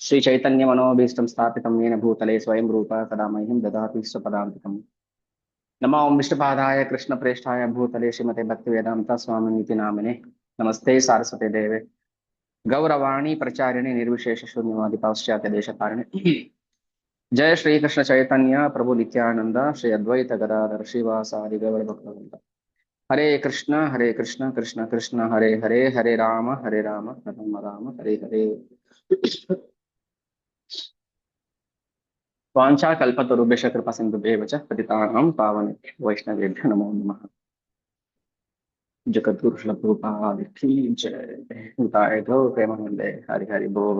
श्री चैतन्य मनोभीष्टं स्थापितं येन भूतले स्वयं रूप कदा मह्यं ददाति स्वपदान्तिकम्। नमो विष्णुपादाय कृष्णप्रेष्ठाय भूतले श्रीमते भक्तिवेदान्त स्वामिनीति नामिने। नमस्ते सारस्वते देवे गौरवाणी प्रचारिणे निर्विशेष शून्यवादी पाश्चात्य देशकारिणे। जय श्री कृष्ण चैतन्य प्रभु नित्यानंद श्री अद्वैत गदाधर श्रीवासादि गौर भक्तवृंद। हरे कृष्ण कृष्ण कृष्ण हरे हरे हरे राम राम राम हरे हरे। वाञ्छा कल्पतरुभ्यश्च कृपा सिन्धुभ्येव च पतितानां पावनेभ्यो वैष्णवेभ्यो नमो नमः। जगद्गुरु श्रील प्रभुपाद की जय। हिताय गौ प्रेमानंदे हरि हरि बोल।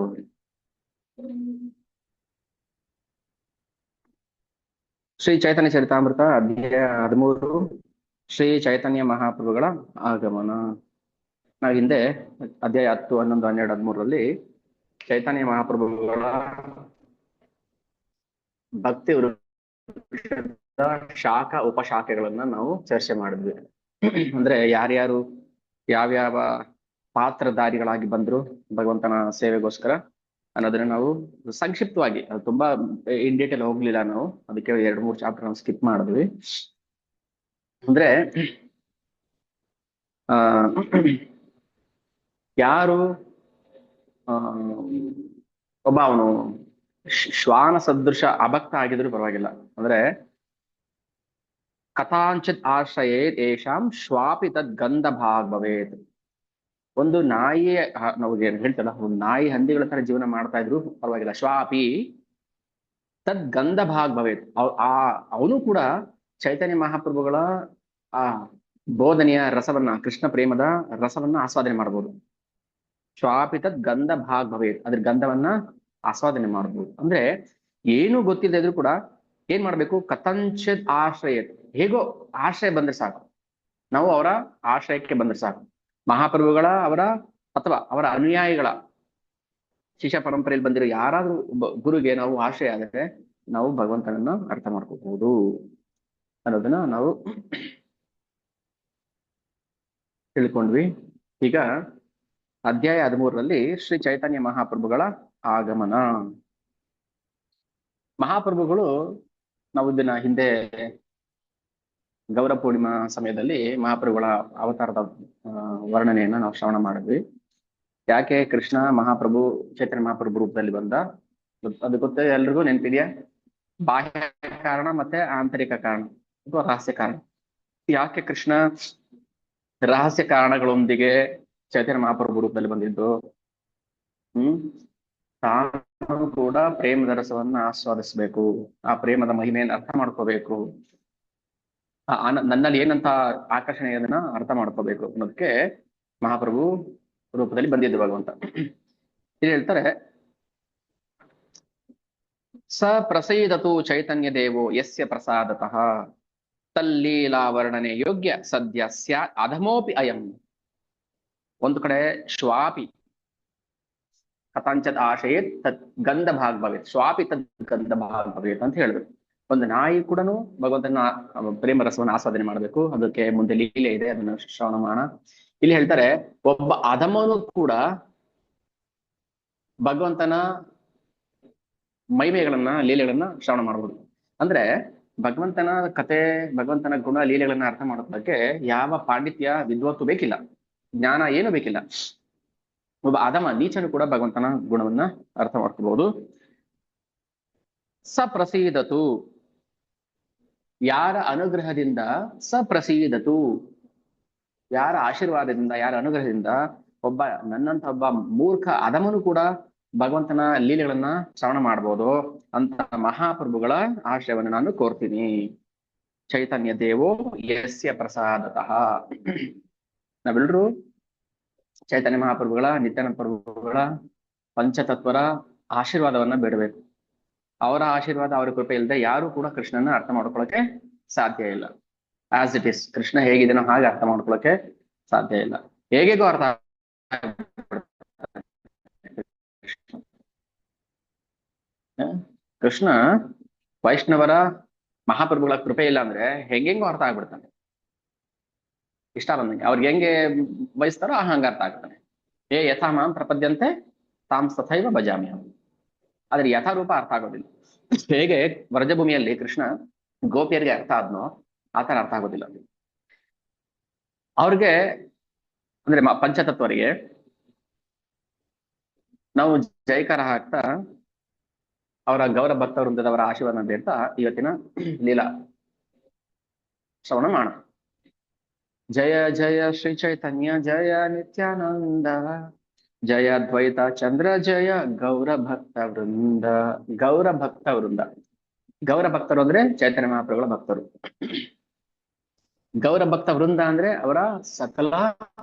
ಶ್ರೀ ಚೈತನ್ಯ ಚರಿತಾಮೃತ ಅಧ್ಯಾಯ 13 ಶ್ರೀ ಚೈತನ್ಯ ಮಹಾಪ್ರಭುಗಳ ಆಗಮನ. ನಾವು ಹಿಂದೆ ಅಧ್ಯಾಯ 10, 11, 12, 13ರಲ್ಲಿ ಚೈತನ್ಯ ಮಹಾಪ್ರಭುಗಳ ಭಕ್ತಿ ವೃಕ್ಷದ ಶಾಖಾ ಉಪಶಾಖೆಗಳನ್ನ ನಾವು ಚರ್ಚೆ ಮಾಡಿದ್ವಿ. ಅಂದ್ರೆ ಯಾರ್ಯಾರು ಯಾವ್ಯಾವ ಪಾತ್ರಧಾರಿಗಳಾಗಿ ಬಂದ್ರು ಭಗವಂತನ ಸೇವೆಗೋಸ್ಕರ ಅನ್ನೋದನ್ನ ನಾವು ಸಂಕ್ಷಿಪ್ತವಾಗಿ, ಅದು ತುಂಬಾ ಇನ್ ಡೀಟೇಲ್ ಹೋಗ್ಲಿಲ್ಲ ನಾವು, ಅದಕ್ಕೆ 2-3 ಚಾಪ್ಟರ್ ನಾವು ಸ್ಕಿಪ್ ಮಾಡಿದ್ವಿ. ಅಂದ್ರೆ ಆ ಯಾರು ಒಬ್ಬ ಅವನು ಶ್ವಾನ ಸದೃಶ ಅಭಕ್ತ ಆಗಿದ್ರು ಪರವಾಗಿಲ್ಲ, ಅಂದ್ರೆ ಕಥಾಂಚಿತ್ ಆಶ್ರಯೇತ್ ಏಷಾಂ ಶ್ವಾಪಿ ತದ್ ಗಂಧ ಭಾಗ್ ಭವೇತ್. ಒಂದು ನಾಯಿ, ನಾವು ಹೇಳ್ತಲ್ಲ, ಒಂದು ನಾಯಿ ಹಂದಿಗಳ ತರ ಜೀವನ ಮಾಡ್ತಾ ಇದ್ರು ಪರವಾಗಿಲ್ಲ, ಶ್ವಾಪಿ ತದ್ ಗಂಧ ಭಾಗ್ ಭವೇತ್. ಅವನು ಕೂಡ ಚೈತನ್ಯ ಮಹಾಪ್ರಭುಗಳ ಆ ಬೋಧನೆಯ ರಸವನ್ನ, ಕೃಷ್ಣ ಪ್ರೇಮದ ರಸವನ್ನ ಆಸ್ವಾದನೆ ಮಾಡ್ಬೋದು. ಶ್ವಾಪಿ ತದ್ ಗಂಧ ಭಾಗ್ ಭವೇತ್, ಅದ್ರ ಗಂಧವನ್ನ ಆಸ್ವಾದನೆ ಮಾಡ್ಬೋದು. ಅಂದ್ರೆ ಏನು ಗೊತ್ತಿಲ್ಲದೆ ಇದ್ರು ಕೂಡ ಏನ್ ಮಾಡ್ಬೇಕು, ಕಥಂಚಿತ್ ಆಶ್ರಯ, ಹೇಗೋ ಆಶ್ರಯ ಬಂದ್ರೆ ಸಾಕು, ನಾವು ಅವರ ಆಶ್ರಯಕ್ಕೆ ಬಂದ್ರೆ ಸಾಕು. ಮಹಾಪ್ರಭುಗಳ ಅವರ ಅಥವಾ ಅವರ ಅನುಯಾಯಿಗಳ ಶಿಷ್ಯ ಪರಂಪರೆಯಲ್ಲಿ ಬಂದಿರೋ ಯಾರಾದ್ರೂ ಒಬ್ಬ ಗುರುಗೆ ನಾವು ಆಶ್ರಯ ಆದರೆ ನಾವು ಭಗವಂತನನ್ನ ಅರ್ಥ ಮಾಡ್ಕೋಬಹುದು ಅನ್ನೋದನ್ನ ನಾವು ತಿಳ್ಕೊಂಡ್ವಿ. ಈಗ ಅಧ್ಯಾಯ 13ರಲ್ಲಿ ಶ್ರೀ ಚೈತನ್ಯ ಮಹಾಪ್ರಭುಗಳ ಆಗಮನ. ಮಹಾಪ್ರಭುಗಳು, ನಾವು ಇದನ್ನ ಹಿಂದೆ ಗೌರ ಪೂರ್ಣಿಮಾ ಸಮಯದಲ್ಲಿ ಮಹಾಪ್ರಭುಗಳ ಅವತಾರದ ವರ್ಣನೆಯನ್ನ ನಾವು ಶ್ರವಣ ಮಾಡಿದ್ವಿ. ಯಾಕೆ ಕೃಷ್ಣ ಮಹಾಪ್ರಭು ಚೈತನ್ಯ ಮಹಾಪ್ರಭು ರೂಪದಲ್ಲಿ ಬಂದ ಅದು ಗೊತ್ತ ಎಲ್ರಿಗೂ, ನೆನಪಿದೆಯಾ? ಬಾಹ್ಯ ಕಾರಣ ಮತ್ತೆ ಆಂತರಿಕ ಕಾರಣ ಅಥವಾ ರಹಸ್ಯ ಕಾರಣ. ಯಾಕೆ ಕೃಷ್ಣ ರಹಸ್ಯ ಕಾರಣಗಳೊಂದಿಗೆ ಚೈತನ್ಯ ಮಹಾಪ್ರಭು ರೂಪದಲ್ಲಿ ಬಂದಿದ್ದು? ತಾನು ಕೂಡ ಪ್ರೇಮದ ರಸವನ್ನ ಆಸ್ವಾದಿಸ್ಬೇಕು, ಆ ಪ್ರೇಮದ ಮಹಿಮೆಯನ್ನು ಅರ್ಥ ಮಾಡ್ಕೋಬೇಕು, ನನ್ನಲ್ಲಿ ಏನಂತ ಆಕರ್ಷಣೆ ಅದನ್ನ ಅರ್ಥ ಮಾಡ್ಕೋಬೇಕು ಅನ್ನೋದಕ್ಕೆ ಮಹಾಪ್ರಭು ರೂಪದಲ್ಲಿ ಬಂದಿದ್ದು ಭಗವಂತ. ಇಲ್ಲಿ ಹೇಳ್ತಾರೆ, ಸ ಪ್ರಸೀದತು ಚೈತನ್ಯ ದೇವೋ ಯಸ್ಯ ಪ್ರಸಾದತಃ ತಲ್ಲೀಲಾ ವರ್ಣನೆ ಯೋಗ್ಯ ಸದ್ಯ ಸ್ಯಾತ್ ಅಧಮೋಪಿ ಅಯಂ. ಒಂದು ಕಡೆ ಶ್ವಾಪಿ ಕಥಾಂಚತ್ ಆಶಯೇತ್ ತತ್ ಗಂಧ ಭಾಗ್ ಭವೇತ್, ಶ್ವಾಪಿ ತದ್ ಗಂಧ ಭಾಗ್ ಭವೇತ್ ಅಂತ ಹೇಳಿದ್ರು. ಒಂದು ನಾಯಿ ಕೂಡ ಭಗವಂತನ ಪ್ರೇಮ ರಸವನ್ನು ಆಸ್ವಾದನೆ ಮಾಡಬೇಕು, ಅದಕ್ಕೆ ಮುಂದೆ ಲೀಲೆ ಇದೆ, ಅದನ್ನು ಶ್ರವಣ ಮಾಡೋಣ. ಇಲ್ಲಿ ಹೇಳ್ತಾರೆ, ಒಬ್ಬ ಅಧಮನು ಕೂಡ ಭಗವಂತನ ಮಹಿಮೆಗಳನ್ನ, ಲೀಲೆಗಳನ್ನ ಶ್ರವಣ ಮಾಡಬಹುದು. ಅಂದ್ರೆ ಭಗವಂತನ ಕತೆ, ಭಗವಂತನ ಗುಣ ಲೀಲೆಗಳನ್ನ ಅರ್ಥ ಮಾಡೋದಕ್ಕೆ ಯಾವ ಪಾಂಡಿತ್ಯ ವಿದ್ವತ್ತು ಬೇಕಿಲ್ಲ, ಜ್ಞಾನ ಏನು ಬೇಕಿಲ್ಲ. ಒಬ್ಬ ಅಧಮ ನೀಚನು ಕೂಡ ಭಗವಂತನ ಗುಣವನ್ನ ಅರ್ಥ ಮಾಡ್ಕೋಬಹುದು. ಸ ಪ್ರಸೀದತು, ಯಾರ ಅನುಗ್ರಹದಿಂದ, ಸ ಪ್ರಸೀದತು ಯಾರ ಆಶೀರ್ವಾದದಿಂದ, ಯಾರ ಅನುಗ್ರಹದಿಂದ ಒಬ್ಬ ನನ್ನಂತ ಒಬ್ಬ ಮೂರ್ಖ ಅಧಮನು ಕೂಡ ಭಗವಂತನ ಲೀಲೆಗಳನ್ನ ಶ್ರವಣ ಮಾಡ್ಬೋದು ಅಂತ ಮಹಾಪ್ರಭುಗಳ ಆಶ್ರಯವನ್ನು ನಾನು ಕೋರ್ತೀನಿ. ಚೈತನ್ಯ ದೇವೋ ಯಸ್ಯ ಪ್ರಸಾದತಃ. ನಾವೆಲ್ಲರೂ ಚೈತನ್ಯ ಮಹಾಪ್ರಭುಗಳ, ನಿತ್ಯಾನಂದ ಪ್ರಭುಗಳ ಪಂಚತತ್ವರ ಆಶೀರ್ವಾದವನ್ನ ಬೇಡಬೇಕು. ಅವರ ಆಶೀರ್ವಾದ, ಅವರ ಕೃಪೆ ಇಲ್ಲದೆ ಯಾರು ಕೂಡ ಕೃಷ್ಣನ ಅರ್ಥ ಮಾಡ್ಕೊಳಕ್ಕೆ ಸಾಧ್ಯ ಇಲ್ಲ. ಆಸ್ ಇಟ್ ಇಸ್, ಕೃಷ್ಣ ಹೇಗಿದೆನೋ ಹಾಗೆ ಅರ್ಥ ಮಾಡ್ಕೊಳಕ್ಕೆ ಸಾಧ್ಯ ಇಲ್ಲ. ಹೇಗೇಗೋ ಅರ್ಥ ಕೃಷ್ಣ ವೈಷ್ಣವರ ಮಹಾಪ್ರಭುಗಳ ಕೃಪೆ ಇಲ್ಲ ಅಂದ್ರೆ ಹೆಂಗೆಂಗೋ ಅರ್ಥ ಆಗ್ಬಿಡ್ತಾನೆ. ಇಷ್ಟ ಬಂದಂಗೆ ಅವ್ರಿಗೆ ಹೆಂಗೆ ಬಯಸ್ತಾರೋ ಹಂಗ ಅರ್ಥ ಆಗ್ತಾನೆ. ಯಥಾ ಮಾಂ ಪ್ರಪದ್ಯಂತೆ ತಾಂ ತಥೈವ ಭಜಾಮ್ಯಹಂ. ಆದ್ರೆ ಯಥಾರೂಪ ಅರ್ಥ ಆಗೋದಿಲ್ಲ. ಹೇಗೆ ವ್ರಜಭೂಮಿಯಲ್ಲಿ ಕೃಷ್ಣ ಗೋಪಿಯರಿಗೆ ಅರ್ಥ ಆದ್ನೋ ಆತರ ಅರ್ಥ ಆಗೋದಿಲ್ಲ ಅವ್ರಿಗೆ. ಅಂದ್ರೆ ಪಂಚತತ್ವರಿಗೆ ನಾವು ಜೈಕಾರ ಹಾಕ್ತಾ ಅವರ ಗೌರವ ಭಕ್ತ ವೃಂದದವರ ಆಶೀರ್ವಾದ ಬೇಡ್ತಾ ಇವತ್ತಿನ ಲೀಲಾ ಶ್ರವಣ ಮಾಡೋಣ. ಜಯ ಜಯ ಶ್ರೀ ಚೈತನ್ಯ ಜಯ ನಿತ್ಯಾನಂದ ಜಯ ದ್ವೈತ ಚಂದ್ರ ಜಯ ಗೌರ ಭಕ್ತ ವೃಂದ. ಗೌರ ಭಕ್ತ ವೃಂದ, ಗೌರ ಭಕ್ತರು ಅಂದ್ರೆ ಚೈತನ್ಯ ಮಹಾಪ್ರಭುಗಳ ಭಕ್ತರು. ಗೌರ ಭಕ್ತ ವೃಂದ ಅಂದ್ರೆ ಅವರ ಸಕಲ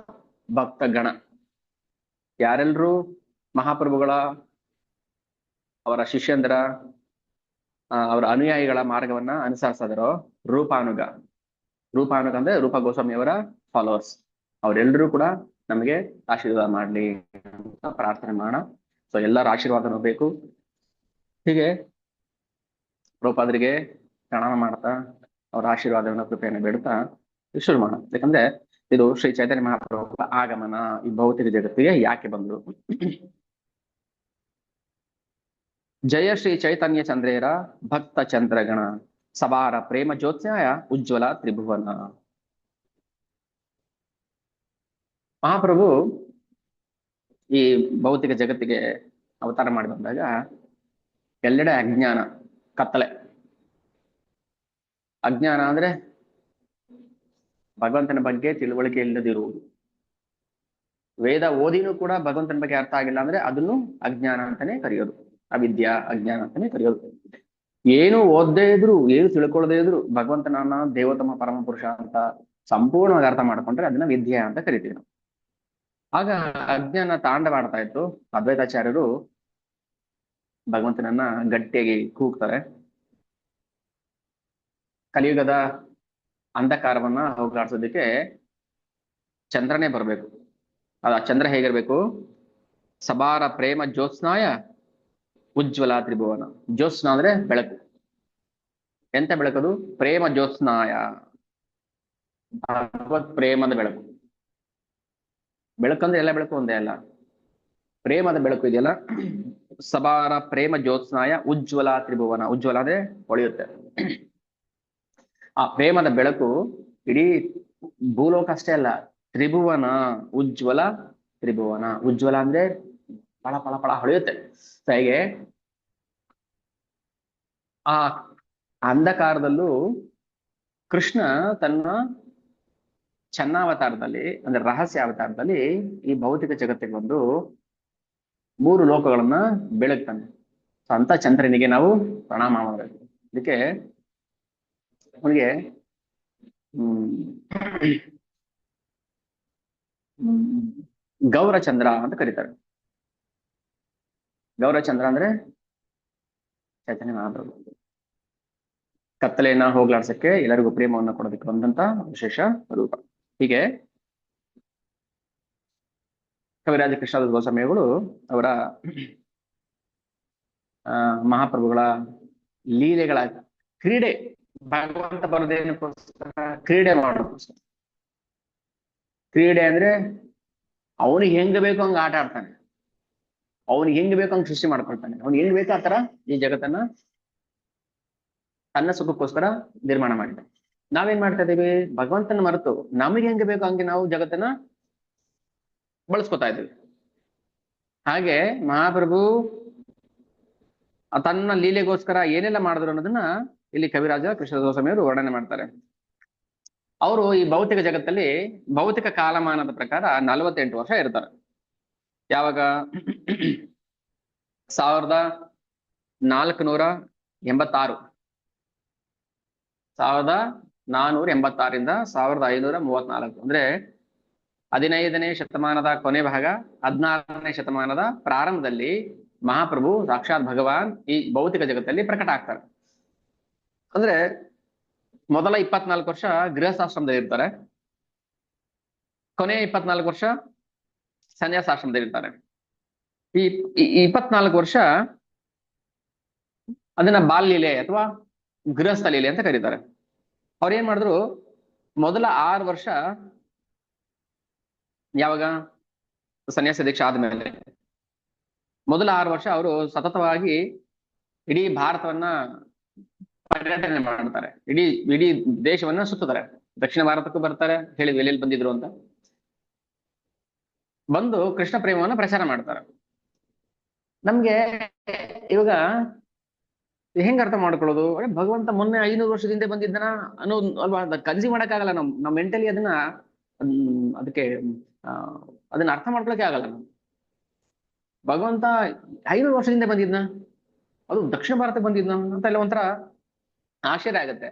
ಭಕ್ತ ಗಣ. ಯಾರೆಲ್ರೂ ಮಹಾಪ್ರಭುಗಳ ಅವರ ಶಿಷ್ಯಂದರ ಅವರ ಅನುಯಾಯಿಗಳ ಮಾರ್ಗವನ್ನ ಅನುಸರಿಸಿದರೋ ರೂಪಾನುಗ. ರೂಪಾನುಗ ಅಂದ್ರೆ ರೂಪ ಗೋಸ್ವಾಮಿ ಅವರ ಫಾಲೋವರ್ಸ್. ಅವರೆಲ್ಲರೂ ಕೂಡ ನಮಗೆ ಆಶೀರ್ವಾದ ಮಾಡ್ಲಿ ಅಂತ ಪ್ರಾರ್ಥನೆ ಮಾಡೋಣ. ಸೊ ಎಲ್ಲರ ಆಶೀರ್ವಾದನೂ ಬೇಕು. ಹೀಗೆ ರೂಪಾದ್ರಿಗೆ ಪ್ರಣಾಮ ಮಾಡ್ತಾ ಅವರ ಆಶೀರ್ವಾದವನ್ನು ಕೃಪೆಯನ್ನು ಬೇಡುತ್ತಾ ಶುರು ಮಾಡೋಣ. ಯಾಕಂದ್ರೆ ಇದು ಶ್ರೀ ಚೈತನ್ಯ ಮಹಾಪ್ರಭುಗಳ ಆಗಮನ ಈ ಭೌತಿಕ ಜಗತ್ತಿಗೆ ಯಾಕೆ ಬಂದ್ರು. ಜಯ ಶ್ರೀ ಚೈತನ್ಯ ಚಂದ್ರೇರ ಭಕ್ತ ಚಂದ್ರಗಣ ಸವಾರ ಪ್ರೇಮ ಜ್ಯೋತ್ಸ್ನಾಯ ಉಜ್ವಲ ತ್ರಿಭುವನ. ಮಹಾಪ್ರಭು ಈ ಭೌತಿಕ ಜಗತ್ತಿಗೆ ಅವತಾರ ಮಾಡಿ ಬಂದಾಗ ಎಲ್ಲೆಡೆ ಅಜ್ಞಾನ, ಕತ್ತಲೆ. ಅಜ್ಞಾನ ಅಂದ್ರೆ ಭಗವಂತನ ಬಗ್ಗೆ ತಿಳುವಳಿಕೆ ಇಲ್ಲದಿರುವುದು. ವೇದ ಓದಿನೂ ಕೂಡ ಭಗವಂತನ ಬಗ್ಗೆ ಅರ್ಥ ಆಗಿಲ್ಲ ಅಂದ್ರೆ ಅದನ್ನು ಅಜ್ಞಾನ ಅಂತಾನೆ ಕರೆಯೋದು, ಅವಿದ್ಯಾ ಅಜ್ಞಾನ ಅಂತಾನೆ ಕರೆಯೋದು. ಏನು ಓದದೇ ಇದ್ರು, ಏನು ತಿಳ್ಕೊಳ್ಳದೇ ಇದ್ರು ಭಗವಂತನನ್ನ ದೇವೋತ್ತಮ ಪರಮ ಪುರುಷ ಅಂತ ಸಂಪೂರ್ಣವಾಗಿ ಅರ್ಥ ಮಾಡ್ಕೊಂಡ್ರೆ ಅದನ್ನ ವಿದ್ಯೆ ಅಂತ ಕರಿತೀವಿ ನಾವು. ಆಗ ಅಜ್ಞಾನ ತಾಂಡವಾಡ್ತಾ ಇತ್ತು. ಅದ್ವೈತಾಚಾರ್ಯರು ಭಗವಂತನನ್ನ ಗಟ್ಟಿಯಾಗಿ ಕೂಗ್ತಾರೆ. ಕಲಿಯುಗದ ಅಂಧಕಾರವನ್ನ ಹೋಗಲಾಡಿಸೋದಕ್ಕೆ ಚಂದ್ರನೇ ಬರಬೇಕು. ಆ ಚಂದ್ರ ಹೇಗಿರ್ಬೇಕು? ಸಬಾರ ಪ್ರೇಮ ಜ್ಯೋತ್ಸ್ನಾಯ ಉಜ್ವಲ ತ್ರಿಭುವನ. ಜ್ಯೋತ್ಸ್ನ ಅಂದ್ರೆ ಬೆಳಕು. ಎಂತ ಬೆಳಕದು? ಪ್ರೇಮ ಜ್ಯೋತ್ಸ್ನಾಯ, ಭಗವತ್ ಪ್ರೇಮದ ಬೆಳಕು. ಬೆಳಕಂದ್ರೆ ಎಲ್ಲ ಬೆಳಕು ಒಂದೇ ಅಲ್ಲ, ಪ್ರೇಮದ ಬೆಳಕು ಇದೆಯಲ್ಲ. ಸಬಾರ ಪ್ರೇಮ ಜ್ಯೋತ್ಸ್ನಾಯ ಉಜ್ವಲ ತ್ರಿಭುವನ. ಉಜ್ವಲ ಅಂದ್ರೆ ಹೊಳೆಯುತ್ತೆ. ಆ ಪ್ರೇಮದ ಬೆಳಕು ಇಡೀ ಭೂಲೋಕ ಅಷ್ಟೇ ಅಲ್ಲ, ತ್ರಿಭುವನ. ಉಜ್ವಲ ತ್ರಿಭುವನ. ಉಜ್ವಲ ಅಂದ್ರೆ ಪಳ ಪಳ ಪಳ ಹೊಳೆಯುತ್ತೆ. ಹೇಗೆ ಆ ಅಂಧಕಾರದಲ್ಲೂ ಕೃಷ್ಣ ತನ್ನ ಚನ್ನಾವತಾರದಲ್ಲಿ ಅಂದ್ರೆ ರಹಸ್ಯ ಅವತಾರದಲ್ಲಿ ಈ ಭೌತಿಕ ಜಗತ್ತಿಗೆ ಬಂದು 3 ಲೋಕಗಳನ್ನ ಬೆಳಗ್ತಾನೆ. ಅಂತ ಚಂದ್ರನಿಗೆ ನಾವು ಪ್ರಣಾಮ ಮಾಡಬೇಕು. ಅದಕ್ಕೆ ಅವನಿಗೆ ಗೌರಚಂದ್ರ ಅಂತ ಕರೀತಾರೆ. ಗೌರಚಂದ್ರ ಅಂದ್ರೆ ಚೈತನ್ಯ ಮಹಾಪ್ರಭು. ಕತ್ತಲೆಯನ್ನ ಹೋಗ್ಲಾಡ್ಸಕ್ಕೆ, ಎಲ್ಲರಿಗೂ ಪ್ರೇಮವನ್ನು ಕೊಡೋದಕ್ಕೆ ಬಂದಂತ ವಿಶೇಷ ರೂಪ. ಹೀಗೆ ಕವಿರಾಜ ಕೃಷ್ಣದಾಸ ಗೋಸ್ವಾಮಿಗಳು ಅವರ ಮಹಾಪ್ರಭುಗಳ ಲೀಲೆಗಳ ಕ್ರೀಡೆ, ಭಗವಂತ ಬರೋದೇನಕ್ಕೋಸ್ಕರ? ಕ್ರೀಡೆ ಮಾಡೋದಕ್ಕೋಸ್ಕರ. ಕ್ರೀಡೆ ಅಂದ್ರೆ ಅವನಿಗೆ ಹೆಂಗ್ ಬೇಕೋ ಹಂಗ ಆಟ ಆಡ್ತಾನೆ, ಅವನಿಗೆ ಹೆಂಗ್ ಬೇಕೋ ಹಂಗ ಸೃಷ್ಟಿ ಮಾಡ್ಕೊಳ್ತಾನೆ. ಅವ್ನಿಗೆ ಹೆಂಗ್ ಬೇಕೋ ಆತರ ಈ ಜಗತ್ತನ್ನ ತನ್ನ ಸುಖಕ್ಕೋಸ್ಕರ ನಿರ್ಮಾಣ ಮಾಡಿದ್ದಾನೆ. ನಾವೇನ್ ಮಾಡ್ತಾ ಇದೀವಿ? ಭಗವಂತನ ಮರೆತು ನಮಗೆ ಹೆಂಗ್ ಬೇಕೋ ಹಂಗೆ ನಾವು ಜಗತ್ತನ್ನ ಬಳಸ್ಕೊತಾ ಇದ್ದೀವಿ. ಹಾಗೆ ಮಹಾಪ್ರಭು ತನ್ನ ಲೀಲೆಗೋಸ್ಕರ ಏನೆಲ್ಲ ಮಾಡಿದ್ರು ಅನ್ನೋದನ್ನ ಇಲ್ಲಿ ಕವಿರಾಜ ಕೃಷ್ಣದಾಸಸ್ವಾಮಿಯವರು ವರ್ಣನೆ ಮಾಡ್ತಾರೆ. ಅವರು ಈ ಭೌತಿಕ ಜಗತ್ತಲ್ಲಿ ಭೌತಿಕ ಕಾಲಮಾನದ ಪ್ರಕಾರ 48 ವರ್ಷ ಇರ್ತಾರೆ. ಯಾವಾಗ? 1486 1486ರಿಂದ 1534 ಅಂದ್ರೆ 15ನೇ ಶತಮಾನದ ಕೊನೆ ಭಾಗ, 16ನೇ ಶತಮಾನದ ಪ್ರಾರಂಭದಲ್ಲಿ ಮಹಾಪ್ರಭು ಸಾಕ್ಷಾತ್ ಭಗವಾನ್ ಈ ಭೌತಿಕ ಜಗತ್ತಲ್ಲಿ ಪ್ರಕಟ ಆಗ್ತಾರೆ. ಅಂದ್ರೆ ಮೊದಲ 24 ವರ್ಷ ಗೃಹಸ್ಥಾಶ್ರಮದಲ್ಲಿ ಇರ್ತಾರೆ, ಕೊನೆಯ 24 ವರ್ಷ ಸನ್ಯಾಸಾಶ್ರಮದಲ್ಲಿ ಇರ್ತಾರೆ. ಈ 24 ವರ್ಷ ಅದನ್ನ ಬಾಲ್ಯಲೀಲೆ ಅಥವಾ ಗೃಹಸ್ಥ ಲೀಲೆ ಅಂತ ಕರೀತಾರೆ. ಅವ್ರೇನ್ ಮಾಡಿದ್ರು? ಮೊದಲ 6 ವರ್ಷ ಯಾವಾಗ ಸನ್ಯಾಸ ದೀಕ್ಷೆ ಆದ್ಮೇಲೆ ಮೊದಲ 6 ವರ್ಷ ಅವರು ಸತತವಾಗಿ ಇಡೀ ಭಾರತವನ್ನ ಪರ್ಯಟನೆ ಮಾಡ್ತಾರೆ, ಇಡೀ ಇಡೀ ದೇಶವನ್ನ ಸುತ್ತಾರೆ. ದಕ್ಷಿಣ ಭಾರತಕ್ಕೂ ಬರ್ತಾರೆ, ಹೇಳಿದ್ವಿ ಎಲ್ಲೆಲ್ಲಿ ಬಂದಿದ್ರು ಅಂತ. ಬಂದು ಕೃಷ್ಣ ಪ್ರೇಮವನ್ನ ಪ್ರಚಾರ ಮಾಡ್ತಾರೆ. ನಮ್ಗೆ ಇವಾಗ ಹೆಂಗ್ ಅರ್ಥ ಮಾಡ್ಕೊಳ್ಳೋದು? ಭಗವಂತ ಮೊನ್ನೆ 500 ವರ್ಷದ ಹಿಂದೆ ಬಂದಿದ್ದನ ಅನ್ನೋದು ಅಲ್ವಾ, ಕನ್ಸಿ ಮಾಡಕ್ಕಾಗಲ್ಲ. ನಮ್ ಮೆಂಟಲಿ ಅದನ್ನ ಅದಕ್ಕೆ ಆ ಅದನ್ನ ಅರ್ಥ ಮಾಡ್ಕೊಳಕ್ಕೆ ಆಗಲ್ಲ. ಭಗವಂತ 500 ವರ್ಷದ ಹಿಂದೆ ಬಂದಿದ್ನ, ಅದು ದಕ್ಷಿಣ ಭಾರತಕ್ಕೆ ಬಂದಿದ್ನ ಅಂತ ಎಲ್ಲ ಒಂಥರ ಆಶ್ಚರ್ಯ ಆಗತ್ತೆ.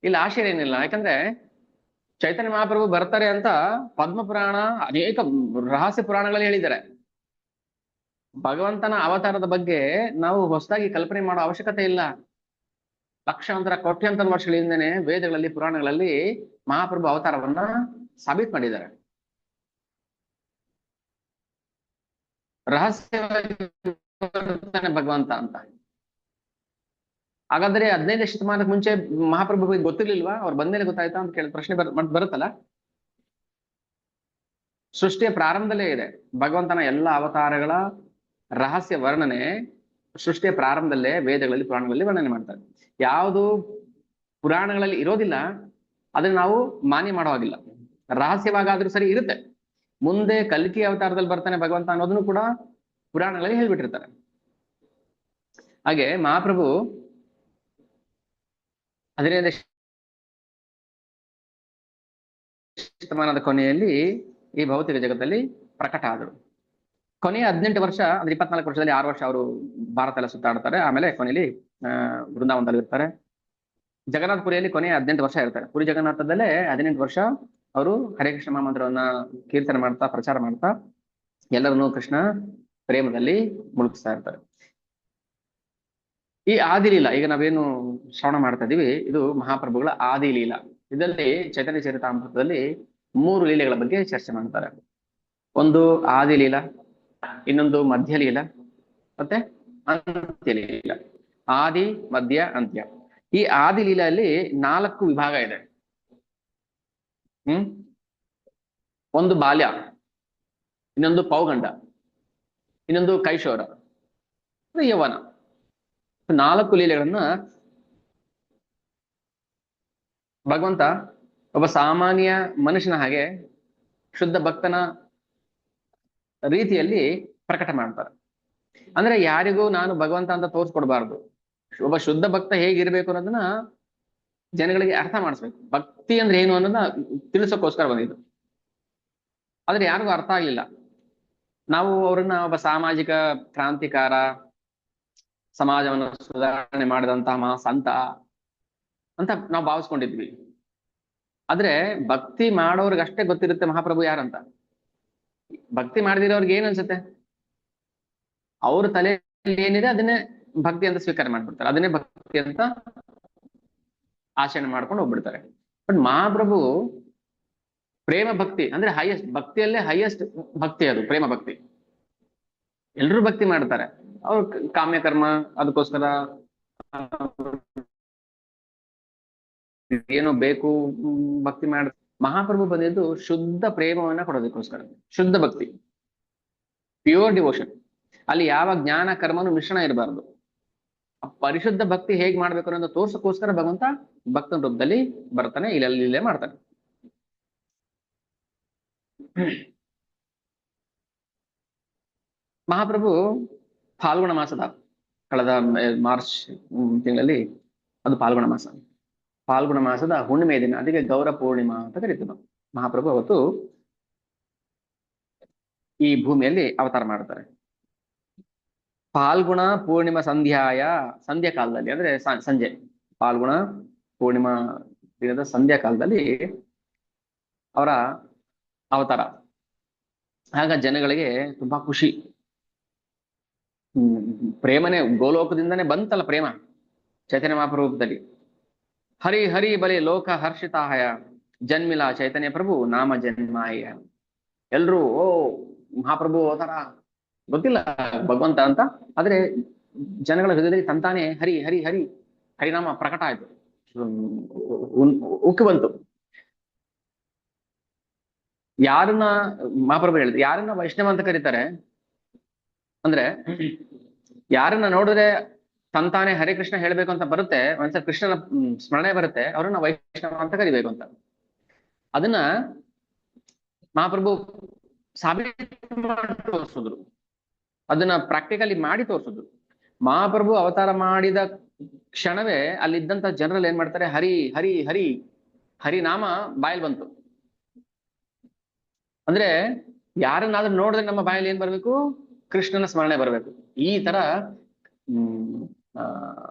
ಇಲ್ಲಿ ಆಶ್ಚರ್ಯ ಏನಿಲ್ಲ, ಯಾಕಂದ್ರೆ ಚೈತನ್ಯ ಮಹಾಪ್ರಭು ಬರ್ತಾರೆ ಅಂತ ಪದ್ಮ ಪುರಾಣ ಅನೇಕ ರಹಸ್ಯ ಪುರಾಣಗಳಲ್ಲಿ ಹೇಳಿದ್ದಾರೆ. ಭಗವಂತನ ಅವತಾರದ ಬಗ್ಗೆ ನಾವು ಹೊಸದಾಗಿ ಕಲ್ಪನೆ ಮಾಡೋ ಅವಶ್ಯಕತೆ ಇಲ್ಲ. ಲಕ್ಷಾಂತರ ಕೋಟ್ಯಾಂತರ ವರ್ಷಗಳಿಂದನೇ ವೇದಗಳಲ್ಲಿ ಪುರಾಣಗಳಲ್ಲಿ ಮಹಾಪ್ರಭು ಅವತಾರವನ್ನ ಸಾಬೀತು ಮಾಡಿದ್ದಾರೆ. ರಹಸ್ಯವಾಗಿ ಭಗವಂತ ಅಂತ. ಹಾಗಾದ್ರೆ 15ನೇ ಶತಮಾನಕ್ಕೆ ಮುಂಚೆ ಮಹಾಪ್ರಭುವಿಗೆ ಗೊತ್ತಿರ್ಲಿಲ್ವಾ? ಅವ್ರು ಬಂದ್ಮೇಲೆ ಗೊತ್ತಾಯ್ತಾ ಅಂತ ಕೇಳಿದ ಪ್ರಶ್ನೆ ಬರುತ್ತಲ್ಲ. ಸೃಷ್ಟಿಯ ಪ್ರಾರಂಭದಲ್ಲೇ ಇದೆ ಭಗವಂತನ ಎಲ್ಲ ಅವತಾರಗಳ ರಹಸ್ಯ ವರ್ಣನೆ. ಸೃಷ್ಟಿಯ ಪ್ರಾರಂಭದಲ್ಲೇ ವೇದಗಳಲ್ಲಿ ಪುರಾಣಗಳಲ್ಲಿ ವರ್ಣನೆ ಮಾಡ್ತಾರೆ. ಯಾವುದು ಪುರಾಣಗಳಲ್ಲಿ ಇರೋದಿಲ್ಲ ಅದನ್ನ ನಾವು ಮಾನ್ಯ ಮಾಡೋ ಹಾಗಿಲ್ಲ. ರಹಸ್ಯವಾಗಾದ್ರೂ ಸರಿ ಇರುತ್ತೆ. ಮುಂದೆ ಕಲ್ಕಿ ಅವತಾರದಲ್ಲಿ ಬರ್ತಾನೆ ಭಗವಂತ ಅನ್ನೋದನ್ನು ಕೂಡ ಪುರಾಣಗಳಲ್ಲಿ ಹೇಳ್ಬಿಟ್ಟಿರ್ತಾರೆ. ಹಾಗೆ ಮಹಾಪ್ರಭು 15ನೇ ಶತಮಾನದ ಕೊನೆಯಲ್ಲಿ ಈ ಭೌತಿಕ ಜಗತ್ತಲ್ಲಿ ಪ್ರಕಟ ಆದರು. ಕೊನೆಯ 18 ವರ್ಷ ಅಂದ್ರೆ 24 ವರ್ಷದಲ್ಲಿ 6 ವರ್ಷ ಅವರು ಭಾರತ ಎಲ್ಲ ಸುತ್ತಾಡ್ತಾರೆ. ಆಮೇಲೆ ಕೊನೆಯಲ್ಲಿ ವೃಂದಾವನದಲ್ಲಿ ಇರ್ತಾರೆ. ಜಗನ್ನಾಥಪುರಿಯಲ್ಲಿ ಕೊನೆಯ 18 ವರ್ಷ ಇರ್ತಾರೆ. ಪುರಿ ಜಗನ್ನಾಥದಲ್ಲೇ 18 ವರ್ಷ ಅವರು ಹರೇ ಕೃಷ್ಣ ಮಹಾಮಂತ್ರವನ್ನ ಕೀರ್ತನೆ ಮಾಡ್ತಾ ಪ್ರಚಾರ ಮಾಡ್ತಾ ಎಲ್ಲರನ್ನೂ ಕೃಷ್ಣ ಪ್ರೇಮದಲ್ಲಿ ಮುಳುಗಿಸ್ತಾ ಇರ್ತಾರೆ. ಈ ಆದಿಲೀಲ ಈಗ ನಾವೇನು ಶ್ರವಣ ಮಾಡ್ತಾ ಇದೀವಿ, ಇದು ಮಹಾಪ್ರಭುಗಳ ಆದಿಲೀಲ. ಇದರಲ್ಲಿ ಚೈತನ್ಯ ಚರಿತಾಮೃತದಲ್ಲಿ 3 ಲೀಲೆಗಳ ಬಗ್ಗೆ ಚರ್ಚೆ ಮಾಡ್ತಾರೆ. ಒಂದು ಆದಿಲೀಲ, ಇನ್ನೊಂದು ಮಧ್ಯಲೀಲ, ಮತ್ತೆ ಅಂತ್ಯಲೀಲ. ಆದಿ, ಮಧ್ಯ, ಅಂತ್ಯ. ಈ ಆದಿಲೀಲೆಯಲ್ಲಿ 4 ವಿಭಾಗ ಇದೆ. ಒಂದು ಬಾಲ್ಯ, ಇನ್ನೊಂದು ಪೌಗಂಡ, ಇನ್ನೊಂದು ಕೈಶೋರ, ಯೌವನ. 4 ಲೀಲೆಗಳನ್ನ ಭಗವಂತ ಒಬ್ಬ ಸಾಮಾನ್ಯ ಮನುಷ್ಯನ ಹಾಗೆ ಶುದ್ಧ ಭಕ್ತನ ರೀತಿಯಲ್ಲಿ ಪ್ರಕಟ ಮಾಡ್ತಾರೆ. ಅಂದ್ರೆ ಯಾರಿಗೂ ನಾನು ಭಗವಂತ ಅಂತ ತೋರಿಸ್ಕೊಡ್ಬಾರ್ದು. ಒಬ್ಬ ಶುದ್ಧ ಭಕ್ತ ಹೇಗಿರ್ಬೇಕು ಅನ್ನೋದನ್ನ ಜನಗಳಿಗೆ ಅರ್ಥ ಮಾಡಿಸ್ಬೇಕು. ಭಕ್ತಿ ಅಂದ್ರೆ ಏನು ಅನ್ನೋದನ್ನ ತಿಳಿಸೋಕೋಸ್ಕರ ಬಂದಿದ್ದು. ಆದ್ರೆ ಯಾರಿಗೂ ಅರ್ಥ ಆಗ್ಲಿಲ್ಲ. ನಾವು ಅವ್ರನ್ನ ಒಬ್ಬ ಸಾಮಾಜಿಕ ಕ್ರಾಂತಿಕಾರ, ಸಮಾಜವನ್ನು ಸುಧಾರಣೆ ಮಾಡಿದಂತಹ ಮಹಾ ಸಂತ ಅಂತ ನಾವು ಭಾವಿಸ್ಕೊಂಡಿದ್ವಿ. ಆದ್ರೆ ಭಕ್ತಿ ಮಾಡೋರ್ಗಷ್ಟೇ ಗೊತ್ತಿರುತ್ತೆ ಮಹಾಪ್ರಭು ಯಾರಂತ. ಭಕ್ತಿ ಮಾಡದಿರೋರ್ಗೆ ಏನ್ ಅನ್ಸುತ್ತೆ? ಅವ್ರ ತಲೆಯಲ್ಲಿ ಏನಿದೆ ಅದನ್ನೇ ಭಕ್ತಿ ಅಂತ ಸ್ವೀಕಾರ ಮಾಡ್ಬಿಡ್ತಾರೆ, ಅದನ್ನೇ ಭಕ್ತಿ ಅಂತ ಆಚರಣೆ ಮಾಡ್ಕೊಂಡು ಹೋಗ್ಬಿಡ್ತಾರೆ. ಬಟ್ ಮಹಾಪ್ರಭು ಪ್ರೇಮ ಭಕ್ತಿ ಅಂದ್ರೆ ಹೈಯೆಸ್ಟ್, ಭಕ್ತಿಯಲ್ಲೇ ಹೈಯೆಸ್ಟ್ ಭಕ್ತಿ ಅದು ಪ್ರೇಮ ಭಕ್ತಿ. ಎಲ್ರೂ ಭಕ್ತಿ ಮಾಡ್ತಾರೆ, ಅವ್ರು ಕಾಮ್ಯಕರ್ಮ ಅದಕ್ಕೋಸ್ಕರ ಏನೋ ಬೇಕು ಭಕ್ತಿ ಮಾಡ. ಮಹಾಪ್ರಭು ಬಂದಿದ್ದು ಶುದ್ಧ ಪ್ರೇಮವನ್ನ ಕೊಡೋದಕ್ಕೋಸ್ಕರ, ಶುದ್ಧ ಭಕ್ತಿ, ಪ್ಯೂರ್ ಡಿವೋಷನ್. ಅಲ್ಲಿ ಯಾವ ಜ್ಞಾನ ಕರ್ಮನು ಮಿಶ್ರಣ ಇರಬಾರ್ದು. ಪರಿಶುದ್ಧ ಭಕ್ತಿ ಹೇಗ್ ಮಾಡ್ಬೇಕು ಅನ್ನೋದು ತೋರ್ಸಕ್ಕೋಸ್ಕರ ಭಗವಂತ ಭಕ್ತನ ರೂಪದಲ್ಲಿ ಬರ್ತಾನೆ, ಇಲ್ಲೇ ಮಾಡ್ತಾನೆ. ಮಹಾಪ್ರಭು ಫಾಲ್ಗುಣ ಮಾಸದ ಕಳೆದ ಮಾರ್ಚ್ ತಿಂಗಳಲ್ಲಿ, ಅದು ಫಾಲ್ಗುಣ ಮಾಸ, ಫಾಲ್ಗುಣ ಮಾಸದ ಹುಣ್ಣಿಮೆ ದಿನ, ಅದಕ್ಕೆ ಗೌರ ಪೂರ್ಣಿಮಾ ಅಂತ ಕರೀತೀವಿ ನಾವು. ಮಹಾಪ್ರಭು ಅವತ್ತು ಈ ಭೂಮಿಯಲ್ಲಿ ಅವತಾರ ಮಾಡ್ತಾರೆ. ಫಾಲ್ಗುಣ ಪೂರ್ಣಿಮಾ ಸಂಧ್ಯಾ ಕಾಲದಲ್ಲಿ, ಅಂದ್ರೆ ಸಂಜೆ, ಫಾಲ್ಗುಣ ಪೂರ್ಣಿಮಾ ದಿನದ ಸಂಧ್ಯಾ ಕಾಲದಲ್ಲಿ ಅವರ ಅವತಾರ. ಆಗ ಜನಗಳಿಗೆ ತುಂಬಾ ಖುಷಿ. ಪ್ರೇಮನೆ ಗೋಲೋಕದಿಂದನೇ ಬಂತಲ್ಲ ಪ್ರೇಮ ಚೈತನ್ಯ ಮಹಾಪ್ರಭುದಲ್ಲಿ. ಹರಿ ಹರಿ ಬಲಿ ಲೋಕ ಹರ್ಷಿತಾಯ ಜನ್ಮಿಲ ಚೈತನ್ಯ ಪ್ರಭು ನಾಮ ಜನ್ಮಾಯ. ಎಲ್ರು ಓ ಮಹಾಪ್ರಭು ಅವತಾರ, ಗೊತ್ತಿಲ್ಲ ಭಗವಂತ ಅಂತ, ಆದ್ರೆ ಜನಗಳ ಹೃದಯದಲ್ಲಿ ತಂತಾನೆ ಹರಿ ಹರಿ ಹರಿ ಹರಿನಾಮ ಪ್ರಕಟ ಆಯ್ತು, ಉಕ್ಕಿ ಬಂತು. ಯಾರನ್ನ ಮಹಾಪ್ರಭು ಹೇಳಿದ್ರು, ಯಾರನ್ನ ವೈಷ್ಣವ ಅಂತ ಕರೀತಾರೆ? ಅಂದ್ರೆ ಯಾರನ್ನ ನೋಡಿದ್ರೆ ತಂತಾನೆ ಹರೇ ಕೃಷ್ಣ ಹೇಳ್ಬೇಕು ಅಂತ ಬರುತ್ತೆ, ಒಂದ್ಸಲ ಕೃಷ್ಣನ ಸ್ಮರಣೆ ಬರುತ್ತೆ, ಅವ್ರನ್ನ ವೈಷ್ಣವ ಅಂತ ಕರಿಬೇಕು ಅಂತ. ಅದನ್ನ ಮಹಾಪ್ರಭು ಸಾಬೀತು ಮಾಡಿ ತೋರಿಸಿದ್ರು, ಅದನ್ನ ಪ್ರಾಕ್ಟಿಕಲಿ ಮಾಡಿ ತೋರಿಸಿದ್ರು. ಮಹಾಪ್ರಭು ಅವತಾರ ಮಾಡಿದ ಕ್ಷಣವೇ ಅಲ್ಲಿದ್ದಂತ ಜನರಲ್ಲಿ ಏನ್ ಮಾಡ್ತಾರೆ, ಹರಿ ಹರಿ ಹರಿ ಹರಿನಾಮ ಬಾಯಲ್ಲಿ ಬಂತು. ಅಂದ್ರೆ ಯಾರನ್ನಾದ್ರೂ ನೋಡಿದ್ರೆ ನಮ್ಮ ಬಾಯಲ್ಲಿ ಏನ್ ಬರ್ಬೇಕು, ಕೃಷ್ಣನ ಸ್ಮರಣೆ ಬರ್ಬೇಕು. ಈ ತರ ಹ್ಮ್ ಆ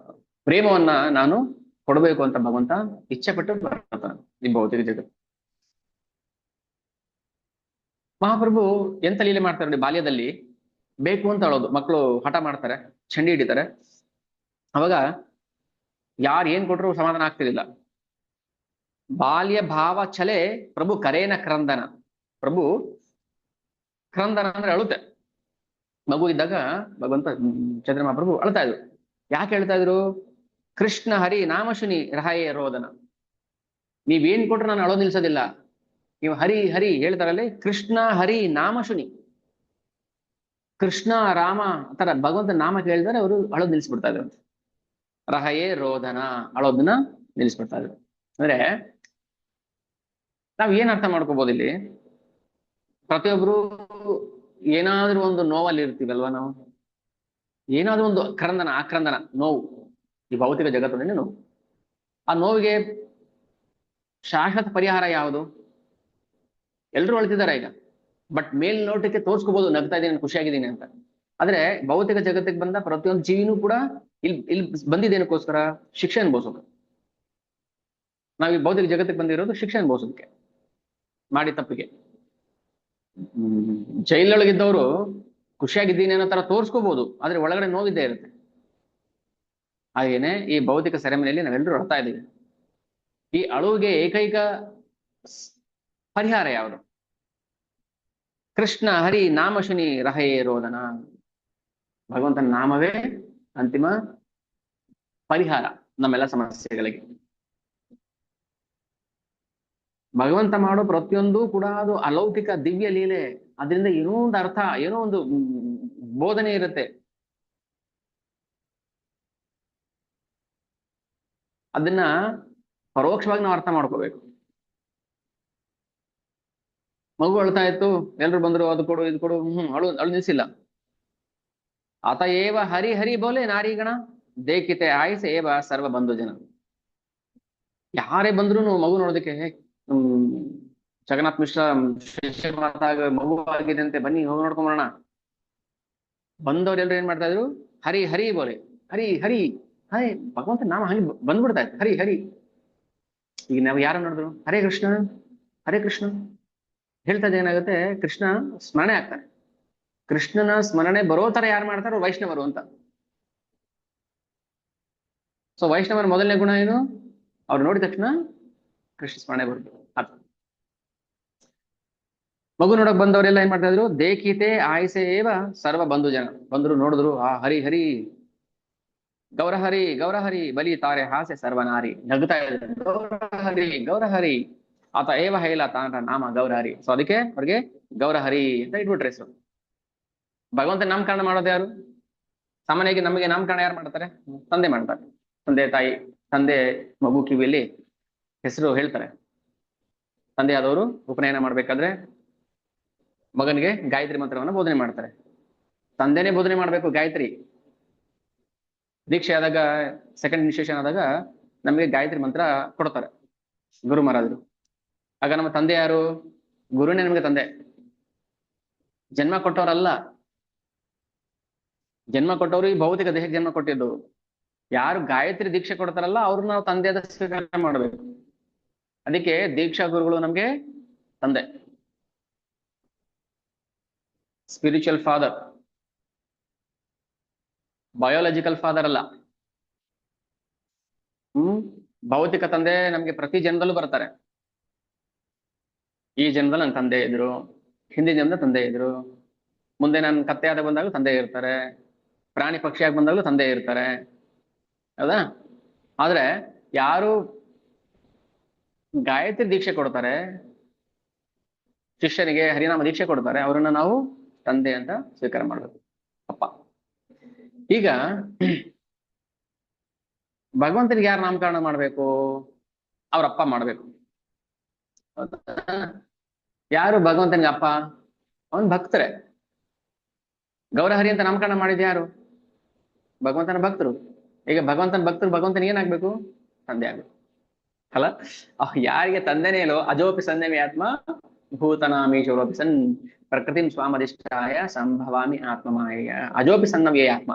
ಪ್ರೇಮವನ್ನ ನಾನು ಕೊಡಬೇಕು ಅಂತ ಭಗವಂತ ಇಚ್ಛೆ ಪಟ್ಟು ಬರ್ತಾನೆ ಈ ಭೌತಿಕ ಜಗತ್ತು. ಮಹಾಪ್ರಭು ಎಂತ ಲೀಲೆ ಮಾಡ್ತಾರೆ ನೋಡಿ, ಬಾಲ್ಯದಲ್ಲಿ ಬೇಕು ಅಂತ ಅಳೋದು, ಮಕ್ಕಳು ಹಠ ಮಾಡ್ತಾರೆ, ಚಂಡಿ ಹಿಡಿತಾರೆ, ಅವಾಗ ಯಾರು ಏನ್ ಕೊಟ್ರು ಸಮಾಧಾನ ಆಗ್ತಿರ್ಲಿಲ್ಲ. ಬಾಲ್ಯ ಭಾವ ಛಲೆ ಪ್ರಭು ಕರೇನ ಕ್ರಂದನ. ಪ್ರಭು ಕ್ರಂದನ ಅಂದ್ರೆ ಅಳುತ್ತೆ. ಮಗು ಇದ್ದಾಗ ಭಗವಂತ ಚಂದ್ರಮಹಾಪ್ರಭು ಅಳ್ತಾ ಇದ್ರು. ಯಾಕೆ ಹೇಳ್ತಾ ಇದ್ರು? ಕೃಷ್ಣ ಹರಿ ನಾಮಶುನಿ ರಹಾಯೇ ರೋದನ. ನೀವೇನ್ ಕೊಟ್ರು ನಾನು ಅಳೋ ನಿಲ್ಸೋದಿಲ್ಲ. ನೀವು ಹರಿ ಹರಿ ಹೇಳ್ತಾರಲ್ಲಿ, ಕೃಷ್ಣ ಹರಿ ನಾಮಶುನಿ, ಕೃಷ್ಣ ರಾಮ ತರ ಭಗವಂತ ನಾಮ ಕೇಳಿದರೆ ಅವರು ಅಳೋದ್ ನಿಲ್ಸ್ಬಿಡ್ತಾ ಇದ್ರು. ರಹಯೇ ರೋದನ, ಅಳೋದನ್ನ ನಿಲ್ಲಿಸ್ಬಿಡ್ತಾ ಇದ್ರು. ಅಂದ್ರೆ ನಾವ್ ಏನ್ ಅರ್ಥ ಮಾಡ್ಕೋಬಹುದು ಇಲ್ಲಿ? ಪ್ರತಿಯೊಬ್ರು ಏನಾದ್ರೂ ಒಂದು ನೋವಲ್ಲಿ ಇರ್ತೀವಲ್ವಾ ನಾವು, ಏನಾದ್ರೂ ಒಂದು ಆಕ್ರಂದನ ನೋವು, ಈ ಭೌತಿಕ ಜಗತ್ತಿನಲ್ಲಿ ನೋವು. ಆ ನೋವಿಗೆ ಶಾಶ್ವತ ಪರಿಹಾರ ಯಾವುದು? ಎಲ್ರು ಅಳ್ತಿದ್ದಾರೆ ಈಗ, ಬಟ್ ಮೇಲ್ನೋಟಕ್ಕೆ ತೋರ್ಸ್ಕೋಬಹುದು ನಗ್ತಾ ಇದ್ದೀನಿ, ಖುಷಿಯಾಗಿದ್ದೀನಿ ಅಂತ. ಆದ್ರೆ ಭೌತಿಕ ಜಗತ್ತಿಗೆ ಬಂದ ಪ್ರತಿಯೊಂದು ಜೀವಿನೂ ಕೂಡ ಇಲ್ಲಿ ಬಂದಿದ್ದೇನಕ್ಕೋಸ್ಕರ? ಶಿಕ್ಷೆ ಅನುಭವಿಸೋಕೆ. ನಾವ್ ಈ ಭೌತಿಕ ಜಗತ್ತಿಗೆ ಬಂದಿರೋದು ಶಿಕ್ಷೆ ಅನುಭವಿಸೋದಕ್ಕೆ, ಮಾಡಿ ತಪ್ಪಿಗೆ. ಜೈಲೊಳಗಿದ್ದವರು ಖುಷಿಯಾಗಿದ್ದೀನಿ ಅನ್ನೋ ತರ ತೋರ್ಸ್ಕೋಬಹುದು, ಆದ್ರೆ ಒಳಗಡೆ ನೋವಿದ್ದೇ ಇರುತ್ತೆ. ಹಾಗೇನೆ ಈ ಭೌತಿಕ ಸೆರೆಮನೆಯಲ್ಲಿ ನಾವೆಲ್ಲರೂ ಅಳ್ತಾ ಇದ್ದೀವಿ. ಈ ಅಳುವಿಗೆ ಏಕೈಕ ಪರಿಹಾರ ಯಾವುದು? ಕೃಷ್ಣ ಹರಿ ನಾಮಶುನಿ ರಹಯೇ ರೋದನ. ಭಗವಂತನ ನಾಮವೇ ಅಂತಿಮ ಪರಿಹಾರ ನಮ್ಮೆಲ್ಲ ಸಮಸ್ಯೆಗಳಿಗೆ. ಭಗವಂತ ಮಾಡೋ ಪ್ರತಿಯೊಂದು ಕೂಡ ಅದು ಅಲೌಕಿಕ ದಿವ್ಯ ಲೀಲೆ. ಅದರಿಂದ ಏನೋ ಒಂದು ಅರ್ಥ, ಏನೋ ಒಂದು ಬೋಧನೆ ಇರುತ್ತೆ. ಅದನ್ನ ಪರೋಕ್ಷವಾಗಿ ನಾವು ಅರ್ಥ ಮಾಡ್ಕೋಬೇಕು. ಮಗು ಅಳ್ತಾ ಇತ್ತು, ಎಲ್ರು ಬಂದ್ರು, ಅದು ಕೊಡು ಇದು ಕೊಡು, ಅಳು ನಿಲ್ಸಿಲ್ಲ. ಆತ ಏವ ಹರಿ ಹರಿ ಬೋಲೆ ನಾರಿಗಣ ದೇಕಿತೆ ಆಯ್ಸೆ ಏವ ಸರ್ವ ಬಂಧು ಜನ. ಯಾರೇ ಬಂದ್ರು ಮಗು ನೋಡೋದಕ್ಕೆ, ಜಗನ್ನಾಥ್ ಮಿಶ್ರ ಶಿಷ್ಯ ಮಾತಾಗ ಮಗು ಆಗಿದೆ ಅಂತೆ, ಬನ್ನಿ ಹೋಗಿ ನೋಡ್ಕೊಂಬರೋಣ. ಬಂದವ್ರೆಲ್ರು ಏನ್ ಮಾಡ್ತಾ ಇದ್ರು? ಹರಿ ಹರಿ ಬೋಲೆ, ಹರಿ ಹರಿ ಹರಿ. ಭಗವಂತ ನಾಮ ಹಂಗೆ ಬಂದ್ಬಿಡ್ತಾ ಇತ್ತು, ಹರಿ ಹರಿ. ಈಗ ನಾವು ಯಾರು ನೋಡಿದ್ರು ಹರೇ ಕೃಷ್ಣ ಹರೇ ಕೃಷ್ಣ ಹೇಳ್ತಾ ಏನಾಗುತ್ತೆ, ಕೃಷ್ಣ ಸ್ಮರಣೆ ಆಗ್ತಾರೆ. ಕೃಷ್ಣನ ಸ್ಮರಣೆ ಬರೋ ತರ ಯಾರು ಮಾಡ್ತಾರೋ ವೈಷ್ಣವರು ಅಂತ. ಸೊ ವೈಷ್ಣವರ ಮೊದಲನೇ ಗುಣ ಏನು? ಅವ್ರು ನೋಡಿದ ತಕ್ಷಣ ಕೃಷ್ಣ ಸ್ಮರಣೆ ಬರುತ್ತೆ. ಮಗು ನೋಡಕ್ ಬಂದವರೆಲ್ಲ ಏನ್ ಮಾಡ್ತಾ ಇದ್ರು? ದೇಖಿತೆ ಆಯ್ಸೆ ಏವ ಸರ್ವ ಬಂಧು ಜನ. ಬಂದ್ರು, ನೋಡಿದ್ರು, ಆ ಹರಿ ಹರಿ ಗೌರಹರಿ ಗೌರಹರಿ ಬಲಿ ತಾರೆ ಹಾಸ್ಯ ಸರ್ವನಾರಿ. ನಗ್ತಾ ಇದ್ರು, ಗೌರಹರಿ ಗೌರಹರಿ ಆತ ಏವ ಹೇಳ ತಾನ ನಾಮ ಗೌರಹರಿ. ಸೊ ಅದಕ್ಕೆ ಅವ್ರಿಗೆ ಗೌರಹರಿ ಅಂತ ಇಟ್ಬಿಟ್ರೆ ಹೆಸರು. ಭಗವಂತ ನಾಮಕರಣ ಮಾಡೋದು ಯಾರು? ಸಾಮಾನ್ಯವಾಗಿ ನಮಗೆ ನಾಮಕರಣ ಯಾರು ಮಾಡ್ತಾರೆ? ತಂದೆ ಮಾಡ್ತಾರೆ. ತಂದೆ ತಾಯಿ, ತಂದೆ ಮಗು ಕಿವಿಯಲ್ಲಿ ಹೆಸರು ಹೇಳ್ತಾರೆ. ತಂದೆ ಆದವರು ಉಪನಯನ ಮಾಡ್ಬೇಕಾದ್ರೆ ಮಗನಿಗೆ ಗಾಯತ್ರಿ ಮಂತ್ರವನ್ನ ಬೋಧನೆ ಮಾಡ್ತಾರೆ. ತಂದೆನೇ ಬೋಧನೆ ಮಾಡ್ಬೇಕು ಗಾಯತ್ರಿ. ದೀಕ್ಷೆ ಆದಾಗ, ಸೆಕೆಂಡ್ ಇನಿಷಿಯೇಷನ್ ಆದಾಗ ನಮಗೆ ಗಾಯತ್ರಿ ಮಂತ್ರ ಕೊಡ್ತಾರೆ ಗುರು ಮಹಾರಾಜರು. ಆಗ ನಮ್ಮ ತಂದೆ ಯಾರು? ಗುರುನೇ ನಮಗೆ ತಂದೆ. ಜನ್ಮ ಕೊಟ್ಟವರಲ್ಲ. ಜನ್ಮ ಕೊಟ್ಟವರು ಈ ಭೌತಿಕ ದೇಹಕ್ಕೆ ಜನ್ಮ ಕೊಟ್ಟಿದ್ದು. ಯಾರು ಗಾಯತ್ರಿ ದೀಕ್ಷೆ ಕೊಡ್ತಾರಲ್ಲ ಅವ್ರನ್ನ ನಾವು ತಂದೆಯಾದ ಸ್ವೀಕಾರ ಮಾಡಬೇಕು. ಅದಕ್ಕೆ ದೀಕ್ಷಾ ಗುರುಗಳು ನಮ್ಗೆ ತಂದೆ, ಸ್ಪಿರಿಚುವಲ್ ಫಾದರ್, ಬಯೋಲಾಜಿಕಲ್ ಫಾದರ್ ಅಲ್ಲ. ಭೌತಿಕ ತಂದೆ ನಮ್ಗೆ ಪ್ರತಿ ಜನ್ಮದಲ್ಲೂ ಬರ್ತಾರೆ. ಈ ಜನ್ಮದಲ್ಲಿ ನನ್ನ ತಂದೆ ಇದ್ರು, ಹಿಂದಿನ ಜನ್ಮದ ತಂದೆ ಇದ್ರು, ಮುಂದೆ ನಾನು ಕತ್ತೆಯಾದ ಬಂದಾಗಲೂ ತಂದೆ ಇರ್ತಾರೆ, ಪ್ರಾಣಿ ಪಕ್ಷಿಯಾಗಿ ಬಂದಾಗಲೂ ತಂದೆ ಇರ್ತಾರೆ, ಹೌದಾ? ಆದ್ರೆ ಯಾರು ಗಾಯತ್ರಿ ದೀಕ್ಷೆ ಕೊಡ್ತಾರೆ, ಶಿಷ್ಯನಿಗೆ ಹರಿನಾಮ ದೀಕ್ಷೆ ಕೊಡ್ತಾರೆ, ಅವರನ್ನ ನಾವು ತಂದೆ ಅಂತ ಸ್ವೀಕಾರ ಮಾಡ್ಬೇಕು. ಅಪ್ಪ. ಈಗ ಭಗವಂತನಿಗೆ ಯಾರು ನಾಮಕರಣ ಮಾಡ್ಬೇಕು? ಅವ್ರಪ್ಪ ಮಾಡ್ಬೇಕು. ಯಾರು ಭಗವಂತನಿಗೆ ಅಪ್ಪ? ಅವನ್ ಭಕ್ತರೇ. ಗೌರಹರಿ ಅಂತ ನಾಮಕರಣ ಮಾಡಿದ ಯಾರು? ಭಗವಂತನ ಭಕ್ತರು. ಈಗ ಭಗವಂತನ ಭಕ್ತರು ಭಗವಂತನಿಗೆ ಏನಾಗ್ಬೇಕು? ತಂದೆ ಆಗ್ಬೇಕು ಅಲ್ಲ. ಯಾರಿಗೆ ತಂದೆನೇ ಇಲ್ಲೋ ಅಜೋಪಿ ಸಂದೇಮಿ ಆತ್ಮ ಭೂತನಾಮೀಶೋಪಿ ಸನ್ ಪ್ರಕೃತಿಂ ಸ್ವಾಮಧಿಷ್ಠಾಯ ಸಂಭವಾಮಿ ಆತ್ಮ ಮಾಯ ಅಜೋಪಿ ಸನ್ನವ್ಯೇ ಆತ್ಮ.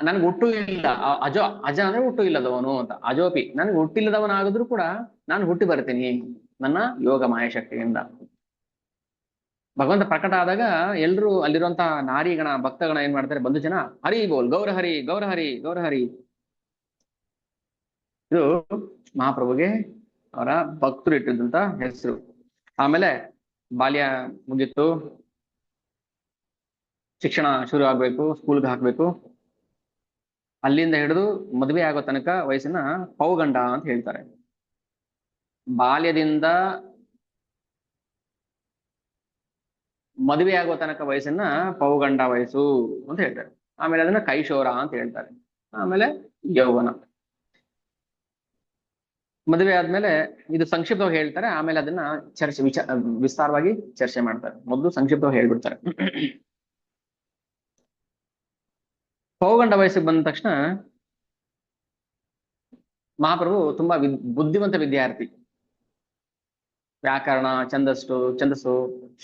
ನನ್ಗೆ ಹುಟ್ಟು ಇಲ್ಲ. ಅಜ ಅಂದ್ರೆ ಹುಟ್ಟು ಇಲ್ಲದವನು ಅಂತ. ಅಜೋಪಿ ನನ್ಗೆ ಹುಟ್ಟಿಲ್ಲದವನಾಗಿದ್ರು ಕೂಡ ನಾನು ಹುಟ್ಟಿ ಬರ್ತೀನಿ ನನ್ನ ಯೋಗ ಮಾಯ ಶಕ್ತಿಯಿಂದ. ಭಗವಂತ ಪ್ರಕಟ ಆದಾಗ ಎಲ್ರು ಅಲ್ಲಿರುವಂತಹ ನಾರಿಗಣ ಭಕ್ತಗಣ ಏನ್ ಮಾಡ್ತಾರೆ? ಬಂದು ಜನ ಹರಿ ಬೋಲ್ ಗೌರಹರಿ ಗೌರಹರಿ ಗೌರಹರಿ. ಇದು ಮಹಾಪ್ರಭುಗೆ ಅವರ ಭಕ್ತರು ಇಟ್ಟಿದ್ದಂತ ಹೆಸರು. ಆಮೇಲೆ ಬಾಲ್ಯ ಮುಗಿತ್ತು, ಶಿಕ್ಷಣ ಶುರು ಆಗ್ಬೇಕು, ಸ್ಕೂಲ್ಗೆ ಹಾಕ್ಬೇಕು. ಅಲ್ಲಿಂದ ಹಿಡಿದು ಮದುವೆ ಆಗೋ ತನಕ ವಯಸ್ಸನ್ನ ಪೌಗಂಡ ಅಂತ ಹೇಳ್ತಾರೆ. ಬಾಲ್ಯದಿಂದ ಮದುವೆ ಆಗೋ ತನಕ ವಯಸ್ಸನ್ನ ಪೌಗಂಡ ವಯಸ್ಸು ಅಂತ ಹೇಳ್ತಾರೆ. ಆಮೇಲೆ ಅದನ್ನ ಕೈಶೋರ ಅಂತ ಹೇಳ್ತಾರೆ. ಆಮೇಲೆ ಯೌವನ. ಮದುವೆ ಆದ್ಮೇಲೆ ಇದು ಸಂಕ್ಷಿಪ್ತವಾಗಿ ಹೇಳ್ತಾರೆ, ಆಮೇಲೆ ಅದನ್ನ ವಿಸ್ತಾರವಾಗಿ ಚರ್ಚೆ ಮಾಡ್ತಾರೆ. ಮೊದಲು ಸಂಕ್ಷಿಪ್ತವಾಗಿ ಹೇಳ್ಬಿಡ್ತಾರೆ. ಪೌಗಂಡ ವಯಸ್ಸಿಗೆ ಬಂದ ತಕ್ಷಣ ಮಹಾಪ್ರಭು ತುಂಬಾ ಬುದ್ಧಿವಂತ ವಿದ್ಯಾರ್ಥಿ. ವ್ಯಾಕರಣ, ಛಂದಸ್ಸು,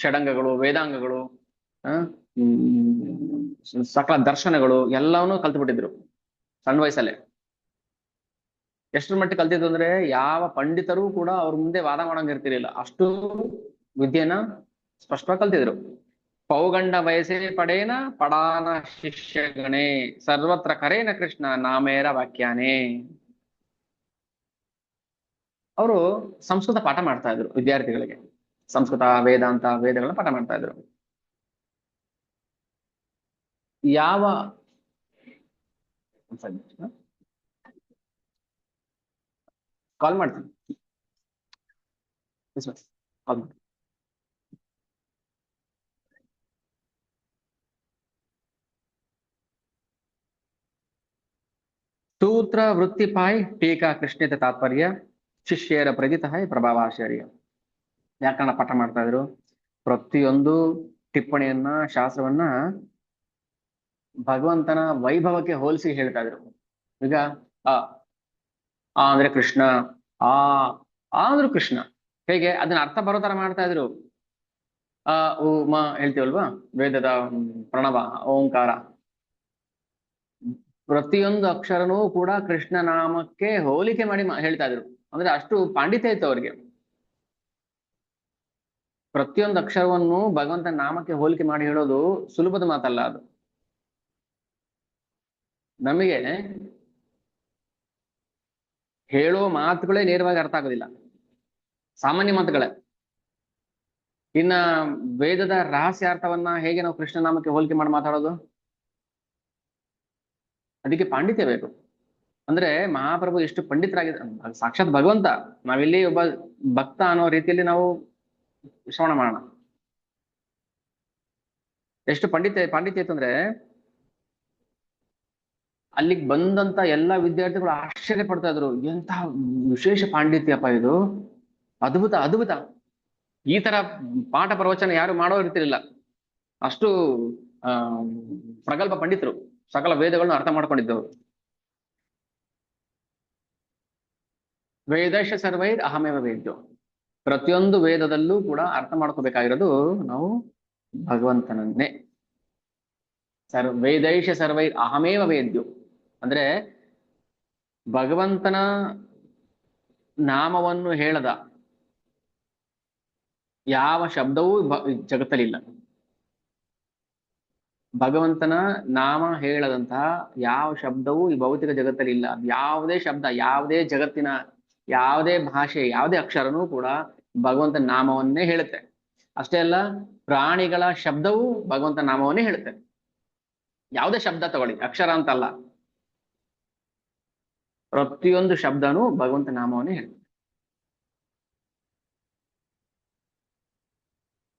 ಷಡಂಗಗಳು, ವೇದಾಂಗಗಳು, ಸಕಲ ದರ್ಶನಗಳು ಎಲ್ಲವನ್ನೂ ಕಲ್ತುಬಿಟ್ಟಿದ್ರು ಸಣ್ಣ ವಯಸ್ಸಲ್ಲೇ. ಎಷ್ಟರ ಮಟ್ಟಿಗೆ ಕಲ್ತಿದ್ರು ಅಂದ್ರೆ ಯಾವ ಪಂಡಿತರು ಕೂಡ ಅವ್ರ ಮುಂದೆ ವಾದ ಮಾಡಂಗ್ ಇರ್ತಿರ್ಲಿಲ್ಲ. ಅಷ್ಟು ವಿದ್ಯೆನ ಸ್ಪಷ್ಟವಾಗಿ ಕಲ್ತಿದ್ರು. ಪೌಗಂಡ ವಯಸ್ಸೇ ಪಡೇನ ಪಡಾನ ಶಿಷ್ಯಗಣೆ ಸರ್ವತ್ರ ಕರೇನ ಕೃಷ್ಣ ನಾಮೇರ ವಾಕ್ಯಾನೇ. ಅವರು ಸಂಸ್ಕೃತ ಪಾಠ ಮಾಡ್ತಾ ಇದ್ರು ವಿದ್ಯಾರ್ಥಿಗಳಿಗೆ. ಸಂಸ್ಕೃತ, ವೇದಾಂತ, ವೇದಗಳನ್ನ ಪಾಠ ಮಾಡ್ತಾ ಇದ್ರು. ಯಾವ ಕಾಲ್ ಮಾಡ್ತೀನಿ, ಕಾಲ್ ಮಾಡಿ. ಸೂತ್ರ ವೃತ್ತಿ ಪಾಯ್ ಟೀಕಾ ಕೃಷ್ಣೇತ ತಾತ್ಪರ್ಯ ಶಿಷ್ಯರ ಪ್ರಜಿತ ಹಾಯ್ ಪ್ರಭಾವಾಚಾರ್ಯ. ವ್ಯಾಕರಣ ಪಾಠ ಮಾಡ್ತಾ ಇದ್ರು. ಪ್ರತಿಯೊಂದು ಟಿಪ್ಪಣಿಯನ್ನ, ಶಾಸ್ತ್ರವನ್ನ ಭಗವಂತನ ವೈಭವಕ್ಕೆ ಹೋಲಿಸಿ ಹೇಳ್ತಾ ಇದ್ರು. ಈಗ ಆ ಅಂದ್ರೆ ಕೃಷ್ಣ, ಆ ಅಂದ್ರು ಕೃಷ್ಣ. ಹೇಗೆ ಅದನ್ನ ಅರ್ಥ ಬರೋ ತರ ಮಾಡ್ತಾ ಇದ್ರು. ಉ ಮ ಹೇಳ್ತೀವಲ್ವಾ, ವೇದದ ಪ್ರಣವ ಓಂಕಾರ. ಪ್ರತಿಯೊಂದು ಅಕ್ಷರನೂ ಕೂಡ ಕೃಷ್ಣ ನಾಮಕ್ಕೆ ಹೋಲಿಕೆ ಮಾಡಿ ಹೇಳ್ತಾ ಇದ್ರು. ಅಂದ್ರೆ ಅಷ್ಟು ಪಾಂಡಿತ್ಯ ಇತ್ತು ಅವ್ರಿಗೆ. ಪ್ರತಿಯೊಂದು ಅಕ್ಷರವನ್ನು ಭಗವಂತನ ನಾಮಕ್ಕೆ ಹೋಲಿಕೆ ಮಾಡಿ ಹೇಳೋದು ಸುಲಭದ ಮಾತಲ್ಲ ಅದು. ನಮಗೆ ಹೇಳೋ ಮಾತುಗಳೇ ನೇರವಾಗಿ ಅರ್ಥ ಆಗೋದಿಲ್ಲ, ಸಾಮಾನ್ಯ ಮಾತುಗಳೇ. ಇನ್ನ ವೇದದ ರಹಸ್ಯಾರ್ಥವನ್ನ ಹೇಗೆ ನಾವು ಕೃಷ್ಣ ನಾಮಕ್ಕೆ ಹೋಲಿಕೆ ಮಾಡಿ ಮಾತಾಡೋದು? ಅದಕ್ಕೆ ಪಾಂಡಿತ್ಯ ಬೇಕು. ಅಂದ್ರೆ ಮಹಾಪ್ರಭು ಎಷ್ಟು ಪಂಡಿತರಾಗಿದ್ದ, ಸಾಕ್ಷಾತ್ ಭಗವಂತ. ನಾವಿಲ್ಲಿ ಒಬ್ಬ ಭಕ್ತ ಅನ್ನೋ ರೀತಿಯಲ್ಲಿ ನಾವು ಶ್ರವಣ ಮಾಡೋಣ. ಎಷ್ಟು ಪಾಂಡಿತ್ಯ ಇತ್ತು ಅಂದ್ರೆ ಅಲ್ಲಿಗೆ ಬಂದಂತ ಎಲ್ಲಾ ವಿದ್ಯಾರ್ಥಿಗಳು ಆಶ್ಚರ್ಯ ಪಡ್ತಾ ಇದ್ರು. ಎಂತಹ ವಿಶೇಷ ಪಾಂಡಿತ್ಯಪ್ಪ ಇದು, ಅದ್ಭುತ ಅದ್ಭುತ. ಈ ತರ ಪಾಠ ಪ್ರವಚನ ಯಾರು ಮಾಡೋ ಇರ್ತಿರ್ಲಿಲ್ಲ. ಅಷ್ಟು ಪ್ರಗಲ್ಭ ಪಂಡಿತರು, ಸಕಲ ವೇದಗಳನ್ನ ಅರ್ಥ ಮಾಡ್ಕೊಂಡಿದ್ದವರು. ವೇದಶ ಸರ್ವೈರ್ ಅಹಮೇವ ವೇದ್ಯೋ. ಪ್ರತಿಯೊಂದು ವೇದದಲ್ಲೂ ಕೂಡ ಅರ್ಥ ಮಾಡ್ಕೋಬೇಕಾಗಿರೋದು ನಾವು ಭಗವಂತನನ್ನೇ. ವೇದೈಷ ಸರ್ವೈರ್ ಅಹಮೇವ ವೇದ್ಯೋ ಅಂದ್ರೆ ಭಗವಂತನ ನಾಮವನ್ನು ಹೇಳದ ಯಾವ ಶಬ್ದವೂ ಜಗತ್ತಲ್ಲಿಲ್ಲ. ಭಗವಂತನ ನಾಮ ಹೇಳದಂತಹ ಯಾವ ಶಬ್ದವೂ ಈ ಭೌತಿಕ ಜಗತ್ತಲ್ಲಿ ಇಲ್ಲ. ಯಾವುದೇ ಶಬ್ದ, ಯಾವುದೇ ಜಗತ್ತಿನ ಯಾವುದೇ ಭಾಷೆ, ಯಾವುದೇ ಅಕ್ಷರನೂ ಕೂಡ ಭಗವಂತನ ನಾಮವನ್ನೇ ಹೇಳುತ್ತೆ. ಅಷ್ಟೇ ಅಲ್ಲ, ಪ್ರಾಣಿಗಳ ಶಬ್ದವೂ ಭಗವಂತನ ನಾಮವನ್ನೇ ಹೇಳುತ್ತೆ. ಯಾವುದೇ ಶಬ್ದ ತಗೊಳ್ಳಿ, ಅಕ್ಷರ ಅಂತಲ್ಲ, ಪ್ರತಿಯೊಂದು ಶಬ್ದನೂ ಭಗವಂತ ನಾಮವನ್ನೇ ಹೇಳುತ್ತೆ.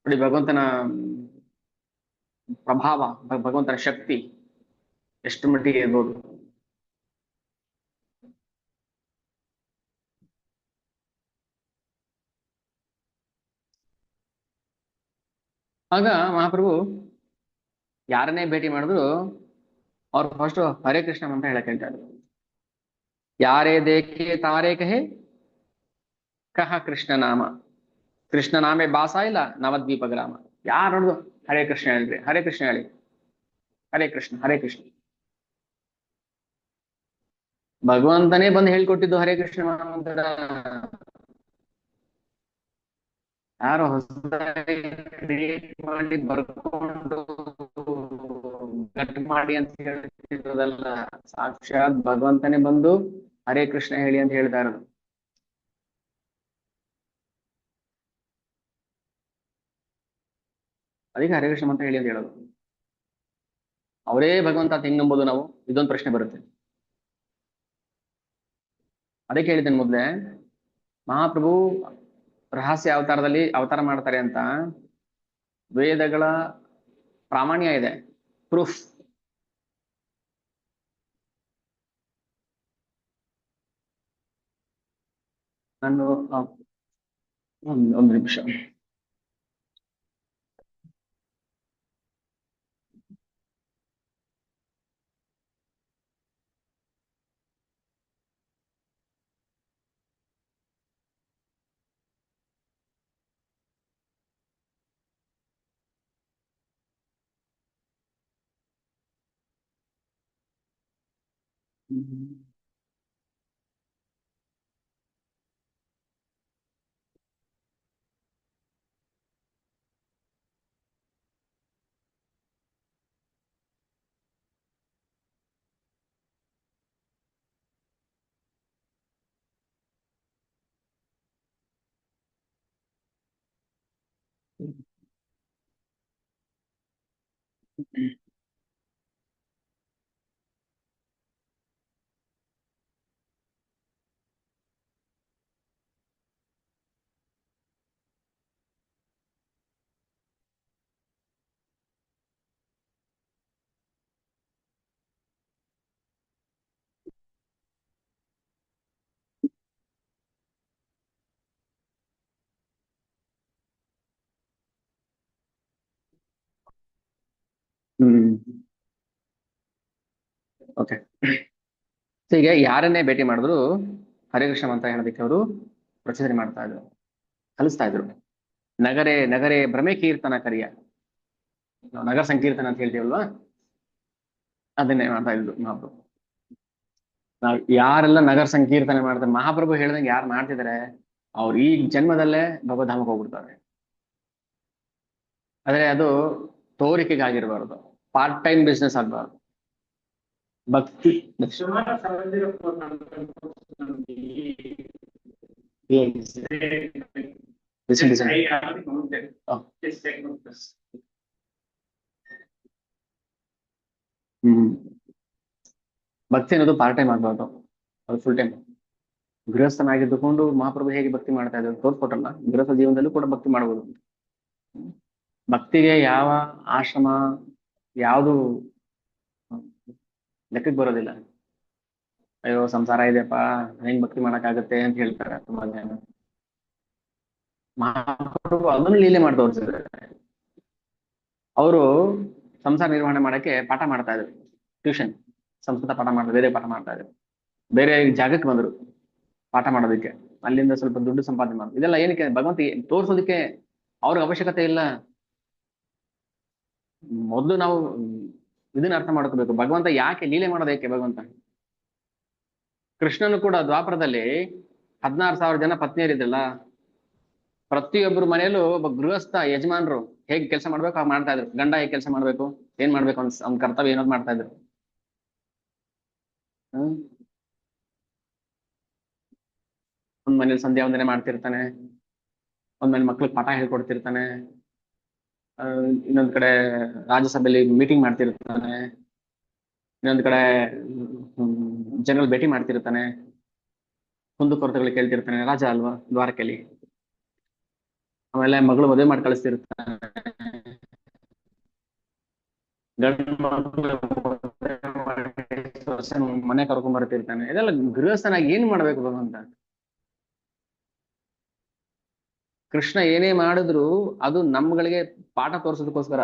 ನೋಡಿ, ಭಗವಂತನ ಪ್ರಭಾವ, ಭಗವಂತನ ಶಕ್ತಿ ಎಷ್ಟು ಮಟ್ಟಿಗೆ ಇರ್ಬೋದು. ಆಗ ಮಹಾಪ್ರಭು ಯಾರನ್ನೇ ಭೇಟಿ ಮಾಡಿದ್ರು ಅವ್ರು ಫಸ್ಟ್ ಹರೇ ಕೃಷ್ಣ ಅಂತ ಹೇಳಕ್ ಹೇಳ್ತಾರೆ. ಯಾರೇ ದೇಖೆ ತಾರೇ ಕಹೆ ಕಹ ಕೃಷ್ಣ ನಾಮ, ಕೃಷ್ಣ ನಾಮೇ ಬಾಸ ಇಲ್ಲ ನವದ್ವೀಪ ಗ್ರಾಮ. ಯಾರು ನೋಡುದು ಹರೇ ಕೃಷ್ಣ ಹೇಳ್ರಿ, ಹರೇ ಕೃಷ್ಣ ಹೇಳಿ, ಹರೇ ಕೃಷ್ಣ ಹರೇ ಕೃಷ್ಣ. ಭಗವಂತನೇ ಬಂದು ಹೇಳ್ಕೊಟ್ಟಿದ್ದು ಹರೇ ಕೃಷ್ಣ ಮಂತ್ರ. ಯಾರೋ ಹೊಸದಾಗಿ ಕ್ರಿಯೇಟ್ ಮಾಡಿ ಬರ್ಕೊಂಡು ಕಟ್ ಮಾಡಿ ಅಂತ ಹೇಳ್ತಿರೋದಲ್ಲ, ಸಾಕ್ಷಾತ್ ಭಗವಂತನೇ ಬಂದು ಹರೇ ಕೃಷ್ಣ ಹೇಳಿ ಅಂತ ಹೇಳ್ತಾ ಇರೋದು. ಅದಕ್ಕೆ ಹರೇ ಕೃಷ್ಣ ಮಂತ್ರ ಹೇಳಿ ಅಂತ ಹೇಳೋದು. ಅವರೇ ಭಗವಂತ ಅಂತ ಹೆಂಗ್ ನಂಬೋದು ನಾವು, ಇದೊಂದು ಪ್ರಶ್ನೆ ಬರುತ್ತೆ. ಅದಕ್ಕೆ ಹೇಳಿದ್ದೇನೆ ಮೊದ್ಲೇ, ಮಹಾಪ್ರಭು ರಹಸ್ಯ ಅವತಾರದಲ್ಲಿ ಅವತಾರ ಮಾಡ್ತಾರೆ ಅಂತ ವೇದಗಳ ಪ್ರಾಮಾಣ್ಯ ಇದೆ, ಪ್ರೂಫ್. ನಾನು ಒಂದು ನಿಮಿಷ. ಹ್ಮ್ ಓಕೆ. ಈಗ ಯಾರನ್ನೇ ಭೇಟಿ ಮಾಡಿದ್ರು ಹರೇ ಕೃಷ್ಣ ಮಂತ್ರ ಹೇಳೋದಕ್ಕೆ ಅವರು ಪ್ರಚೋದನೆ ಮಾಡ್ತಾ ಇದ್ರು, ಕಲಿಸ್ತಾ ಇದ್ರು. ನಗರೇ ನಗರೇ ಭ್ರಮೆ ಕೀರ್ತನ ಕರಿಯ, ನಾವು ನಗರ ಸಂಕೀರ್ತನ ಅಂತ ಹೇಳ್ತೀವಲ್ವಾ, ಅದನ್ನೇ ಮಾಡ್ತಾ ಇದ್ರು ಮಹಾಪ್ರಭು. ನಾವ್ ಯಾರೆಲ್ಲ ನಗರ ಸಂಕೀರ್ತನೆ ಮಾಡ್ತಾರೆ, ಮಹಾಪ್ರಭು ಹೇಳ್ದಂಗೆ ಯಾರು ಮಾಡ್ತಿದಾರೆ ಅವ್ರು ಈ ಜನ್ಮದಲ್ಲೇ ಭಗವದ್ಧಾಮಕ್ಕೆ ಹೋಗ್ಬಿಡ್ತಾರೆ. ಆದ್ರೆ ಅದು ತೋರಿಕೆಗಾಗಿರ್ಬಾರ್ದು, ಪಾರ್ಟ್ ಟೈಮ್ ಬಿಸ್ನೆಸ್ ಆಗ್ಬಾರ್ದು. ಭಕ್ತಿ listen, listen. Oh. ಹ್ಮ್ ಭಕ್ತಿ ಅನ್ನೋದು ಪಾರ್ಟ್ ಟೈಮ್ ಆಗ್ಬಾರ್ದು, ಅದು ಫುಲ್ ಟೈಮ್. ಗೃಹಸ್ಥನಾಗಿದ್ದುಕೊಂಡು ಮಹಾಪ್ರಭು ಹೇಗೆ ಭಕ್ತಿ ಮಾಡ್ತಾ ಇದ್ರು ತೋರ್ಸ್ಕೊಟ್ರಲ್ಲ, ಗೃಹಸ್ಥ ಜೀವನದಲ್ಲೂ ಕೂಡ ಭಕ್ತಿ ಮಾಡಬಹುದು. ಭಕ್ತಿಗೆ ಯಾವ ಆಶ್ರಮ ಯಾವುದು ಲೆಕ್ಕಕ್ಕೆ ಬರೋದಿಲ್ಲ. ಅಯ್ಯೋ ಸಂಸಾರ ಇದೆಯಪ್ಪ, ಹೆಂಗ್ ಭಕ್ತಿ ಮಾಡಕ್ಕಾಗತ್ತೆ ಅಂತ ಹೇಳ್ತಾರೆ ತುಂಬಾ ಜನ. ಮಹಾಪ್ರಭು ಅದನ್ನು ಲೀಲೆ ಮಾಡಿ ತೋರಿಸಿದ್ದಾರೆ. ಅವರು ಸಂಸಾರ ನಿರ್ವಹಣೆ ಮಾಡಕ್ಕೆ ಪಾಠ ಮಾಡ್ತಾ ಇದ್ರು, ಟ್ಯೂಷನ್, ಸಂಸ್ಕೃತ ಪಾಠ ಮಾಡ್ತಾ, ಬೇರೆ ಪಾಠ ಮಾಡ್ತಾ ಇದ್ರು. ಬೇರೆ ಜಾಗಕ್ಕೆ ಬಂದ್ರು ಪಾಠ ಮಾಡೋದಕ್ಕೆ, ಅಲ್ಲಿಂದ ಸ್ವಲ್ಪ ದುಡ್ಡು ಸಂಪಾದನೆ ಮಾಡೋದು. ಇದೆಲ್ಲ ಏನಕ್ಕೆ, ಭಗವಂತ ತೋರ್ಸೋದಕ್ಕೆ. ಅವ್ರಿಗೆ ಅವಶ್ಯಕತೆ ಇಲ್ಲ. ಮೊದಲು ನಾವು ಇದನ್ನ ಅರ್ಥ ಮಾಡ್ಕೋಬೇಕು, ಭಗವಂತ ಯಾಕೆ ಲೀಲೆ ಮಾಡೋದಕ್ಕೆ. ಭಗವಂತ ಕೃಷ್ಣನು ಕೂಡ ದ್ವಾಪರದಲ್ಲಿ 16,000 ಜನ ಪತ್ನಿಯರಿದ್ರಲ್ಲ, ಪ್ರತಿಯೊಬ್ಬರು ಮನೆಯಲ್ಲೂ ಒಬ್ಬ ಗೃಹಸ್ಥ ಯಜಮಾನರು ಹೇಗ್ ಕೆಲಸ ಮಾಡ್ಬೇಕು ಹಾಗೆ ಮಾಡ್ತಾ ಇದ್ರು. ಗಂಡ ಹೇಗ್ ಕೆಲಸ ಮಾಡ್ಬೇಕು, ಏನ್ ಮಾಡ್ಬೇಕು, ಅವ್ನ ಕರ್ತವ್ಯ ಏನೋದ್ ಮಾಡ್ತಾ ಇದ್ರು. ಹ್ಮ್ ಒಂದ್ ಮನೇಲಿ ಸಂಧ್ಯಾ ವಂದನೆ ಮಾಡ್ತಿರ್ತಾನೆ, ಒಂದ್ ಮನೇಲಿ ಮಕ್ಳಿಗೆ ಪಾಠ ಹೇಳ್ಕೊಡ್ತಿರ್ತಾನೆ, ಇನ್ನೊಂದ್ ಕಡೆ ರಾಜ್ಯಸಭೆಯಲ್ಲಿ ಮೀಟಿಂಗ್ ಮಾಡ್ತಿರ್ತಾನೆ, ಇನ್ನೊಂದ್ ಕಡೆ ಜನರಲ್ ಭೇಟಿ ಮಾಡ್ತಿರ್ತಾನೆ, ಕುಂದು ಕೊರತೆಗಳು ಕೇಳ್ತಿರ್ತಾನೆ. ರಾಜ ಅಲ್ವಾ ದ್ವಾರಕೆಯಲ್ಲಿ. ಆಮೇಲೆ ಮಗಳು ಮದುವೆ ಮಾಡಿ ಕಳಿಸ್ತಿರ್ತಾನೆ. ಗಂಡು ಮಕ್ಳು ಮನೆ ಕರ್ಕೊಂಡ್ ಬರ್ತಿರ್ತಾನೆ. ಇದೆಲ್ಲ ಗೃಹಸ್ಥನಾಗಿ ಏನ್ ಮಾಡ್ಬೇಕು ಭಗವಂತ? ಕೃಷ್ಣ ಏನೇ ಮಾಡಿದ್ರು ಅದು ನಮ್ಗಳಿಗೆ ಪಾಠ ತೋರ್ಸೋದಕ್ಕೋಸ್ಕರ,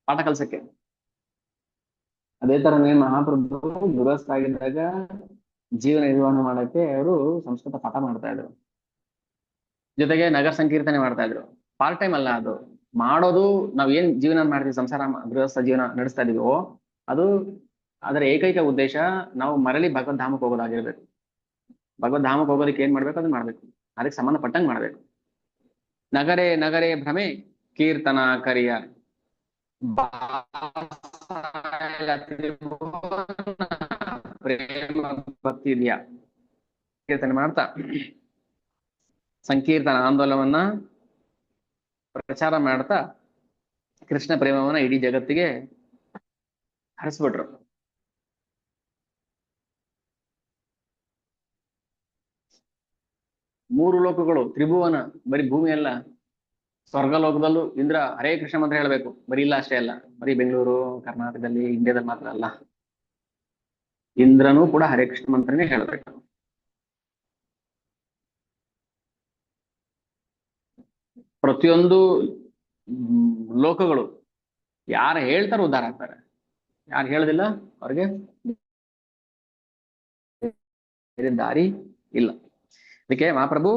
ಪಾಠ ಕಲ್ಸಕ್ಕೆ. ಅದೇ ತರನೇ ಮಹಾಪ್ರಭು ಗೃಹಸ್ಥ ಆಗಿದ್ದಾಗ ಜೀವನ ನಿರ್ವಹಣೆ ಮಾಡಕ್ಕೆ ಅವರು ಸಂಸ್ಕೃತ ಪಾಠ ಮಾಡ್ತಾ ಇದ್ರು, ಜೊತೆಗೆ ನಗರ ಸಂಕೀರ್ತನೆ ಮಾಡ್ತಾ ಇದ್ರು. ಪಾರ್ಟ್ ಟೈಮ್ ಅಲ್ಲ ಅದು. ಮಾಡೋದು ನಾವ್ ಏನ್ ಜೀವನ ಮಾಡ್ತೀವಿ, ಸಂಸಾರ ಗೃಹಸ್ಥ ಜೀವನ ನಡೆಸ್ತಾ ಇದೀವೋ ಅದು ಅದರ ಏಕೈಕ ಉದ್ದೇಶ ನಾವು ಮರಳಿ ಭಗವದ್ಧಾಮಕ್ಕೆ ಹೋಗೋದಾಗಿರ್ಬೇಕು. ಭಗವದ್ಧಾಮಕ್ಕೆ ಹೋಗೋದಕ್ಕೆ ಏನ್ ಮಾಡ್ಬೇಕು ಅದನ್ನ ಮಾಡ್ಬೇಕು, ಅದಕ್ಕೆ ಸಂಬಂಧಪಟ್ಟಂಗ್ ಮಾಡ್ಬೇಕು. ನಗರೇ ನಗರೇ ಭ್ರಮೆ ಕೀರ್ತನ ಕರಿಯ ಪ್ರೇಮ ಭಕ್ತಿ ಇದೆಯಾ ಕೀರ್ತನೆ ಮಾಡ್ತಾ ಸಂಕೀರ್ತನ ಆಂದೋಲನವನ್ನ ಪ್ರಚಾರ ಮಾಡ್ತಾ ಕೃಷ್ಣ ಪ್ರೇಮವನ್ನ ಇಡೀ ಜಗತ್ತಿಗೆ ಹರಿಸ್ಬಿಟ್ರು. ಮೂರು ಲೋಕಗಳು, ತ್ರಿಭುವನ, ಬರೀ ಭೂಮಿ ಅಲ್ಲ, ಸ್ವರ್ಗ ಲೋಕದಲ್ಲೂ ಇಂದ್ರ ಹರೇ ಕೃಷ್ಣ ಮಂತ್ರ ಹೇಳ್ಬೇಕು. ಬರೀ ಇಲ್ಲ ಅಷ್ಟೇ ಅಲ್ಲ, ಬರೀ ಬೆಂಗಳೂರು ಕರ್ನಾಟಕದಲ್ಲಿ ಇಂಡಿಯಾದಲ್ಲಿ ಮಾತ್ರ ಅಲ್ಲ, ಇಂದ್ರನೂ ಕೂಡ ಹರೇ ಕೃಷ್ಣ ಮಂತ್ರನೇ ಹೇಳ್ಬೇಕು. ಪ್ರತಿಯೊಂದು ಲೋಕಗಳು ಯಾರು ಹೇಳ್ತಾರೋ ಉದ್ಧಾರ ಆಗ್ತಾರೆ, ಯಾರು ಹೇಳೋದಿಲ್ಲ ಅವ್ರಿಗೆ ದಾರಿ ಇಲ್ಲ. ಅದಕ್ಕೆ ಮಹಾಪ್ರಭು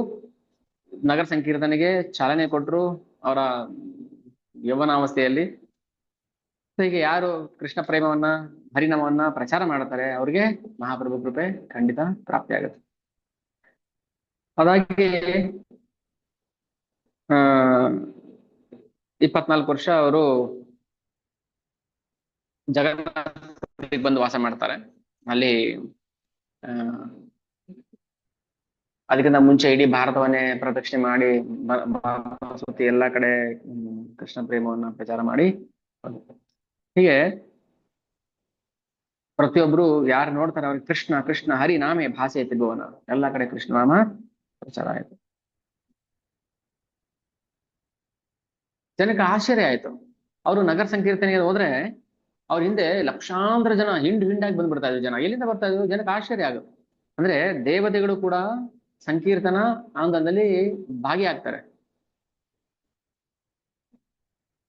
ನಗರ ಸಂಕೀರ್ತನೆಗೆ ಚಾಲನೆ ಕೊಟ್ಟರು ಅವರ ಯೌವನಾವಸ್ಥೆಯಲ್ಲಿ. ಹೀಗೆ ಯಾರು ಕೃಷ್ಣ ಪ್ರೇಮವನ್ನ ಹರಿನಾಮವನ್ನ ಪ್ರಚಾರ ಮಾಡ್ತಾರೆ ಅವ್ರಿಗೆ ಮಹಾಪ್ರಭು ಕೃಪೆ ಖಂಡಿತ ಪ್ರಾಪ್ತಿ ಆಗುತ್ತೆ. ಅದಾಗಿ 24 ವರ್ಷ ಅವರು ಜಗನ್ನಾಥ್ ಬಂದು ವಾಸ ಮಾಡ್ತಾರೆ. ಅಲ್ಲಿ ಅದಕ್ಕಿಂತ ಮುಂಚೆ ಇಡೀ ಭಾರತವನ್ನೇ ಪ್ರದಕ್ಷಿಣೆ ಮಾಡಿ ಸುತ್ತಿ ಎಲ್ಲಾ ಕಡೆ ಕೃಷ್ಣ ಪ್ರೇಮವನ್ನ ಪ್ರಚಾರ ಮಾಡಿ, ಹೀಗೆ ಪ್ರತಿಯೊಬ್ರು ಯಾರು ನೋಡ್ತಾರೆ ಅವ್ರಿಗೆ ಕೃಷ್ಣ ಕೃಷ್ಣ ಹರಿ ನಾಮೇ ಭಾಷೆ ತ್ರಿಭುವನ, ಎಲ್ಲಾ ಕಡೆ ಕೃಷ್ಣ ನಾಮ ಪ್ರಚಾರ ಆಯ್ತು. ಜನಕ್ಕೆ ಆಶ್ಚರ್ಯ ಆಯ್ತು. ಅವರು ನಗರ ಸಂಕೀರ್ತನೆಗೆ ಹೋದ್ರೆ ಅವ್ರ ಹಿಂದೆ ಲಕ್ಷಾಂತರ ಜನ ಹಿಂಡಾಗಿ ಬಂದ್ಬಿಡ್ತಾ ಇದ್ರು. ಜನ ಎಲ್ಲಿಂದ ಬರ್ತಾ ಇದ್ರು? ಜನಕ್ಕೆ ಆಶ್ಚರ್ಯ ಆಗುತ್ತೆ. ಅಂದ್ರೆ ದೇವತೆಗಳು ಕೂಡ ಸಂಕೀರ್ತನ ಆಂದೋಲನದಲ್ಲಿ ಭಾಗಿಯಾಗ್ತಾರೆ.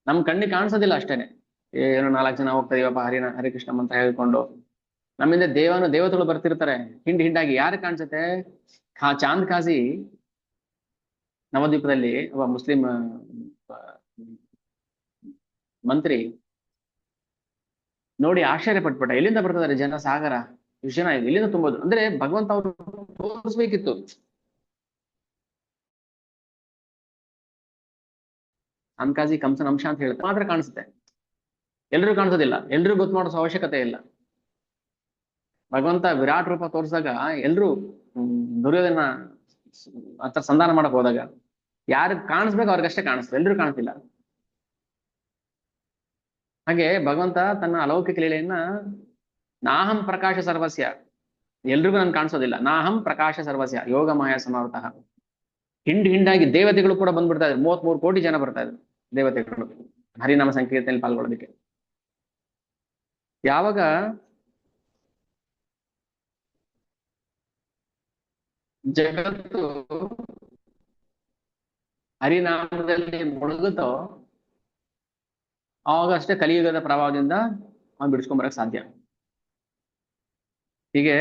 ನಮ್ ಕಣ್ಣಿಗೆ ಕಾಣಿಸೋದಿಲ್ಲ ಅಷ್ಟೇನೆ, ಏನೋ 4 ಜನ ಹೋಗ್ತಾ ಇದೀವಪ್ಪ ಹರಿಕೃಷ್ಣ ಅಂತ ಹೇಳ್ಕೊಂಡು. ನಮ್ಮಿಂದ ದೇವತೆಗಳು ಬರ್ತಿರ್ತಾರೆ ಹಿಂಡಾಗಿ. ಯಾರು ಕಾಣಿಸುತ್ತೆ? ಚಾಂದ್ ಖಾಸಿ ನವದ್ವೀಪದಲ್ಲಿ ಒಬ್ಬ ಮುಸ್ಲಿಂ ಮಂತ್ರಿ ನೋಡಿ ಆಶ್ಚರ್ಯ ಪಟ್ಬಿಟ್ಟ. ಎಲ್ಲಿಂದ ಬರ್ತಿದ್ದಾರೆ ಜನ ಸಾಗರ, ಇಷ್ಟು ಜನ ಎಲ್ಲಿಂದ ತುಂಬೋದು? ಅಂದ್ರೆ ಭಗವಂತ ಅವರು ತೋರಿಸ್ಬೇಕಿತ್ತು. ಅಂಕಾಜಿ ಕಂಸನ ಅಂಶ ಅಂತ ಹೇಳುತ್ತೆ ಮಾತ್ರ ಕಾಣಿಸುತ್ತೆ, ಎಲ್ರಿಗೂ ಕಾಣಿಸೋದಿಲ್ಲ, ಎಲ್ರಿಗೂ ಗೊತ್ತು ಮಾಡೋ ಅವಶ್ಯಕತೆ ಇಲ್ಲ. ಭಗವಂತ ವಿರಾಟ್ ರೂಪ ತೋರಿಸಿದಾಗ ಎಲ್ರು ದುರ್ಯೋಧನ ಹತ್ರ ಸಂಧಾನ ಮಾಡಕ್ ಹೋದಾಗ ಯಾರಿಗೆ ಕಾಣಿಸ್ಬೇಕು ಅವ್ರಿಗಷ್ಟೇ ಕಾಣಿಸ್ತದೆ, ಎಲ್ರಿಗೂ ಕಾಣಿಸ್ತಿಲ್ಲ. ಹಾಗೆ ಭಗವಂತ ತನ್ನ ಅಲೌಕಿಕ ಲೀಲೆಯನ್ನ ನಾಹಂ ಪ್ರಕಾಶ ಸರ್ವಸ್ಯ, ಎಲ್ರಿಗೂ ನನ್ ಕಾಣಿಸೋದಿಲ್ಲ, ನಾಹಂ ಪ್ರಕಾಶ ಸರ್ವಸ್ಯ ಯೋಗ ಮಾಯ ಸಮಾವೃತಃ. ಹಿಂಡಾಗಿ ದೇವತೆಗಳು ಕೂಡ ಬಂದ್ಬಿಡ್ತಾ ಇದ್ರು. 33 ಕೋಟಿ ಜನ ಬರ್ತಾ ಇದ್ರು ದೇವತೆಗಳು ಹರಿನಾಮ ಸಂಕೀರ್ತನೆಯಲ್ಲಿ ಪಾಲ್ಗೊಳ್ಳೋದಕ್ಕೆ. ಯಾವಾಗ ಜಗತ್ತು ಹರಿನಾಮದಲ್ಲಿ ಮುಳುಗುತ್ತೋ ಆವಾಗಷ್ಟೇ ಕಲಿಯುಗದ ಪ್ರಭಾವದಿಂದ ಅವನು ಬಿಡಿಸ್ಕೊಂಬರಕ್ ಸಾಧ್ಯ. ಹೀಗೆ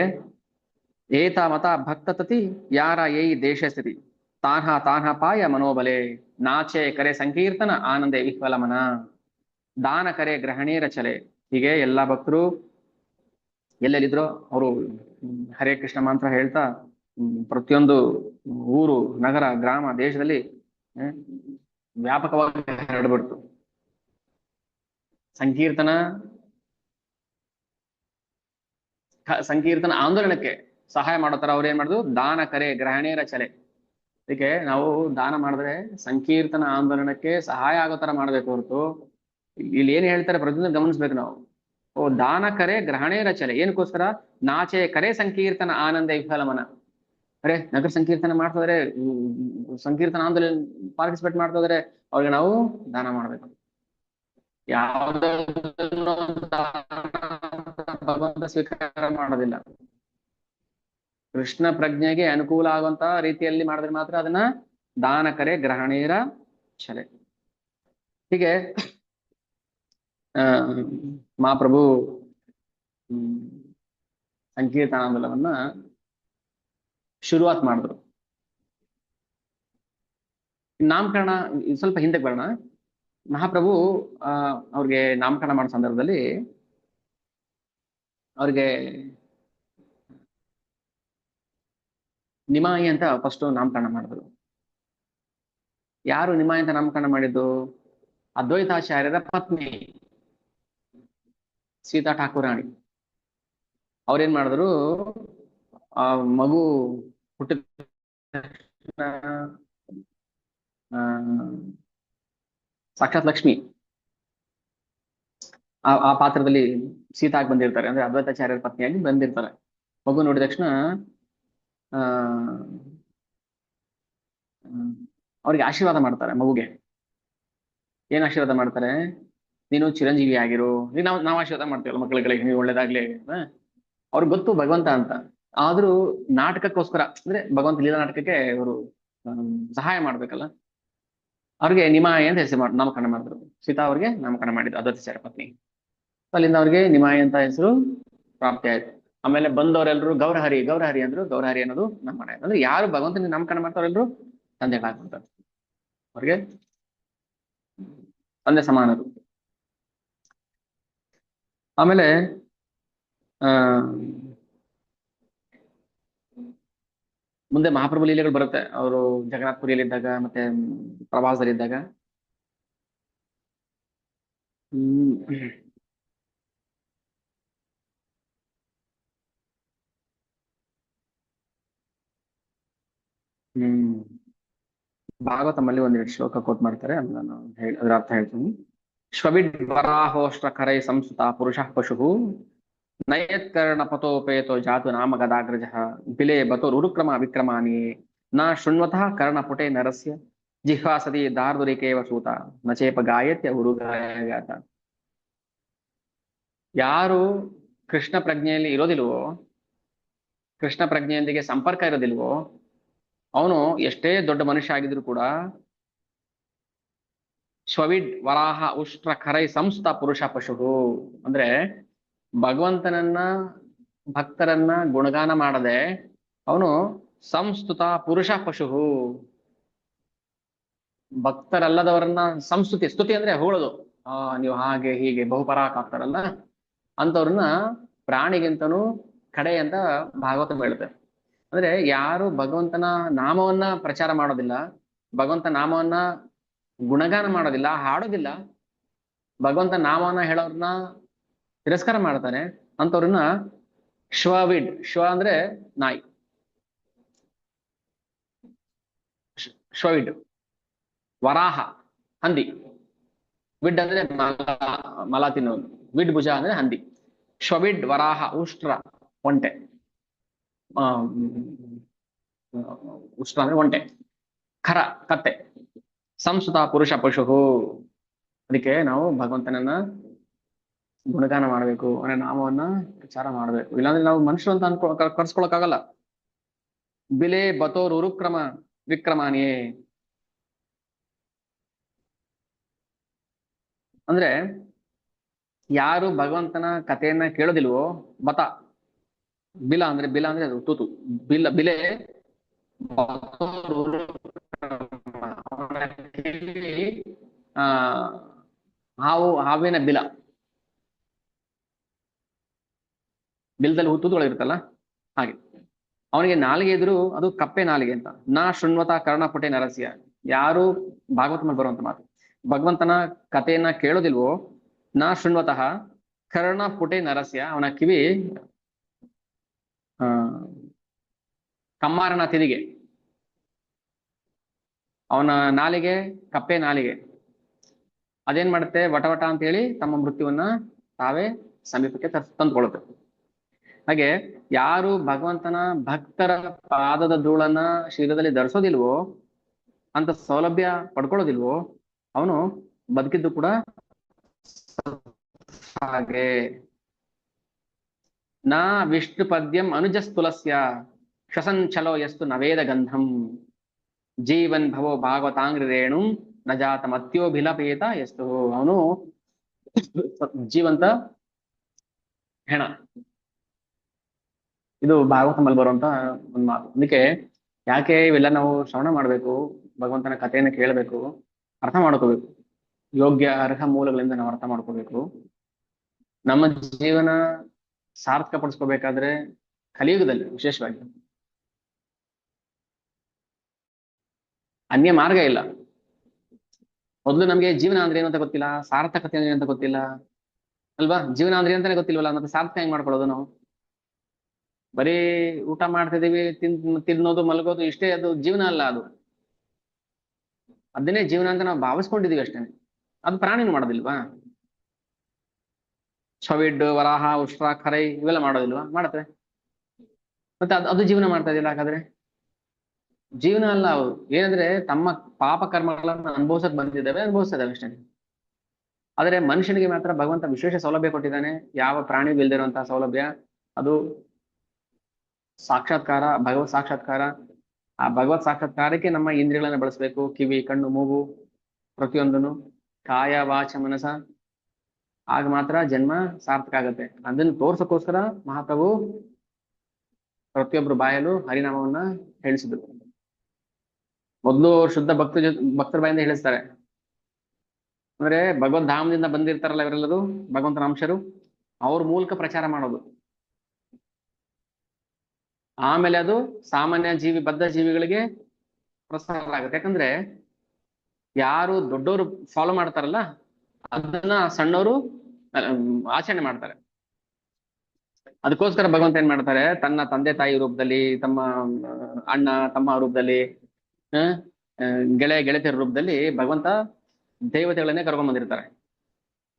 ಏತ ಮತ ಭಕ್ತತತಿ ಯಾರ ಏಯಿ ದೇಶ ಸ್ಥಿತಿ ತಾನ್ಹ ಪಾಯ ಮನೋಬಲೆ ನಾಚೆ ಕರೆ ಸಂಕೀರ್ತನ ಆನಂದೆ ವಿಹ್ವಲ ಮನ ದಾನ ಕರೆ ಗ್ರಹಣೀರ ಚಲೆ. ಹೀಗೆ ಎಲ್ಲಾ ಭಕ್ತರು ಎಲ್ಲೆಲ್ಲಿದ್ರು ಅವರು ಹರೇ ಕೃಷ್ಣ ಮಂತ್ರ ಹೇಳ್ತಾ ಪ್ರತಿಯೊಂದು ಊರು, ನಗರ, ಗ್ರಾಮ, ದೇಶದಲ್ಲಿ ವ್ಯಾಪಕವಾಗಿ ಹರಡ್ಬಿಡ್ತು. ಸಂಕೀರ್ತನ ಆಂದೋಲನಕ್ಕೆ ಸಹಾಯ ಮಾಡೋ ತರ ಅವ್ರು ಏನ್ ಮಾಡಿದ್ರು? ದಾನ ಕರೆ ಗ್ರಹಣೇರ ಚಲೆ. ಅದಕ್ಕೆ ನಾವು ದಾನ ಮಾಡಿದ್ರೆ ಸಂಕೀರ್ತನ ಆಂದೋಲನಕ್ಕೆ ಸಹಾಯ ಆಗೋ ತರ ಮಾಡ್ಬೇಕು ಹೊರತು ಇಲ್ಲಿ ಏನ್ ಹೇಳ್ತಾರೆ ಪ್ರತಿಯೊಂದು ಗಮನಿಸ್ಬೇಕು ನಾವು. ಓ ದಾನ ಕರೆ ಗ್ರಹಣೇರ ಚಲೆ ಏನಕ್ಕೋಸ್ಕರ? ನಾಚೆ ಕರೆ ಸಂಕೀರ್ತನ ಆನಂದ ವಿಫಲ ಮನ. ಅರೆ ನಗರ ಸಂಕೀರ್ತನ ಮಾಡ್ತಿದ್ರೆ, ಸಂಕೀರ್ತನ ಆಂದೋಲನ ಪಾರ್ಟಿಸಿಪೇಟ್ ಮಾಡ್ತಿದ್ರೆ ಅವ್ರಿಗೆ ನಾವು ದಾನ ಮಾಡ್ಬೇಕು. ಯಾವುದನ್ನು ಭಗವಂತ ಸ್ವೀಕಾರ ಮಾಡೋದಿಲ್ಲ. ಕೃಷ್ಣ ಪ್ರಜ್ಞೆಗೆ ಅನುಕೂಲ ಆಗುವಂತಹ ರೀತಿಯಲ್ಲಿ ಮಾಡಿದ್ರೆ ಮಾತ್ರ ಅದನ್ನ ದಾನ ಕರೆ ಗ್ರಹಣೀರ ಛಲೆ. ಹೀಗೆ ಆ ಮಹಾಪ್ರಭು ಸಂಕೀರ್ತನಾಂದೋಲನವನ್ನ ಶುರುವಾತ್ ಮಾಡಿದ್ರು. ನಾಮಕರಣ ಸ್ವಲ್ಪ ಹಿಂದಕ್ಕೆ ಬರೋಣ. ಮಹಾಪ್ರಭು ಅವ್ರಿಗೆ ನಾಮಕರಣ ಮಾಡೋ ಸಂದರ್ಭದಲ್ಲಿ ಅವ್ರಿಗೆ ನಿಮಾಯಿ ಅಂತ ಫಸ್ಟ್ ನಾಮಕರಣ ಮಾಡಿದ್ರು. ಯಾರು ನಿಮಾಯಿ ಅಂತ ನಾಮಕರಣ ಮಾಡಿದ್ದು? ಅದ್ವೈತಾಚಾರ್ಯರ ಪತ್ನಿ ಸೀತಾ ಠಾಕುರಾಣಿ. ಅವ್ರೇನ್ ಮಾಡಿದ್ರು, ಆ ಮಗು ಹುಟ್ಟಿದ ಸಾಕ್ಷಾತ್ ಲಕ್ಷ್ಮಿ ಆ ಪಾತ್ರದಲ್ಲಿ ಸೀತಾಗಿ ಬಂದಿರ್ತಾರೆ. ಅಂದ್ರೆ ಅದ್ವೈತಾಚಾರ್ಯರ ಪತ್ನಿಯಾಗಿ ಬಂದಿರ್ತಾರೆ. ಮಗು ನೋಡಿದ ತಕ್ಷಣ ಆ ಅವ್ರಿಗೆ ಆಶೀರ್ವಾದ ಮಾಡ್ತಾರೆ. ಮಗುಗೆ ಏನ್ ಆಶೀರ್ವಾದ ಮಾಡ್ತಾರೆ? ನೀನು ಚಿರಂಜೀವಿ ಆಗಿರು. ಈಗ ನಾವು ಆಶೀರ್ವಾದ ಮಾಡ್ತೀವಲ್ಲ ಮಕ್ಕಳುಗಳಿಗೆ, ನೀವು ಒಳ್ಳೇದಾಗ್ಲಿ. ಅವ್ರಿಗೆ ಗೊತ್ತು ಭಗವಂತ ಅಂತ. ಆದ್ರೂ ನಾಟಕಕ್ಕೋಸ್ಕರ, ಅಂದ್ರೆ ಭಗವಂತ ಲೀಲಾ ನಾಟಕಕ್ಕೆ ಅವರು ಸಹಾಯ ಮಾಡ್ಬೇಕಲ್ಲ, ಅವ್ರಿಗೆ ನಿಮಾಯಿ ಅಂತ ಹೆಸರು ನಾಮಕರಣ ಮಾಡಿದ್ರು. ಸೀತಾ ಅವ್ರಿಗೆ ನಾಮಕರಣ ಮಾಡಿದ್ರು ಅದ್ವೈತಾಚಾರ್ಯ ಪತ್ನಿ. ಅಲ್ಲಿಂದ ಅವ್ರಿಗೆ ನಿಮಾಯಿ ಅಂತ ಹೆಸರು ಪ್ರಾಪ್ತಿ ಆಯ್ತು. ಆಮೇಲೆ ಬಂದವರೆಲ್ಲರೂ ಗೌರಹರಿ ಗೌರಹರಿ ಅಂದ್ರು. ಗೌರಹರಿ ಅನ್ನೋದು ನಾಮಕರಣ ಆಯ್ತು. ಅಂದ್ರೆ ಯಾರು ಭಗವಂತನ ನಾಮಕರಣ ಮಾಡ್ತಾರೆಲ್ಲರೂ ತಂದೆಗಳಾಗ್ಬಿಡ್ತಾರೆ. ಅವ್ರಿಗೆ ತಂದೆ ಸಮಾನರು. ಆಮೇಲೆ ಆ ಮುಂದೆ ಮಹಾಪ್ರಭು ಲೀಲೆಗಳು ಬರುತ್ತೆ. ಅವರು ಜಗನ್ನಾಥಪುರಿಯಲ್ಲಿದ್ದಾಗ ಮತ್ತೆ ಪ್ರವಾಸದಲ್ಲಿದ್ದಾಗ ಭಾಗವತಮಲ್ಲಿ ಒಂದೆರಡು ಶ್ಲೋಕ ಕೋಟ್ ಮಾಡ್ತಾರೆ. ಅದನ್ನ ನಾನು ಅದರ ಅರ್ಥ ಹೇಳ್ತೀನಿ. ಶ್ವವಿಡ್ ವರಾಹೋಷ್ಟ್ರ ಕರೈ ಸಂಸ್ಕೃತ ಪುರುಷ ಪಶು ನಯತ್ಕರ್ಣ ಪತೋಪೇತೋ ಜಾತು ನಾಮ ಗದಾಗ್ರಜ ಬಿಲೆ ಬತೋ ರುರುಕ್ರಮ ವಿಕ್ರಮಾನಿ ನ ಶೃಣ್ವತಃ ಕರ್ಣಪುಟೆ ನರಸ್ಯ ಜಿಹ್ವಾ ಸತಿ ದಾರ್ದುರಿಕೇವ ಸೂತ ನಚೇಪ ಗಾಯತ್ಯ ಹುರುಗಾತ. ಯಾರು ಕೃಷ್ಣ ಪ್ರಜ್ಞೆಯಲ್ಲಿ ಇರೋದಿಲ್ವೋ, ಕೃಷ್ಣ ಪ್ರಜ್ಞೆಯೊಂದಿಗೆ ಸಂಪರ್ಕ ಇರೋದಿಲ್ವೋ, ಅವನು ಎಷ್ಟೇ ದೊಡ್ಡ ಮನುಷ್ಯ ಆಗಿದ್ರು ಕೂಡ ಶ್ವವಿಡ್ ವರಾಹ ಉಷ್ಟ್ರ ಖರೈ ಸಂಸ್ಥ ಪುರುಷ ಪಶು, ಅಂದ್ರೆ ಭಗವಂತನನ್ನ ಭಕ್ತರನ್ನ ಗುಣಗಾನ ಮಾಡದೆ ಅವನು ಸಂಸ್ತುತ ಪುರುಷ ಪಶು, ಭಕ್ತರಲ್ಲದವರನ್ನ ಸಂಸ್ತುತಿ, ಸ್ತುತಿ ಅಂದ್ರೆ ಹೋಳೋದು, ನೀವು ಹಾಗೆ ಹೀಗೆ ಬಹುಪರಾಕ್ ಆಗ್ತಾರಲ್ಲ ಅಂತವ್ರನ್ನ ಪ್ರಾಣಿಗಿಂತನೂ ಕಡೆ ಅಂತ ಭಾಗವತ ಹೇಳುತ್ತೆ. ಅಂದ್ರೆ ಯಾರು ಭಗವಂತನ ನಾಮವನ್ನ ಪ್ರಚಾರ ಮಾಡೋದಿಲ್ಲ, ಭಗವಂತ ನಾಮವನ್ನ ಗುಣಗಾನ ಮಾಡೋದಿಲ್ಲ, ಹಾಡೋದಿಲ್ಲ, ಭಗವಂತ ನಾಮವನ್ನ ಹೇಳೋರ್ನ ತಿರಸ್ಕಾರ ಮಾಡ್ತಾನೆ, ಅಂತವ್ರನ್ನ ಶ್ವವಿಡ್, ಶ್ವ ಅಂದ್ರೆ ನಾಯಿ, ಶ್ವವಿಡ್. ವರಾಹ ಹಂದಿ, ವಿಡ್ ಅಂದ್ರೆ ಮಲ ತಿನ್ನೋದು, ವಿಡ್ ಭುಜ ಅಂದ್ರೆ ಹಂದಿ. ಶ್ವವಿಡ್ ವರಾಹ ಉಷ್ಟ್ರ ಒಂಟೆ, ಉಷ್ಟ್ರ ಅಂದ್ರೆ ಒಂಟೆ, ಖರ ಕತ್ತೆ, ಸಂಸ್ಕೃತ ಪುರುಷ ಪಶು. ಅದಕ್ಕೆ ನಾವು ಭಗವಂತನನ್ನ ಗುಣಗಾನ ಮಾಡ್ಬೇಕು, ಅವನ ನಾಮವನ್ನ ಪ್ರಚಾರ ಮಾಡ್ಬೇಕು. ಇಲ್ಲಾಂದ್ರೆ ನಾವು ಮನುಷ್ಯರು ಅಂತ ಕರ್ಸ್ಕೊಳಕ್ಕಾಗಲ್ಲ. ಬಿಲೆ ಬತೋರ್ ಉರುಕ್ರಮ ವಿಕ್ರಮಾನಿಯೇ, ಅಂದ್ರೆ ಯಾರು ಭಗವಂತನ ಕಥೆಯನ್ನ ಕೇಳೋದಿಲ್ವೋ, ಬತ ಬಿಲ ಅಂದ್ರೆ ಅದು ತೂತು, ಬಿಲೆ ಆ ಹಾವಿನ ಬಿಲದಲ್ಲಿ ತೂತುಗಳಿರುತ್ತಲ್ಲ ಹಾಗೆ. ಅವನಿಗೆ ನಾಲಿಗೆ ಎದುರು, ಅದು ಕಪ್ಪೆ ನಾಲಿಗೆ ಅಂತ. ನಾ ಶೃಣ್ವತ ಕರ್ಣಪುಟೆ ನರಸ್ಯ, ಯಾರು ಭಾಗವತದಲ್ಲಿ ಬರುವಂತ ಮಾತು, ಭಗವಂತನ ಕಥೆಯನ್ನ ಕೇಳೋದಿಲ್ವೋ, ನಾ ಶೃಣ್ವತಃ ಕರ್ಣಪುಟೆ ನರಸ್ಯ, ಅವನ ಕಿವಿ ಕಮ್ಮಾರನ ತಿದಿಗೆ, ಅವನ ನಾಲಿಗೆ ಕಪ್ಪೆ ನಾಲಿಗೆ, ಅದೇನ್ ಮಾಡುತ್ತೆ, ವಟವಟ ಅಂತ ಹೇಳಿ ತಮ್ಮ ಮೃತ್ಯುವನ್ನ ತಾವೇ ಸಮೀಪಕ್ಕೆ ತಂದುಕೊಳ್ಳುತ್ತೆ. ಹಾಗೆ ಯಾರು ಭಗವಂತನ ಭಕ್ತರ ಪಾದದ ಧೂಳನ್ನ ಶರೀರದಲ್ಲಿ ಧರಿಸೋದಿಲ್ವೋ, ಅಂತ ಸೌಲಭ್ಯ ಪಡ್ಕೊಳ್ಳೋದಿಲ್ವೋ, ಅವನು ಬದುಕಿದ್ದು ಕೂಡ ಹಾಗೆ ನ ವಿಷ್ಣು ಪದ್ಯಂ ಅನುಜಸ್ತುಲಸ್ಯ ಶ್ವಸಂಚಲೋ ಯಸ್ತು ನವೇದ ಗಂಧಂ ಜೀವನ್ ಭವೋ ಭಾಗವತಾಂಗ್ರಿ ರೇಣು ನ ಜಾತ ಮತ್ಯೋಭಿಲಪೇತ ಎಷ್ಟು ಅವನು ಜೀವಂತ ಹೆಣ. ಇದು ಭಾಗವತಮಲ್ಲಿ ಬರುವಂತ ಒಂದು ಮಾತು. ಅದಕ್ಕೆ ಯಾಕೆ ಇವೆಲ್ಲ ನಾವು ಶ್ರವಣ ಮಾಡ್ಬೇಕು, ಭಗವಂತನ ಕಥೆಯನ್ನು ಕೇಳಬೇಕು, ಅರ್ಥ ಮಾಡ್ಕೋಬೇಕು. ಯೋಗ್ಯ ಅರ್ಹ ಮೂಲಗಳಿಂದ ನಾವು ಅರ್ಥ ಮಾಡ್ಕೋಬೇಕು. ನಮ್ಮ ಜೀವನ ಸಾರ್ಥಕ ಪಡಿಸ್ಕೋಬೇಕಾದ್ರೆ ಕಲಿಯುಗದಲ್ಲಿ ವಿಶೇಷವಾಗಿ ಅನ್ಯ ಮಾರ್ಗ ಇಲ್ಲ. ಮೊದಲು ನಮ್ಗೆ ಜೀವನ ಅಂದ್ರೆ ಏನು ಅಂತ ಗೊತ್ತಿಲ್ಲ, ಸಾರ್ಥಕತೆ ಅಂದ್ರೆ ಅಂತ ಗೊತ್ತಿಲ್ಲ ಅಲ್ವಾ? ಜೀವನ ಅಂದ್ರೆ ಅಂತಾನೆ ಗೊತ್ತಿಲ್ವಲ್ಲ, ಮತ್ತೆ ಸಾರ್ಥಕ ಹೆಂಗ್ ಮಾಡ್ಕೊಳ್ಳೋದು ನಾವು? ಬರೀ ಊಟ ಮಾಡ್ತಿದೀವಿ, ತಿನ್ನೋದು ಮಲಗೋದು ಇಷ್ಟೇ ಅದು ಜೀವನ ಅಲ್ಲ. ಅದು ಅದನ್ನೇ ಜೀವನ ಅಂತ ನಾವು ಭಾವಿಸ್ಕೊಂಡಿದೀವಿ ಅಷ್ಟೇ. ಅದು ಪ್ರಾಣಿನೂ ಮಾಡೋದಿಲ್ವಾ? ಚವಿಡ್, ವರಾಹ, ಉಷ್ಟ್ರ, ಖರೈ ಇವೆಲ್ಲ ಮಾಡೋದಿಲ್ವಾ? ಮಾಡತ್ತೆ. ಮತ್ತೆ ಅದು ಜೀವನ ಮಾಡ್ತಾ ಇದಿಲ್ಲ ಹಾಗಾದ್ರೆ? ಜೀವನ ಅಲ್ಲ ಅವು. ಏನಂದ್ರೆ ತಮ್ಮ ಪಾಪ ಕರ್ಮಗಳನ್ನು ಅನುಭವಿಸಕ್ ಬಂದಿದ್ದಾವೆ, ಅನುಭವಿಸ್ತದಾವೆ ಅಷ್ಟೇ. ಆದ್ರೆ ಮನುಷ್ಯನಿಗೆ ಮಾತ್ರ ಭಗವಂತ ವಿಶೇಷ ಸೌಲಭ್ಯ ಕೊಟ್ಟಿದ್ದಾನೆ, ಯಾವ ಪ್ರಾಣಿಗೂ ಇಲ್ದಿರುವಂತಹ ಸೌಲಭ್ಯ. ಅದು ಸಾಕ್ಷಾತ್ಕಾರ, ಭಗವತ್ ಸಾಕ್ಷಾತ್ಕಾರ. ಆ ಭಗವತ್ ಸಾಕ್ಷಾತ್ಕಾರಕ್ಕೆ ನಮ್ಮ ಇಂದ್ರಿಯಗಳನ್ನ ಬಳಸಬೇಕು. ಕಿವಿ, ಕಣ್ಣು, ಮೂಗು ಪ್ರತಿಯೊಂದನ್ನು, ಕಾಯ ವಾಚ ಮನಸ. ಆಗ ಮಾತ್ರ ಜನ್ಮ ಸಾರ್ಥಕ ಆಗತ್ತೆ. ಅದನ್ನು ತೋರ್ಸಕ್ಕೋಸ್ಕರ ಮಹಾಪ್ರಭು ಪ್ರತಿಯೊಬ್ರು ಬಾಯಲು ಹರಿನಾಮವನ್ನ ಹೇಳಿಸಿದ್ರು. ಮೊದಲು ಶುದ್ಧ ಭಕ್ತರ ಬಾಯಿಂದ ಹೇಳಿಸ್ತಾರೆ. ಅಂದ್ರೆ ಭಗವದ್ ಧಾಮದಿಂದ ಬಂದಿರ್ತಾರಲ್ಲ ಇವರೆಲ್ಲರೂ ಭಗವಂತನ ಅಂಶರು, ಅವ್ರ ಮೂಲಕ ಪ್ರಚಾರ ಮಾಡೋದು. ಆಮೇಲೆ ಅದು ಸಾಮಾನ್ಯ ಜೀವಿ, ಬದ್ಧ ಜೀವಿಗಳಿಗೆ ಪ್ರಸಾರ ಆಗುತ್ತೆ. ಯಾಕಂದ್ರೆ ಯಾರು ದೊಡ್ಡವರು ಫಾಲೋ ಮಾಡ್ತಾರಲ್ಲ ಅದನ್ನ ಸಣ್ಣವರು ಆಚರಣೆ ಮಾಡ್ತಾರೆ. ಅದಕ್ಕೋಸ್ಕರ ಭಗವಂತ ಏನ್ ಮಾಡ್ತಾರೆ, ತನ್ನ ತಂದೆ ತಾಯಿ ರೂಪದಲ್ಲಿ, ತಮ್ಮ ಅಣ್ಣ ತಮ್ಮ ರೂಪದಲ್ಲಿ, ಗೆಳತಿಯರ ರೂಪದಲ್ಲಿ ಭಗವಂತ ದೇವತೆಗಳನ್ನೇ ಕರ್ಕೊಂಡ್ ಬಂದಿರ್ತಾರೆ.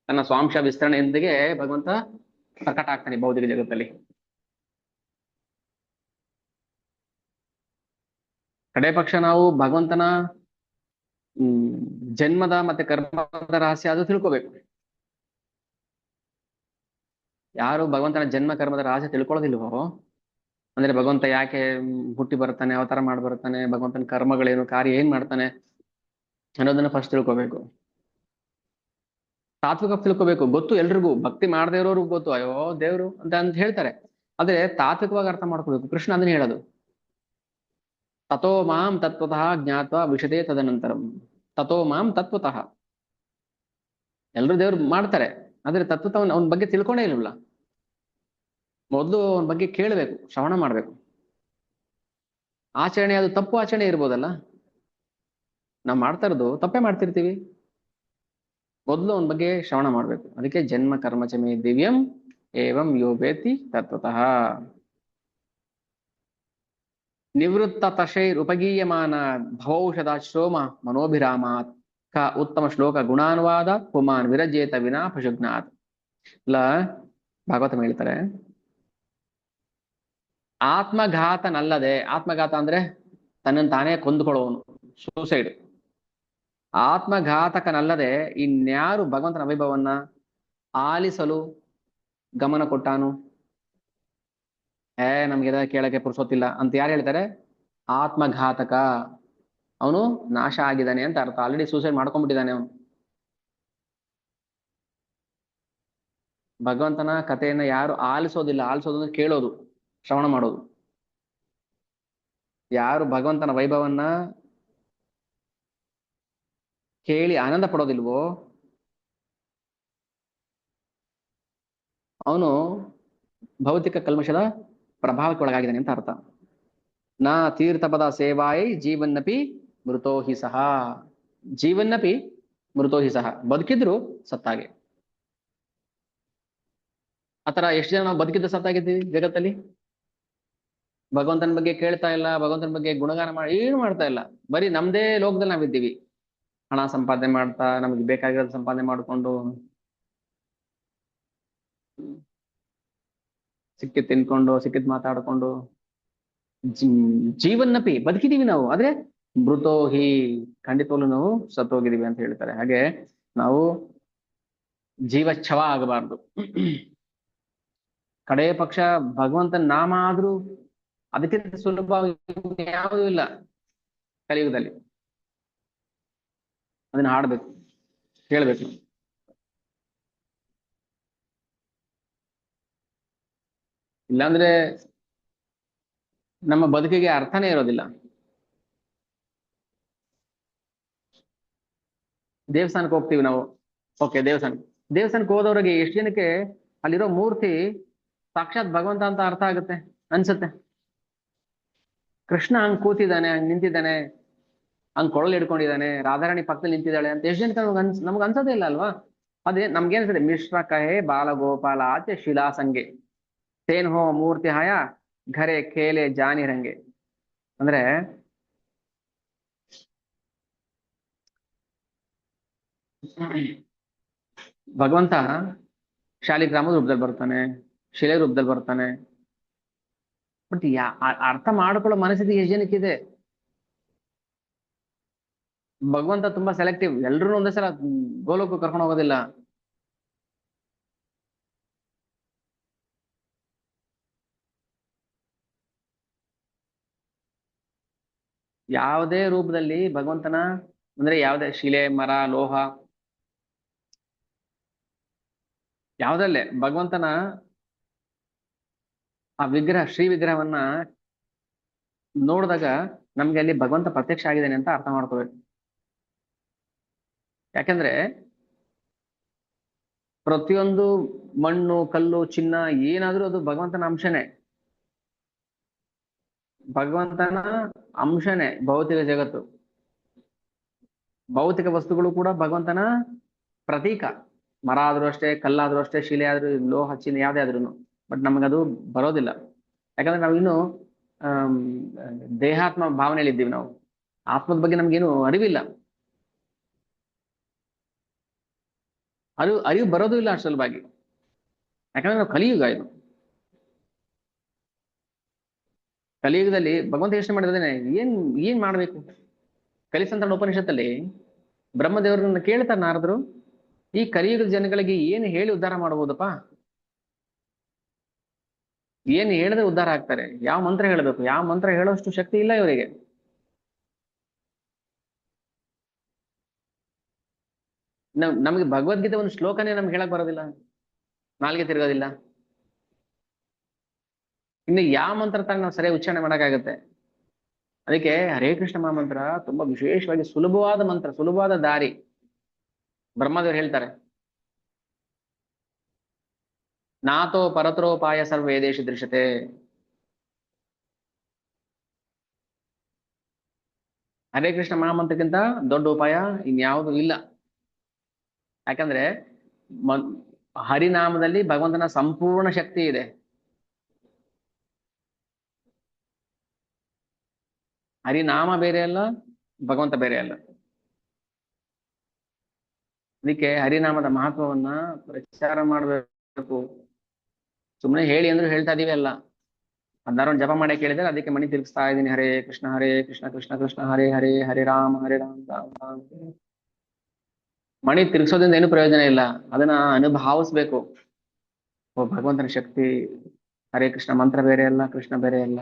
ತನ್ನ ಸ್ವಾಂಶ ವಿಸ್ತರಣೆಯೊಂದಿಗೆ ಭಗವಂತ ಪ್ರಕಟ ಆಗ್ತಾನೆ ಭೌತಿಕ ಜಗತ್ತಲ್ಲಿ. ಕಡೆ ಪಕ್ಷ ನಾವು ಭಗವಂತನ ಜನ್ಮದ ಮತ್ತೆ ಕರ್ಮದ ರಹಸ್ಯ ಅದು ತಿಳ್ಕೋಬೇಕು. ಯಾರು ಭಗವಂತನ ಜನ್ಮ ಕರ್ಮದ ರಹಸ್ಯ ತಿಳ್ಕೊಳ್ಳೋದಿಲ್ವೋ, ಅಂದ್ರೆ ಭಗವಂತ ಯಾಕೆ ಹುಟ್ಟಿ ಬರ್ತಾನೆ, ಅವತಾರ ಮಾಡಿ ಬರ್ತಾನೆ, ಭಗವಂತನ ಕರ್ಮಗಳೇನು, ಕಾರ್ಯ ಏನ್ ಮಾಡ್ತಾನೆ ಅನ್ನೋದನ್ನ ಫಸ್ಟ್ ತಿಳ್ಕೋಬೇಕು. ತಾತ್ವಿಕ ತಿಳ್ಕೋಬೇಕು. ಗೊತ್ತು ಎಲ್ರಿಗೂ, ಭಕ್ತಿ ಮಾಡದೇ ಇರೋರು ಗೊತ್ತು, ಅಯ್ಯೋ ದೇವ್ರು ಅಂತ ಹೇಳ್ತಾರೆ. ಆದ್ರೆ ತಾತ್ವಿಕವಾಗಿ ಅರ್ಥ ಮಾಡ್ಕೋಬೇಕು. ಕೃಷ್ಣ ಅದನ್ನ ಹೇಳೋದು, ತಥೋ ಮಾಂ ತತ್ವತಃ ಜ್ಞಾತ್ವ ವಿಶದೇ ತದನಂತರಂ. ತಥೋ ಮಾಂ ತತ್ವತಃ. ಎಲ್ರು ದೇವ್ರು ಮಾಡ್ತಾರೆ, ಆದ್ರೆ ತತ್ವತ ಅವನ ಬಗ್ಗೆ ತಿಳ್ಕೊಂಡೇ ಇಲ್ವಲ್ಲ. ಮೊದಲು ಅವನ ಬಗ್ಗೆ ಕೇಳಬೇಕು, ಶ್ರವಣ ಮಾಡ್ಬೇಕು. ಆಚರಣೆ ಅದು ತಪ್ಪು ಆಚರಣೆ ಇರ್ಬೋದಲ್ಲ, ನಾವು ಮಾಡ್ತಾ ಇರೋದು ತಪ್ಪೇ ಮಾಡ್ತಿರ್ತೀವಿ. ಮೊದಲು ಅವನ ಬಗ್ಗೆ ಶ್ರವಣ ಮಾಡ್ಬೇಕು. ಅದಕ್ಕೆ ಜನ್ಮ ಕರ್ಮಚಮೇ ದಿವ್ಯಂ ಏವಂ ಯೋಬೇತಿ ತತ್ವತಃ. ನಿವೃತ್ತ ತಶೈರುಪಗೀಯಮಾನ ಭವೌಷಧಾಶ್ರೋಮ ಮನೋಭಿರಾಮಾತ್ ಕ ಉತ್ತಮ ಶ್ಲೋಕ ಗುಣಾನುವಾದ ಪುಮಾನ್ ವಿರಜೇತ ವಿನಾ ಪಶುಜ್ಞಾತ್. ಇಲ್ಲ ಭಾಗವತ ಹೇಳ್ತಾರೆ, ಆತ್ಮಘಾತನಲ್ಲದೆ, ಆತ್ಮಘಾತ ಅಂದ್ರೆ ತನ್ನನ್ನು ತಾನೇ ಕೊಂದುಕೊಳ್ಳುವವನು, ಸೂಸೈಡ್. ಆತ್ಮಘಾತಕನಲ್ಲದೆ ಇನ್ಯಾರು ಭಗವಂತನ ವೈಭವನ್ನ ಆಲಿಸಲು ಗಮನ ಕೊಟ್ಟಾನು? ನಮ್ಗೆ ಕೇಳಕ್ಕೆ ಪುರ್ಸೊತ್ತಿಲ್ಲ ಅಂತ ಯಾರು ಹೇಳ್ತಾರೆ? ಆತ್ಮಘಾತಕ. ಅವನು ನಾಶ ಆಗಿದ್ದಾನೆ ಅಂತ ಅರ್ಥ. ಆಲ್ರೆಡಿ ಸೂಸೈಡ್ ಮಾಡ್ಕೊಂಡ್ಬಿಟ್ಟಿದ್ದಾನೆ ಅವನು. ಭಗವಂತನ ಕಥೆಯನ್ನ ಯಾರು ಆಲಿಸೋದಿಲ್ಲ, ಆಲಿಸೋದು ಅಂದ್ರೆ ಕೇಳೋದು, ಶ್ರವಣ ಮಾಡೋದು. ಯಾರು ಭಗವಂತನ ವೈಭವನ್ನ ಕೇಳಿ ಆನಂದ ಪಡೋದಿಲ್ವೋ ಅವನು ಭೌತಿಕ ಕಲ್ಮಶದ ಪ್ರಭಾವಕ್ಕೆ ಒಳಗಾಗಿದ್ದಾನೆ ಅಂತ ಅರ್ಥ. ನಾ ತೀರ್ಥಪದ ಸೇವಾಯಿ ಜೀವನ್ನಪಿ ಮೃತೋಹಿ ಸಹ. ಜೀವನ್ನಪಿ ಮೃತೋಹಿ ಸಹ. ಬದುಕಿದ್ರು ಸತ್ತಾಗೆ. ಆತರ ಎಷ್ಟು ಜನ ನಾವು ಬದುಕಿದ್ದು ಸತ್ತಾಗಿದ್ದೀವಿ ಜಗತ್ತಲ್ಲಿ. ಭಗವಂತನ ಬಗ್ಗೆ ಕೇಳ್ತಾ ಇಲ್ಲ, ಭಗವಂತನ ಬಗ್ಗೆ ಗುಣಗಾನ ಮಾಡಿ ಏನು ಮಾಡ್ತಾ ಇಲ್ಲ. ಬರೀ ನಮ್ದೇ ಲೋಕದಲ್ಲಿ ನಾವಿದ್ದೀವಿ. ಹಣ ಸಂಪಾದನೆ ಮಾಡ್ತಾ, ನಮ್ಗೆ ಬೇಕಾಗಿರೋದು ಸಂಪಾದನೆ ಮಾಡಿಕೊಂಡು, ಸಿಕ್ಕಿದ್ ತಿನ್ಕೊಂಡು, ಸಿಕ್ಕಿದ್ ಮಾತಾಡ್ಕೊಂಡು, ಜೀವನ್ನಪಿ ಬದುಕಿದೀವಿ ನಾವು. ಆದ್ರೆ ಮೃತೋಹಿ ಖಂಡಿತವಲ್ಲೂ ನಾವು ಸತ್ತೋಗಿದೀವಿ ಅಂತ ಹೇಳ್ತಾರೆ. ಹಾಗೆ ನಾವು ಜೀವಚ್ಛವ ಆಗಬಾರ್ದು. ಕಡೆಯ ಪಕ್ಷ ಭಗವಂತನ ನಾಮ ಆದ್ರೂ ಅದಕ್ಕಿಂತ ಸುಲಭ ಯಾವುದೂ ಇಲ್ಲ ಕಲಿಯುಗದಲ್ಲಿ. ಅದನ್ನ ಹಾಡ್ಬೇಕು, ಹೇಳ್ಬೇಕು. ಇಲ್ಲಾಂದ್ರೆ ನಮ್ಮ ಬದುಕಿಗೆ ಅರ್ಥನೇ ಇರೋದಿಲ್ಲ. ದೇವಸ್ಥಾನಕ್ಕೆ ಹೋಗ್ತೀವಿ ನಾವು. ಓಕೆ, ದೇವಸ್ಥಾನಕ್ಕೆ ಹೋದವ್ರಿಗೆ ಎಷ್ಟು ಜನಕ್ಕೆ ಅಲ್ಲಿರೋ ಮೂರ್ತಿ ಸಾಕ್ಷಾತ್ ಭಗವಂತ ಅಂತ ಅರ್ಥ ಆಗುತ್ತೆ ಅನ್ಸುತ್ತೆ? ಕೃಷ್ಣ ಹಂಗ್ ಕೂತಿದ್ದಾನೆ, ಹಂಗ್ ನಿಂತಿದ್ದಾನೆ, ಹಂಗ್ ಕೊಳಲು ಹಿಡ್ಕೊಂಡಿದ್ದಾನೆ, ರಾಧಾರಾಣಿ ಪಕ್ಕದಲ್ಲಿ ನಿಂತಿದ್ದಾಳೆ ಅಂತ ಎಷ್ಟು ಜನಕ್ಕೆ ನಮ್ಗೆ ಅನ್ಸೋದೇ ಇಲ್ಲ ಅಲ್ವಾ? ಅದೇ ನಮ್ಗೆ ಅನ್ಸುತ್ತೆ, ಮಿಶ್ರ ಕಹೆ ಬಾಲಗೋಪಾಲ ಆಚೆ ಶಿಲಾಸಂಗೆ ತೇನ್ ಹೋ ಮೂರ್ತಿ ಹಾಯ ಘರೆ ಖೇಲೆ ಜಾನಿ ರಂಗೆ. ಅಂದ್ರೆ ಭಗವಂತ ಶಾಲಿಗ್ರಾಮದ ರೂಪದಲ್ಲಿ ಬರ್ತಾನೆ, ಶಿಲೆ ರೂಪದಲ್ಲಿ ಬರ್ತಾನೆ. ಬಟ್ ಅರ್ಥ ಮಾಡ್ಕೊಳ್ಳೋ ಮನಸ್ಥಿತಿ ಎಷ್ಟು ಜನಕ್ಕಿದೆ? ಭಗವಂತ ತುಂಬಾ ಸೆಲೆಕ್ಟಿವ್. ಎಲ್ರು ಒಂದೇ ಸಲ ಗೋಲೋಕ ಕರ್ಕೊಂಡು ಹೋಗೋದಿಲ್ಲ. ಯಾವುದೇ ರೂಪದಲ್ಲಿ ಭಗವಂತನ, ಅಂದ್ರೆ ಯಾವುದೇ ಶಿಲೆ, ಮರ, ಲೋಹ, ಯಾವುದಲ್ಲೇ ಭಗವಂತನ ಆ ವಿಗ್ರಹ, ಶ್ರೀ ವಿಗ್ರಹವನ್ನ ನೋಡಿದಾಗ ನಮ್ಗೆ ಅಲ್ಲಿ ಭಗವಂತ ಪ್ರತ್ಯಕ್ಷ ಆಗಿದ್ದಾನೆ ಅಂತ ಅರ್ಥ ಮಾಡ್ಕೋಬೇಕು. ಯಾಕಂದ್ರೆ ಪ್ರತಿಯೊಂದು ಮಣ್ಣು, ಕಲ್ಲು, ಚಿನ್ನ ಏನಾದ್ರೂ ಅದು ಭಗವಂತನ ಅಂಶನೇ. ಭಗವಂತನ ಅಂಶನೇ ಭೌತಿಕ ಜಗತ್ತು. ಭೌತಿಕ ವಸ್ತುಗಳು ಕೂಡ ಭಗವಂತನ ಪ್ರತೀಕ. ಮರ ಆದ್ರೂ ಅಷ್ಟೇ, ಕಲ್ಲಾದ್ರೂ ಅಷ್ಟೇ, ಶಿಲೆ ಆದ್ರೂ, ಲೋಹ, ಚಿನ್ನ ಯಾವ್ದೇ ಆದ್ರೂ. ಬಟ್ ನಮಗದು ಬರೋದಿಲ್ಲ. ಯಾಕಂದ್ರೆ ನಾವು ಇನ್ನು ಆಮ್, ದೇಹಾತ್ಮ ಭಾವನೆಯಲ್ಲಿ ಇದ್ದೀವಿ ನಾವು. ಆತ್ಮದ ಬಗ್ಗೆ ನಮ್ಗೇನು ಅರಿವಿಲ್ಲ. ಅರಿವು ಬರೋದು ಇಲ್ಲ ಅಷ್ಟು ಸುಲಭವಾಗಿ. ಯಾಕಂದ್ರೆ ನಾವು ಕಲಿಯುಗ ಇದು. ಕಲಿಯುಗದಲ್ಲಿ ಭಗವಂತ ಯೋಚನೆ ಮಾಡಿದ್ರೆ ಏನ್ ಏನ್ ಮಾಡ್ಬೇಕು? ಕಲಿಸಂತ ಉಪನಿಷತ್ತಲ್ಲಿ ಬ್ರಹ್ಮದೇವರನ್ನ ಕೇಳ್ತಾರೆ ನಾರದರು, ಈ ಕಲಿಯುಗದ ಜನಗಳಿಗೆ ಏನು ಹೇಳಿ ಉದ್ಧಾರ ಮಾಡಬಹುದಪ್ಪ? ಏನ್ ಹೇಳಿದ್ರೆ ಉದ್ಧಾರ ಆಗ್ತಾರೆ? ಯಾವ ಮಂತ್ರ ಹೇಳಬೇಕು? ಯಾವ ಮಂತ್ರ ಹೇಳೋಷ್ಟು ಶಕ್ತಿ ಇಲ್ಲ ಇವರಿಗೆ. ನಮ್ಗೆ ಭಗವದ್ಗೀತೆ ಒಂದು ಶ್ಲೋಕನೇ ನಮ್ಗೆ ಹೇಳಕ್ ಬರೋದಿಲ್ಲ, ನಾಲ್ಗೆ ತಿರ್ಗೋದಿಲ್ಲ. ಇನ್ನು ಯಾವ ಮಂತ್ರ ತರ ನಾವು ಸರಿಯಾಗಿ ಉಚ್ಚಾರಣೆ ಮಾಡಕ್ಕಾಗತ್ತೆ? ಅದಕ್ಕೆ ಹರೇ ಕೃಷ್ಣ ಮಹಾಮಂತ್ರ ತುಂಬಾ ವಿಶೇಷವಾಗಿ ಸುಲಭವಾದ ಮಂತ್ರ, ಸುಲಭವಾದ ದಾರಿ. ಬ್ರಹ್ಮದೇವರು ಹೇಳ್ತಾರೆ, ನಾತೋ ಪರತ್ರೋಪಾಯ ಸರ್ವೇದೇಶು ದೃಶ್ಯತೆ. ಹರೇ ಕೃಷ್ಣ ಮಹಾಮಂತ್ರಕ್ಕಿಂತ ದೊಡ್ಡ ಉಪಾಯ ಇನ್ಯಾವುದು ಇಲ್ಲ. ಯಾಕಂದ್ರೆ ಮ- ಹರಿನಾಮದಲ್ಲಿ ಭಗವಂತನ ಸಂಪೂರ್ಣ ಶಕ್ತಿ ಇದೆ. ಹರಿನಾಮ ಬೇರೆ ಅಲ್ಲ, ಭಗವಂತ ಬೇರೆ ಅಲ್ಲ. ಅದಕ್ಕೆ ಹರಿನಾಮದ ಮಹತ್ವವನ್ನ ಪ್ರಚಾರ ಮಾಡಬೇಕು. ಸುಮ್ಮನೆ ಹೇಳಿ ಅಂದ್ರೂ ಹೇಳ್ತಾ ಇದೀವಿ ಅಲ್ಲ. ಹದಿನಾರು ಜಪ ಮಾಡಿ ಕೇಳಿದ್ರೆ ಅದಕ್ಕೆ ಮಣಿ ತಿರುಗಿಸ್ತಾ ಇದ್ದೀನಿ. ಹರೇ ಕೃಷ್ಣ ಕೃಷ್ಣ ಕೃಷ್ಣ ಹರೇ ಹರೇ, ಹರೇ ರಾಮ ರಾಮ ರಾಮ. ಮಣಿ ತಿರುಗಿಸೋದ್ರಿಂದ ಏನು ಪ್ರಯೋಜನ ಇಲ್ಲ. ಅದನ್ನ ಅನುಭಾವಿಸ್ಬೇಕು. ಓ, ಭಗವಂತನ ಶಕ್ತಿ. ಹರೇ ಕೃಷ್ಣ ಮಂತ್ರ ಬೇರೆ ಅಲ್ಲ, ಕೃಷ್ಣ ಬೇರೆ ಅಲ್ಲ.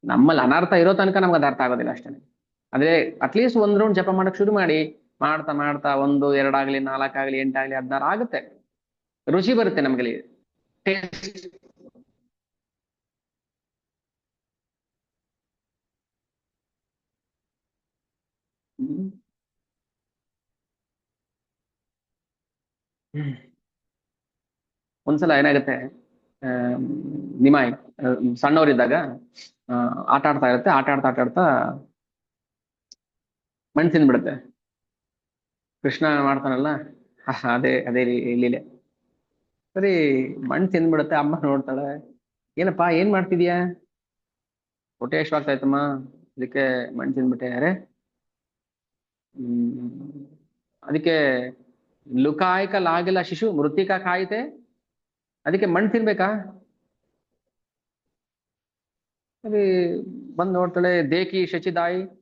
ನಮ್ಮಲ್ಲಿ ಅನರ್ಥ ಇರೋ ತನಕ ನಮ್ಗೆ ಅದು ಅರ್ಥ ಆಗೋದಿಲ್ಲ ಅಷ್ಟೇ. ಅದೇ ಅಟ್ಲೀಸ್ಟ್ ಒಂದ್ ರೌಂಡ್ ಜಪ ಮಾಡಕ್ ಶುರು ಮಾಡಿ, ಮಾಡ್ತಾ ಮಾಡ್ತಾ 1, 2 ಆಗ್ಲಿ, 4 ಆಗ್ಲಿ, 8 ಆಗ್ಲಿ, 16 ಆಗುತ್ತೆ. ರುಚಿ ಬರುತ್ತೆ ನಮ್ಗೆ. ಟೇಸ್ಟ್. ಒಂದ್ಸಲ ಏನಾಗುತ್ತೆ, ಆ, ನಿಮಾಯಿ ಸಣ್ಣವರಿದ್ದಾಗ ಆಟ ಆಡ್ತಾ ಇರುತ್ತೆ. ಆಟ ಆಡ್ತಾ ಮಣ್ಣು ತಿಂದ್ಬಿಡುತ್ತೆ. ಕೃಷ್ಣ ಮಾಡ್ತಾನಲ್ಲ, ಅದೇ ಅದೇ ಲೀಲೆ. ಸರಿ, ಮಣ್ಣು ತಿಂದ್ಬಿಡುತ್ತೆ. ಅಮ್ಮ ನೋಡ್ತಾಳೆ, ಏನಪ್ಪಾ ಏನ್ ಮಾಡ್ತಿದ್ಯಾ? ಹೊಟ್ಟೆ ಎಷ್ಟವಾಗ್ತಾಯ್ತಮ್ಮ, ಅದಕ್ಕೆ ಮಣ್ಣು ತಿಂದ್ಬಿಟ್ಟೆ. ಯಾರೇ ಹ್ಮ್ ಅದಕ್ಕೆ ಲುಕಾಯ್ಕ ಲಾಗಿಲ್ಲ ಶಿಶು ಮೃತ್ತಿಕಾ ಕಾಯಿತೆ. ಅದಕ್ಕೆ ಮಣ್ಣು ತಿನ್ಬೇಕಾ? ಸರಿ, ಬಂದ್ ನೋಡ್ತಾಳೆ, ದೇಕಿ ಶಚಿದಾಯಿ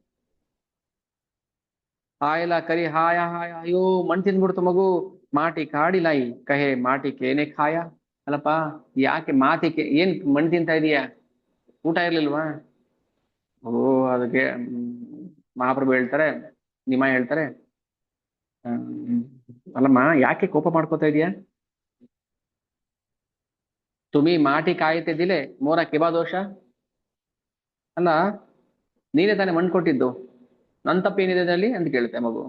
ಹಾಯಲ್ಲ ಕರಿ ಹಾಯ ಹಾಯ. ಅಯ್ಯೋ, ಮಣ್ಣು ತಿಂದ್ಬಿಡ್ತು ಮಗು. ಮಾಟಿ ಕಾಡಿಲಾಯಿ ಕಹೆ ಮಾಟಿ ಕೇನೆ ಖಾಯ. ಅಲ್ಲಪ್ಪ, ಯಾಕೆ ಮಾತಿಗೆ ಏನ್ ಮಣ್ಣು ತಿಂತಾ ಇದೀಯಾ? ಊಟ ಇರ್ಲಿಲ್ವಾ? ಓ, ಅದಕ್ಕೆ ಮಹಾಪ್ರಭು ಹೇಳ್ತಾರೆ, ನಿಮ ಹೇಳ್ತಾರೆ, ಹ್ಮ್, ಅಲ್ಲಮ್ಮ ಯಾಕೆ ಕೋಪ ಮಾಡ್ಕೋತಾ ಇದೀಯಾ? ತುಮಿ ಮಾಟಿ ಕಾಯ್ತಿದ್ದಿಲೆ ಮೋರ ಕಿಬಾ ದೋಷ. ಅಲ್ಲ, ನೀನೇ ತಾನೇ ಮಣ್ಣು ಕೊಟ್ಟಿದ್ದು, ನನ್ ತಪ್ಪೇನಿದೆ ಅಲ್ಲಿ ಅಂತ ಕೇಳುತ್ತೆ ಮಗು.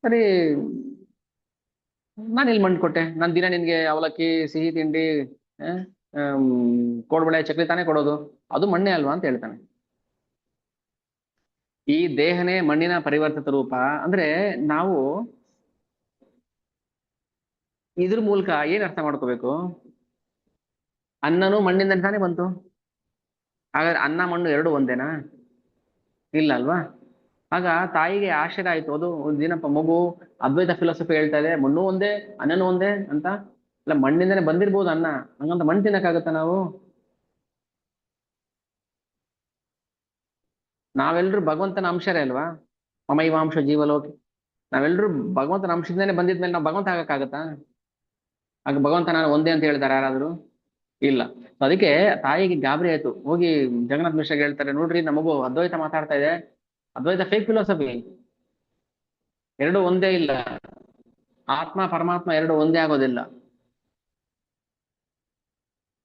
ಸರಿ, ನಾನು ಎಲ್ಲಿ ಮಣ್ಣು ಕೊಟ್ಟೆ? ನಾನು ದಿನ ನಿನ್ಗೆ ಅವಲಕ್ಕಿ, ಸಿಹಿ ತಿಂಡಿ, ಆ, ಕೋಡ್ಬಳೆ ಚಕ್ಲಿ ತಾನೇ ಕೊಡೋದು, ಅದು ಮಣ್ಣೆ ಅಲ್ವಾ ಅಂತ ಹೇಳ್ತಾನೆ. ಈ ದೇಹನೇ ಮಣ್ಣಿನ ಪರಿವರ್ತಿತ ರೂಪ. ಅಂದ್ರೆ ನಾವು ಇದ್ರ ಮೂಲಕ ಏನ್ ಅರ್ಥ ಮಾಡ್ಕೋಬೇಕು? ಅನ್ನನೂ ಮಣ್ಣಿಂದ ತಾನೇ ಬಂತು. ಹಾಗಾದ್ರೆ ಅನ್ನ ಮಣ್ಣು ಎರಡು ಒಂದೇನಾ? ಇಲ್ಲ ಅಲ್ವಾ? ಆಗ ತಾಯಿಗೆ ಆಶ್ಚರ್ಯ ಆಯ್ತು. ಅದು ಒಂದ್ ದಿನಪ್ಪ ಮಗು ಅದ್ವೈತ ಫಿಲಾಸಫಿ ಹೇಳ್ತಾ ಇದೆ, ಮಣ್ಣು ಒಂದೇ ಅನ್ನನೂ ಒಂದೇ ಅಂತ. ಇಲ್ಲ, ಮಣ್ಣಿಂದನೇ ಬಂದಿರ್ಬೋದು ಅನ್ನ, ಹಂಗಂತ ಮಣ್ಣು ತಿನ್ನಕ್ಕಾಗತ್ತ ನಾವು? ನಾವೆಲ್ಲರೂ ಭಗವಂತನ ಅಂಶರೇ ಅಲ್ವಾ? ಮಮೈವಾಂಶ ಜೀವಲೋಕೆ. ನಾವೆಲ್ಲರೂ ಭಗವಂತನ ಅಂಶದಿಂದನೇ ಬಂದಿದ್ಮೇಲೆ ನಾವು ಭಗವಂತ ಆಗಕ್ಕಾಗತ್ತಾ? ಆಗ ಭಗವಂತ ನಾನು ಒಂದೇ ಅಂತ ಹೇಳ್ತಾರೆ ಯಾರಾದ್ರು? ಇಲ್ಲ. ಅದಕ್ಕೆ ತಾಯಿಗೆ ಗಾಬರಿ ಆಯ್ತು. ಹೋಗಿ ಜಗನ್ನಾಥ್ ಮಿಶ್ರಾಗೆ ಹೇಳ್ತಾರೆ, ನೋಡ್ರಿ ನಮಗೂ ಅದ್ವೈತ ಮಾತಾಡ್ತಾ ಇದೆ. ಅದ್ವೈತ ಫೇಕ್ ಫಿಲಾಸಫಿ. ಎರಡು ಒಂದೇ ಇಲ್ಲ. ಆತ್ಮ ಪರಮಾತ್ಮ ಎರಡು ಒಂದೇ ಆಗೋದಿಲ್ಲ.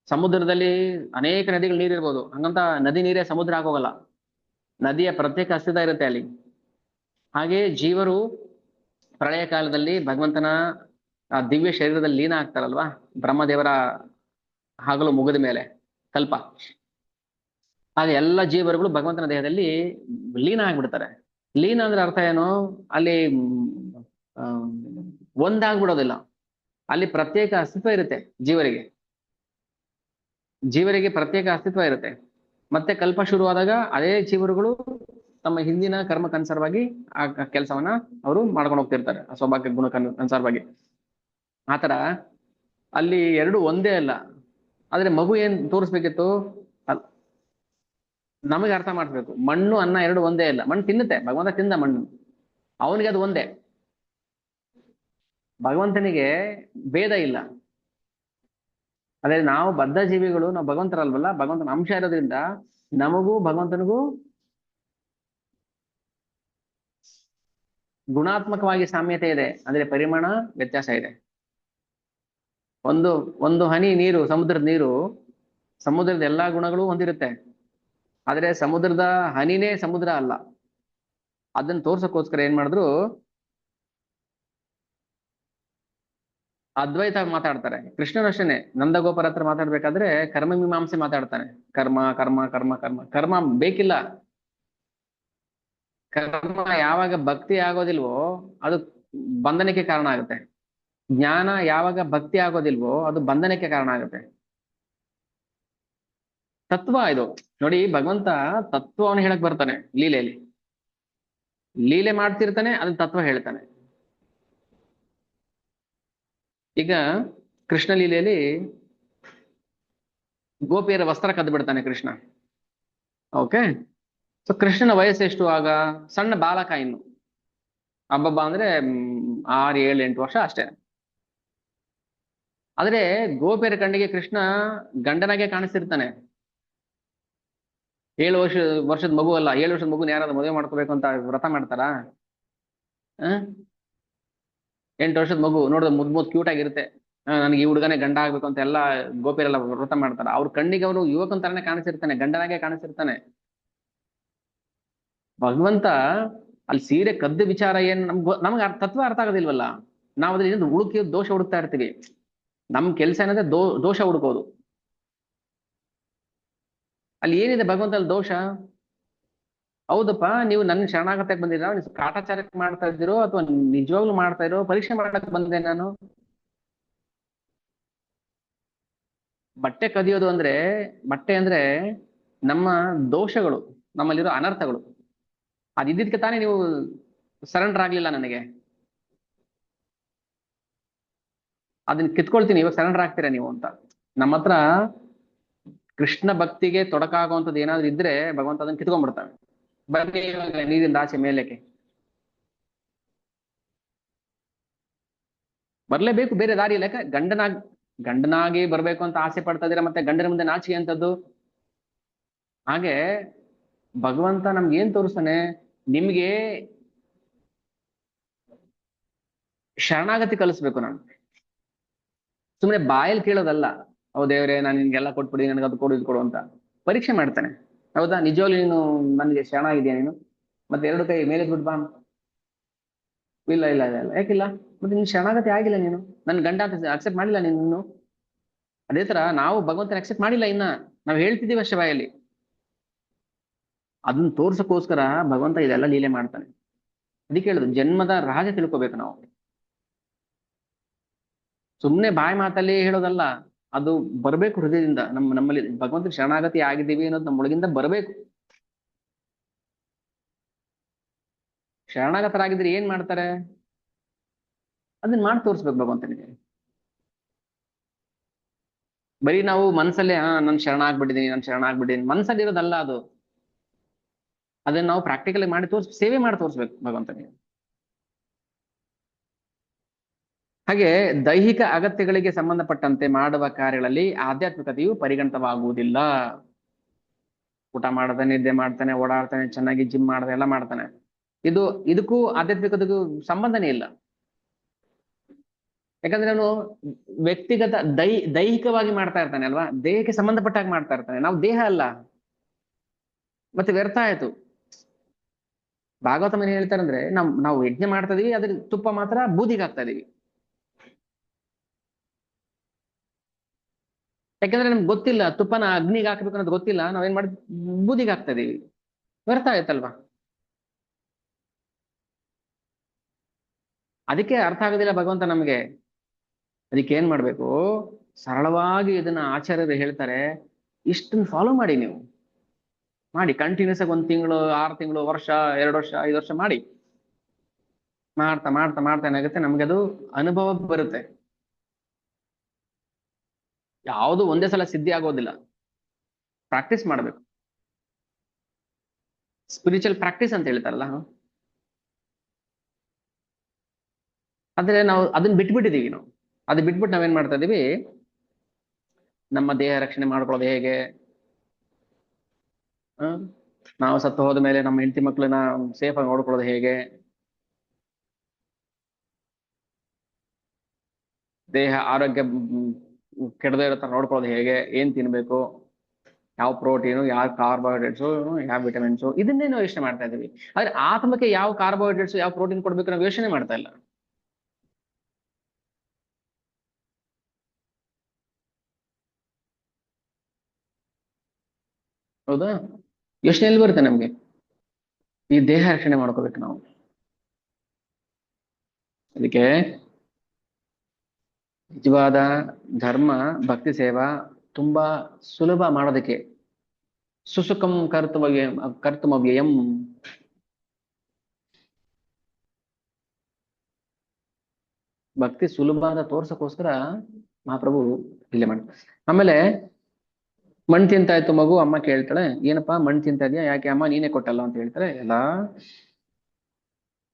ಸಮುದ್ರದಲ್ಲಿ ಅನೇಕ ನದಿಗಳು ನೀರಿರ್ಬೋದು, ಹಂಗಂತ ನದಿ ನೀರೇ ಸಮುದ್ರ ಆಗೋಗಲ್ಲ. ನದಿಯ ಪ್ರತ್ಯೇಕ ಅಸ್ತಿತ್ವ ಇರುತ್ತೆ ಅಲ್ಲಿ. ಹಾಗೆ ಜೀವರು ಪ್ರಳಯ ಕಾಲದಲ್ಲಿ ಭಗವಂತನ ಆ ದಿವ್ಯ ಶರೀರದಲ್ಲಿ ಲೀನ ಆಗ್ತಾರಲ್ವಾ, ಬ್ರಹ್ಮದೇವರ ಹಗಲು ಮುಗಿದ ಮೇಲೆ ಕಲ್ಪ, ಹಾಗೆ ಎಲ್ಲ ಜೀವರುಗಳು ಭಗವಂತನ ದೇಹದಲ್ಲಿ ಲೀನ ಆಗ್ಬಿಡ್ತಾರೆ. ಲೀನ ಅಂದ್ರೆ ಅರ್ಥ ಏನು? ಅಲ್ಲಿ ಆ, ಒಂದಾಗ್ಬಿಡೋದಿಲ್ಲ. ಅಲ್ಲಿ ಪ್ರತ್ಯೇಕ ಅಸ್ತಿತ್ವ ಇರುತ್ತೆ ಜೀವರಿಗೆ. ಜೀವರಿಗೆ ಪ್ರತ್ಯೇಕ ಅಸ್ತಿತ್ವ ಇರುತ್ತೆ. ಮತ್ತೆ ಕಲ್ಪ ಶುರುವಾದಾಗ ಅದೇ ಜೀವರುಗಳು ತಮ್ಮ ಹಿಂದಿನ ಕರ್ಮಕ್ಕನುಸಾರವಾಗಿ ಆ ಕೆಲಸವನ್ನ ಅವರು ಮಾಡ್ಕೊಂಡು ಹೋಗ್ತಿರ್ತಾರೆ, ಆ ಸೌಭಾಗ್ಯ ಗುಣಕ್ಕನುಸಾರವಾಗಿ. ಆತರ ಅಲ್ಲಿ ಎರಡು ಒಂದೇ ಅಲ್ಲ. ಆದ್ರೆ ಮಗು ಏನ್ ತೋರಿಸ್ಬೇಕಿತ್ತು? ಅಲ್- ನಮಗೆ ಅರ್ಥ ಮಾಡಿಸ್ಬೇಕು, ಮಣ್ಣು ಅನ್ನ ಎರಡು ಒಂದೇ ಇಲ್ಲ. ಮಣ್ಣು ತಿನ್ನುತ್ತೆ, ಭಗವಂತ ತಿಂದ ಮಣ್ಣು, ಅವನಿಗೆ ಅದು ಒಂದೇ. ಭಗವಂತನಿಗೆ ಭೇದ ಇಲ್ಲ. ಅದೇ ನಾವು ಬದ್ಧ ಜೀವಿಗಳು, ನಾವು ಭಗವಂತರಲ್ವಲ್ಲ, ಭಗವಂತನ ಅಂಶ ಇರೋದ್ರಿಂದ ನಮಗೂ ಭಗವಂತನಿಗೂ ಗುಣಾತ್ಮಕವಾಗಿ ಸಾಮ್ಯತೆ ಇದೆ, ಅಂದ್ರೆ ಪರಿಮಾಣ ವ್ಯತ್ಯಾಸ ಇದೆ. ಒಂದು ಒಂದು ಹನಿ ನೀರು, ಸಮುದ್ರದ ನೀರು, ಸಮುದ್ರದ ಎಲ್ಲಾ ಗುಣಗಳು ಹೊಂದಿರುತ್ತೆ. ಆದ್ರೆ ಸಮುದ್ರದ ಹನಿನೇ ಸಮುದ್ರ ಅಲ್ಲ. ಅದನ್ನ ತೋರ್ಸಕ್ಕೋಸ್ಕರ ಏನ್ ಮಾಡಿದ್ರು, ಅದ್ವೈತ ಮಾತಾಡ್ತಾರೆ. ಕೃಷ್ಣನ ಅಷ್ಟೇನೆ, ನಂದಗೋಪರ ಹತ್ರ ಮಾತಾಡ್ಬೇಕಾದ್ರೆ ಕರ್ಮ ಮೀಮಾಂಸೆ ಮಾತಾಡ್ತಾನೆ. ಕರ್ಮ ಕರ್ಮ ಕರ್ಮ ಕರ್ಮ ಕರ್ಮ ಬೇಕಿಲ್ಲ. ಕರ್ಮ ಯಾವಾಗ ಭಕ್ತಿ ಆಗೋದಿಲ್ವೋ ಅದು ಬಂಧನಕ್ಕೆ ಕಾರಣ ಆಗುತ್ತೆ. ಜ್ಞಾನ ಯಾವಾಗ ಭಕ್ತಿ ಆಗೋದಿಲ್ವೋ ಅದು ಬಂಧನಕ್ಕೆ ಕಾರಣ ಆಗುತ್ತೆ. ತತ್ವ ಇದು. ನೋಡಿ, ಭಗವಂತ ತತ್ವವನ್ನು ಹೇಳಕ್ ಬರ್ತಾನೆ ಲೀಲೆಯಲ್ಲಿ. ಲೀಲೆ ಮಾಡ್ತಿರ್ತಾನೆ, ಅದನ್ನ ತತ್ವ ಹೇಳ್ತಾನೆ. ಈಗ ಕೃಷ್ಣ ಲೀಲೆಯಲ್ಲಿ ಗೋಪಿಯರ ವಸ್ತ್ರ ಕದ್ದು ಬಿಡ್ತಾನೆ ಕೃಷ್ಣ. ಓಕೆ. ಸೊ ಕೃಷ್ಣನ ವಯಸ್ಸು ಎಷ್ಟು ಆಗ? ಸಣ್ಣ ಬಾಲಕ ಇನ್ನು. ಹಬ್ಬಬ್ಬ ಅಂದ್ರೆ 6, 7, 8 ವರ್ಷ ಅಷ್ಟೇ. ಆದ್ರೆ ಗೋಪಿಯರ ಕಣ್ಣಿಗೆ ಕೃಷ್ಣ ಗಂಡನಾಗೆ ಕಾಣಿಸ್ತಿರ್ತಾನೆ. 7 ವರ್ಷದ ಮಗು ಅಲ್ಲ. 7 ವರ್ಷದ ಮಗುನ ಯಾರಾದ್ರೂ ಮದುವೆ ಮಾಡ್ಕೋಬೇಕು ಅಂತ ವ್ರತ ಮಾಡ್ತಾರಾ? 8 ವರ್ಷದ ಮಗು ನೋಡಿದ್ರೆ ಮುದ್ ಕ್ಯೂಟ್ ಆಗಿರುತ್ತೆ. ನನಗೆ ಈ ಹುಡುಗನೇ ಗಂಡ ಆಗ್ಬೇಕು ಅಂತ ಎಲ್ಲ ಗೋಪಿಯರೆಲ್ಲ ವ್ರತ ಮಾಡ್ತಾರ. ಅವ್ರ ಕಣ್ಣಿಗೆ ಅವನು ಯುವಕನ ತರನೇ ಕಾಣಿಸಿರ್ತಾನೆ, ಗಂಡನಾಗೆ ಕಾಣಿಸಿರ್ತಾನೆ. ಭಗವಂತ ಅಲ್ಲಿ ಸೀರೆ ಕದ್ದು ವಿಚಾರ ಏನ್ ನಮ್ಗೆ ತತ್ವ ಅರ್ಥ ಆಗೋದಿಲ್ವಲ್ಲ. ನಾವು ಅದ್ರಿಂದ ಹುಡುಕಿ ದೋಷ ಹುಡುಕ್ತಾ ಇರ್ತೀವಿ. ನಮ್ ಕೆಲಸ ಏನಂದ್ರೆ ದೋಷ ಹುಡುಕೋದು. ಅಲ್ಲಿ ಏನಿದೆ ಭಗವಂತಲ್ಲಿ ದೋಷ? ಹೌದಪ್ಪ, ನೀವು ನನ್ನ ಶರಣಾಗತಕ್ಕೆ ಬಂದಿರ, ನೀವು ಕಾಟಾಚಾರಕ್ಕೆ ಮಾಡ್ತಾ ಇದ್ದೀರೋ ಅಥವಾ ನಿಜವಾಗ್ಲೂ ಮಾಡ್ತಾ ಇರೋ ಪರೀಕ್ಷೆ ಮಾಡಕ್ ಬಂದೆ ನಾನು. ಬಟ್ಟೆ ಕದಿಯೋದು ಅಂದ್ರೆ, ಬಟ್ಟೆ ಅಂದ್ರೆ ನಮ್ಮ ದೋಷಗಳು, ನಮ್ಮಲ್ಲಿರೋ ಅನರ್ಥಗಳು. ಅದಿದ್ದಕ್ಕೆ ತಾನೇ ನೀವು ಸರೆಂಡರ್ ಆಗ್ಲಿಲ್ಲ ನನಗೆ. ಅದನ್ನ ಕಿತ್ಕೊಳ್ತೀನಿ, ಇವಾಗ ಸರೆಂಡರ್ ಆಗ್ತೀರಾ ನೀವು ಅಂತ. ನಮ್ಮ ಹತ್ರ ಕೃಷ್ಣ ಭಕ್ತಿಗೆ ತೊಡಕಾಗುವಂಥದ್ದು ಏನಾದ್ರು ಇದ್ರೆ ಭಗವಂತ ಅದನ್ನ ಕಿತ್ಕೊಂಡ್ಬಿಡ್ತಾನೆ. ಬನ್ನಿ ಇವಾಗ ನೀರಿಂದ ಆಚೆ ಮೇಲಕ್ಕೆ. ಬರ್ಲೇಬೇಕು, ಬೇರೆ ದಾರಿ ಇಲ್ಲ. ಯಾಕೆ ಗಂಡನಾಗಿ ಬರ್ಬೇಕು ಅಂತ ಆಸೆ ಪಡ್ತಾ ಇದೀರ, ಮತ್ತೆ ಗಂಡನ ಮುಂದೆ ನಾಚಿಕೆ ಅಂತದ್ದು. ಹಾಗೆ ಭಗವಂತ ನಮ್ಗೆ ಏನ್ ತೋರಿಸ್ತಾನೆ, ನಿಮ್ಗೆ ಶರಣಾಗತಿ ಕಲಿಸ್ಬೇಕು. ನಾನು ಸುಮ್ಮನೆ ಬಾಯಲ್ಲಿ ಕೇಳೋದಲ್ಲ, ಹೌದು ದೇವ್ರೆ ನಾನು ನಿನ್ಗೆಲ್ಲ ಕೊಟ್ಬಿಡಿ, ನನಗೆ ಅದು ಕೊಡು ಇದು ಕೊಡು ಅಂತ. ಪರೀಕ್ಷೆ ಮಾಡ್ತಾನೆ. ಹೌದಾ, ನಿಜವಾಗ್ಲೂ ನೀನು ನನಗೆ ಶರಣಾಗಿದ್ಯಾ ನೀನು? ಮತ್ತೆ ಎರಡು ಕೈ ಮೇಲೆ ಬಿಟ್ಟು ಬಾ. ಇಲ್ಲ ಇಲ್ಲ ಇಲ್ಲ ಇಲ್ಲ, ಯಾಕಿಲ್ಲ? ಮತ್ತೆ ನೀನ್ ಶರಣಾಗತಿ ಆಗಿಲ್ಲ, ನೀನು ನನ್ನ ಗಂಡ ಅಂತ ಅಕ್ಸೆಪ್ಟ್ ಮಾಡಿಲ್ಲ ನೀನು. ಅದೇ ತರ ನಾವು ಭಗವಂತನ ಅಕ್ಸೆಪ್ಟ್ ಮಾಡಿಲ್ಲ ಇನ್ನ. ನಾವು ಹೇಳ್ತಿದೀವಿ ಅಷ್ಟೇ ಬಾಯಲ್ಲಿ. ಅದನ್ನ ತೋರ್ಸಕ್ಕೋಸ್ಕರ ಭಗವಂತ ಇದೆಲ್ಲ ಲೀಲೆ ಮಾಡ್ತಾನೆ. ಅದಕ್ಕೆ ಹೇಳುದು, ಜನ್ಮದ ರಹಸ್ಯ ತಿಳ್ಕೊಬೇಕು ನಾವು. ಸುಮ್ನೆ ಬಾಯಿ ಮಾತಲ್ಲಿ ಹೇಳೋದಲ್ಲ, ಅದು ಬರ್ಬೇಕು ಹೃದಯದಿಂದ. ನಮ್ಮಲ್ಲಿ ಭಗವಂತ ಶರಣಾಗತಿ ಆಗಿದ್ದೀವಿ ಅನ್ನೋದು ನಮ್ಮೊಳಗಿಂದ ಬರಬೇಕು. ಶರಣಾಗತರಾಗಿದ್ರೆ ಏನ್ ಮಾಡ್ತಾರೆ? ಅದನ್ನ ಮಾಡಿ ತೋರಿಸ್ಬೇಕು ಭಗವಂತನಿಗೆ. ಬರೀ ನಾವು ಮನ್ಸಲ್ಲೇ ನನ್ ಶರಣ ಆಗ್ಬಿಟ್ಟಿದೀನಿ, ನನ್ ಶರಣ ಆಗ್ಬಿಟ್ಟಿದೀನಿ ಮನ್ಸಲ್ಲಿ ಇರೋದಲ್ಲ ಅದು. ಅದನ್ನ ನಾವು ಪ್ರಾಕ್ಟಿಕಲ್ ಮಾಡಿ ಸೇವೆ ಮಾಡಿ ತೋರಿಸ್ಬೇಕು ಭಗವಂತನಿಗೆ. ಹಾಗೆ ದೈಹಿಕ ಅಗತ್ಯಗಳಿಗೆ ಸಂಬಂಧಪಟ್ಟಂತೆ ಮಾಡುವ ಕಾರ್ಯಗಳಲ್ಲಿ ಆಧ್ಯಾತ್ಮಿಕತೆಯು ಪರಿಗಣಿತವಾಗುವುದಿಲ್ಲ. ಊಟ ಮಾಡ್ತಾನೆ, ನಿದ್ದೆ ಮಾಡ್ತಾನೆ, ಓಡಾಡ್ತಾನೆ, ಚೆನ್ನಾಗಿ ಜಿಮ್ ಮಾಡ್ತಾನೆ, ಎಲ್ಲ ಮಾಡ್ತಾನೆ. ಇದಕ್ಕೂ ಆಧ್ಯಾತ್ಮಿಕತೆಗೂ ಸಂಬಂಧನೇ ಇಲ್ಲ. ಯಾಕಂದ್ರೆ ಅವನು ವ್ಯಕ್ತಿಗತ ದೈಹಿಕವಾಗಿ ಮಾಡ್ತಾ ಇರ್ತಾನೆ ಅಲ್ವಾ, ದೇಹಕ್ಕೆ ಸಂಬಂಧಪಟ್ಟಾಗ ಮಾಡ್ತಾ ಇರ್ತಾನೆ. ನಾವು ದೇಹ ಅಲ್ಲ, ಮತ್ತೆ ವ್ಯರ್ಥ ಆಯ್ತು. ಭಾಗವತ ಮನೆ ಹೇಳ್ತಾರೆ ಅಂದ್ರೆ ನಾವು ಯಜ್ಞ ಮಾಡ್ತಾ ಇದೀವಿ, ಅದ್ರ ತುಪ್ಪ ಮಾತ್ರ ಬೂದಿಗೆ ಹಾಕ್ತಾ ಇದೀವಿ. ಯಾಕಂದ್ರೆ ನಮ್ಗೆ ಗೊತ್ತಿಲ್ಲ ತುಪ್ಪನ ಅಗ್ನಿಗೆ ಹಾಕ್ಬೇಕು ಅನ್ನೋದು ಗೊತ್ತಿಲ್ಲ, ನಾವೇನ್ ಮಾಡಿ ಬೂದಿಗೆ ಹಾಕ್ತಾ ಇದೀವಿ. ವ್ಯರ್ಥ ಆಯ್ತಲ್ವಾ? ಅದಕ್ಕೆ ಅರ್ಥ ಆಗೋದಿಲ್ಲ ಭಗವಂತ ನಮ್ಗೆ. ಅದಕ್ಕೆ ಏನ್ ಮಾಡ್ಬೇಕು, ಸರಳವಾಗಿ ಇದನ್ನ ಆಚಾರ್ಯರು ಹೇಳ್ತಾರೆ, ಇಷ್ಟನ್ನ ಫಾಲೋ ಮಾಡಿ. ನೀವು ಮಾಡಿ ಕಂಟಿನ್ಯೂಸ್ ಆಗಿ 1 ತಿಂಗಳು, 6 ತಿಂಗಳು, ವರ್ಷ, 2 ವರ್ಷ, 5 ವರ್ಷ ಮಾಡಿ. ಮಾಡ್ತಾ ಮಾಡ್ತಾ ಮಾಡ್ತಾ ಏನಾಗುತ್ತೆ, ನಮ್ಗೆ ಅದು ಅನುಭವ ಬರುತ್ತೆ. ಯಾವುದು ಒಂದೇ ಸಲ ಸಿದ್ಧಿ ಆಗೋದಿಲ್ಲ, ಪ್ರಾಕ್ಟೀಸ್ ಮಾಡ್ಬೇಕು. ಸ್ಪಿರಿಚುವಲ್ ಪ್ರಾಕ್ಟೀಸ್ ಅಂತ ಹೇಳ್ತಾರಲ್ಲ, ಆದ್ರೆ ನಾವು ಅದನ್ನ ಬಿಟ್ಬಿಟ್ಟಿದೀವಿ. ಅದು ಬಿಟ್ಬಿಟ್ಟು ನಾವೇನ್ ಮಾಡ್ತಾ ಇದೀವಿ, ನಮ್ಮ ದೇಹ ರಕ್ಷಣೆ ಮಾಡ್ಕೊಳ್ಳೋದು ಹೇಗೆ, ನಾವು ಸತ್ತು ಹೋದ ಮೇಲೆ ನಮ್ಮ ಹೆಂಡತಿ ಮಕ್ಕಳನ್ನ ಸೇಫ್ ಆಗಿ ನೋಡ್ಕೊಳ್ಳೋದು ಹೇಗೆ, ದೇಹ ಆರೋಗ್ಯ ಕೆಡದೇ ಇರೋ ತರ ನೋಡ್ಕೊಳ್ಳೋದು ಹೇಗೆ, ಏನ್ ತಿನ್ಬೇಕು, ಯಾವ ಪ್ರೋಟೀನು, ಯಾವ ಕಾರ್ಬೋಹೈಡ್ರೇಟ್ಸು, ಯಾವ ವಿಟಮಿನ್ಸು, ಇದನ್ನೇ ನಾವು ಯೋಚನೆ ಮಾಡ್ತಾ ಇದೀವಿ. ಆದ್ರೆ ಆತ್ಮಕ್ಕೆ ಯಾವ ಕಾರ್ಬೋಹೈಡ್ರೇಟ್ಸ್, ಯಾವ ಪ್ರೋಟೀನ್ ಕೊಡ್ಬೇಕು ನಾವು ಯೋಚನೆ ಮಾಡ್ತಾ ಇಲ್ಲ. ಹೌದಾ? ಯೋಚನೆ ಎಲ್ಲಿ ಬರುತ್ತೆ ನಮ್ಗೆ? ಈ ದೇಹ ರಕ್ಷಣೆ ಮಾಡ್ಕೋಬೇಕು ನಾವು. ಅದಕ್ಕೆ ನಿಜವಾದ ಧರ್ಮ ಭಕ್ತಿ ಸೇವಾ ತುಂಬಾ ಸುಲಭ ಮಾಡೋದಕ್ಕೆ. ಸುಸುಖಂ ಕರ್ತುಮವ್ಯಯಂ. ಭಕ್ತಿ ಸುಲಭ ಅಂತ ತೋರ್ಸಕ್ಕೋಸ್ಕರ ಮಹಾಪ್ರಭು ಇಲ್ಲೇ ಮಾಡಿ. ಆಮೇಲೆ ಮಣ್ ತಿಂತಾಯ್ತು ಮಗು, ಅಮ್ಮ ಕೇಳ್ತಾಳೆ, ಏನಪ್ಪಾ ಮಣ್ ತಿಂತಾ ಇದೆಯಾ, ಯಾಕೆ ಅಮ್ಮ ನೀನೇ ಕೊಟ್ಟಲ್ಲ ಅಂತ ಹೇಳ್ತಾರೆ. ಎಲ್ಲ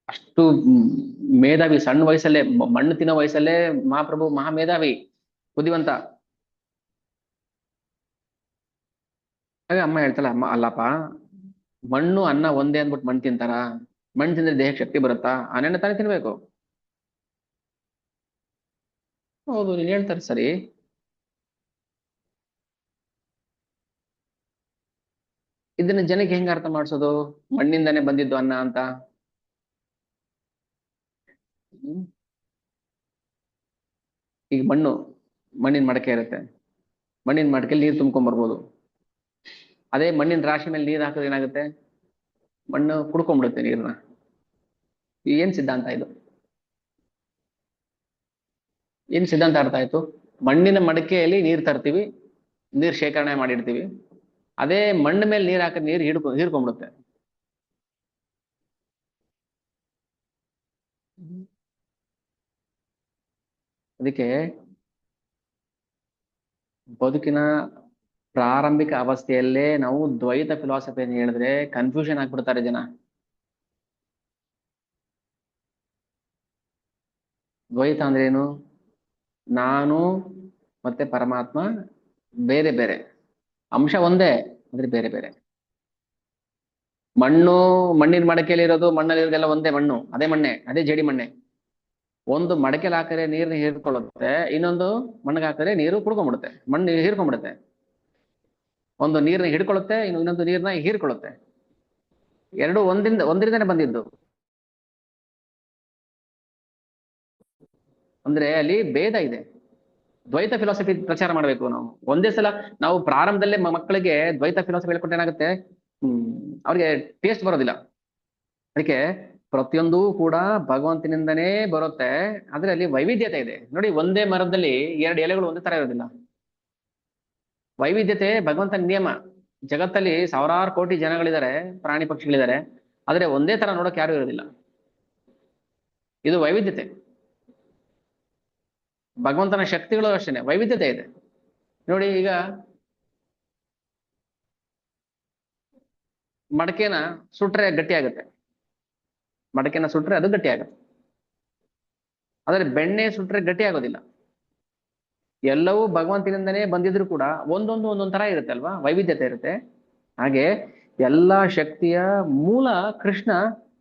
ಅಷ್ಟು ಮೇಧಾವಿ, ಸಣ್ಣ ವಯಸ್ಸಲ್ಲೇ ಮಣ್ಣು ತಿನ್ನೋ ವಯಸ್ಸಲ್ಲೇ ಮಹಾಪ್ರಭು ಮಹಾ ಮೇಧಾವಿ, ಬುದ್ಧಿವಂತ. ಹಾಗೆ ಅಮ್ಮ ಹೇಳ್ತಾಳೆ, ಅಮ್ಮ ಅಲ್ಲಪ್ಪ, ಮಣ್ಣು ಅನ್ನ ಒಂದೇ ಅಂದ್ಬಿಟ್ಟು ಮಣ್ಣು ತಿಂತಾರ? ಮಣ್ಣು ತಿಂದ್ರೆ ದೇಹಕ್ಕೆ ಶಕ್ತಿ ಬರುತ್ತಾ? ಅನ್ನನ ತಾನೇ ತಿನ್ಬೇಕು. ಹೌದು, ನೀನ್ ಹೇಳ್ತಾರೆ ಸರಿ. ಇದನ್ನ ಜನಕ್ಕೆ ಹೆಂಗ ಅರ್ಥ ಮಾಡ್ಸೋದು, ಮಣ್ಣಿಂದಾನೇ ಬಂದಿದ್ದು ಅನ್ನ ಅಂತ? ಹ್ಮ್. ಈಗ ಮಣ್ಣಿನ ಮಡಕೆ ಇರುತ್ತೆ, ಮಣ್ಣಿನ ಮಡಕೆಲಿ ನೀರು ತುಂಬ್ಕೊಂಡ್ ಬರ್ಬೋದು. ಅದೇ ಮಣ್ಣಿನ ರಾಶಿ ಮೇಲೆ ನೀರ್ ಹಾಕಿದ್ರೆ ಏನಾಗುತ್ತೆ? ಮಣ್ಣು ಕುಡ್ಕೊಂಡ್ಬಿಡುತ್ತೆ ನೀರ್ನ. ಏನ್ ಸಿದ್ಧಾಂತ ಇದು? ಏನ್ ಸಿದ್ಧಾಂತ ಅರ್ಥ ಆಯ್ತು? ಮಣ್ಣಿನ ಮಡಕೆಯಲ್ಲಿ ನೀರ್ ತರ್ತೀವಿ, ನೀರ್ ಶೇಖರಣೆ ಮಾಡಿರ್ತೀವಿ. ಅದೇ ಮಣ್ಣ ಮೇಲೆ ನೀರ್ ಹಾಕಿದ್ರೆ ನೀರ್ ಹೀರ್ಕೊಂಡ್ಬಿಡುತ್ತೆ. ಅದಕ್ಕೆ ಬದುಕಿನ ಪ್ರಾರಂಭಿಕ ಅವಸ್ಥೆಯಲ್ಲೇ ನಾವು ದ್ವೈತ ಫಿಲಾಸಫಿಯನ್ನು ಹೇಳಿದ್ರೆ ಕನ್ಫ್ಯೂಷನ್ ಆಗ್ಬಿಡ್ತಾರೆ ಜನ. ದ್ವೈತ ಅಂದ್ರೆ ಏನು? ನಾನು ಮತ್ತೆ ಪರಮಾತ್ಮ ಬೇರೆ ಬೇರೆ, ಅಂಶ ಒಂದೇ ಅಂದ್ರೆ ಬೇರೆ ಬೇರೆ. ಮಣ್ಣು, ಮಣ್ಣಿನ ಮಡಕೆಯಲ್ಲಿ ಇರೋದು ಮಣ್ಣಲ್ಲಿ ಇರೋದೆಲ್ಲ ಒಂದೇ ಮಣ್ಣು, ಅದೇ ಮಣ್ಣೆ, ಅದೇ ಜೇಡಿ ಮಣ್ಣೆ. ಒಂದು ಮಡಕೆಲಿ ಹಾಕಿದ್ರೆ ನೀರ್ನ ಹೀರ್ಕೊಳ್ಳುತ್ತೆ, ಇನ್ನೊಂದು ಮಣ್ಣಿಗೆ ಹಾಕಿದ್ರೆ ನೀರು ಕುಡ್ಕೊಂಡ್ಬಿಡುತ್ತೆ, ಮಣ್ಣು ಹೀರ್ಕೊಂಡ್ಬಿಡುತ್ತೆ. ಒಂದು ನೀರ್ನ ಹಿಡ್ಕೊಳ್ಳುತ್ತೆ, ಇನ್ನೊಂದು ನೀರ್ನ ಹೀರ್ಕೊಳ್ಳುತ್ತೆ. ಎರಡು ಒಂದರಿಂದನೇ ಬಂದಿದ್ದು. ಅಂದ್ರೆ ಅಲ್ಲಿ ಭೇದ ಇದೆ. ದ್ವೈತ ಫಿಲಾಸಫಿ ಪ್ರಚಾರ ಮಾಡಬೇಕು ನಾವು ಒಂದೇ ಸಲ. ನಾವು ಪ್ರಾರಂಭದಲ್ಲೇ ಮಕ್ಕಳಿಗೆ ದ್ವೈತ ಫಿಲಾಸಫಿ ಹೇಳ್ಕೊಟ್ರೆ ಏನಾಗುತ್ತೆ, ಅವ್ರಿಗೆ ಟೇಸ್ಟ್ ಬರೋದಿಲ್ಲ. ಅದಕ್ಕೆ ಪ್ರತಿಯೊಂದೂ ಕೂಡ ಭಗವಂತನಿಂದನೇ ಬರುತ್ತೆ. ಆದ್ರೆ ಅಲ್ಲಿ ವೈವಿಧ್ಯತೆ ಇದೆ ನೋಡಿ. ಒಂದೇ ಮರದಲ್ಲಿ ಎರಡು ಎಲೆಗಳು ಒಂದೇ ತರ ಇರೋದಿಲ್ಲ. ವೈವಿಧ್ಯತೆ ಭಗವಂತನ ನಿಯಮ. ಜಗತ್ತಲ್ಲಿ ಸಾವಿರಾರು ಕೋಟಿ ಜನಗಳಿದ್ದಾರೆ, ಪ್ರಾಣಿ ಪಕ್ಷಿಗಳಿದ್ದಾರೆ, ಆದ್ರೆ ಒಂದೇ ತರ ನೋಡಕ್ ಯಾರು ಇರೋದಿಲ್ಲ. ಇದು ವೈವಿಧ್ಯತೆ. ಭಗವಂತನ ಶಕ್ತಿಗಳು ಅಷ್ಟೇನೆ, ವೈವಿಧ್ಯತೆ ಇದೆ ನೋಡಿ. ಈಗ ಮಡಕೆನ ಸುಟ್ರೆ ಗಟ್ಟಿ ಆಗುತ್ತೆ, ಮಡಕೆನ ಸುಟ್ರೆ ಅದು ಗಟ್ಟಿ ಆಗುತ್ತೆ. ಆದ್ರೆ ಬೆಣ್ಣೆ ಸುಟ್ರೆ ಗಟ್ಟಿ ಆಗೋದಿಲ್ಲ. ಎಲ್ಲವೂ ಭಗವಂತನಿಂದನೇ ಬಂದಿದ್ರು ಕೂಡ ಒಂದೊಂದು ತರ ಇರುತ್ತೆ ಅಲ್ವಾ, ವೈವಿಧ್ಯತೆ ಇರುತ್ತೆ. ಹಾಗೆ ಎಲ್ಲಾ ಶಕ್ತಿಯ ಮೂಲ ಕೃಷ್ಣ,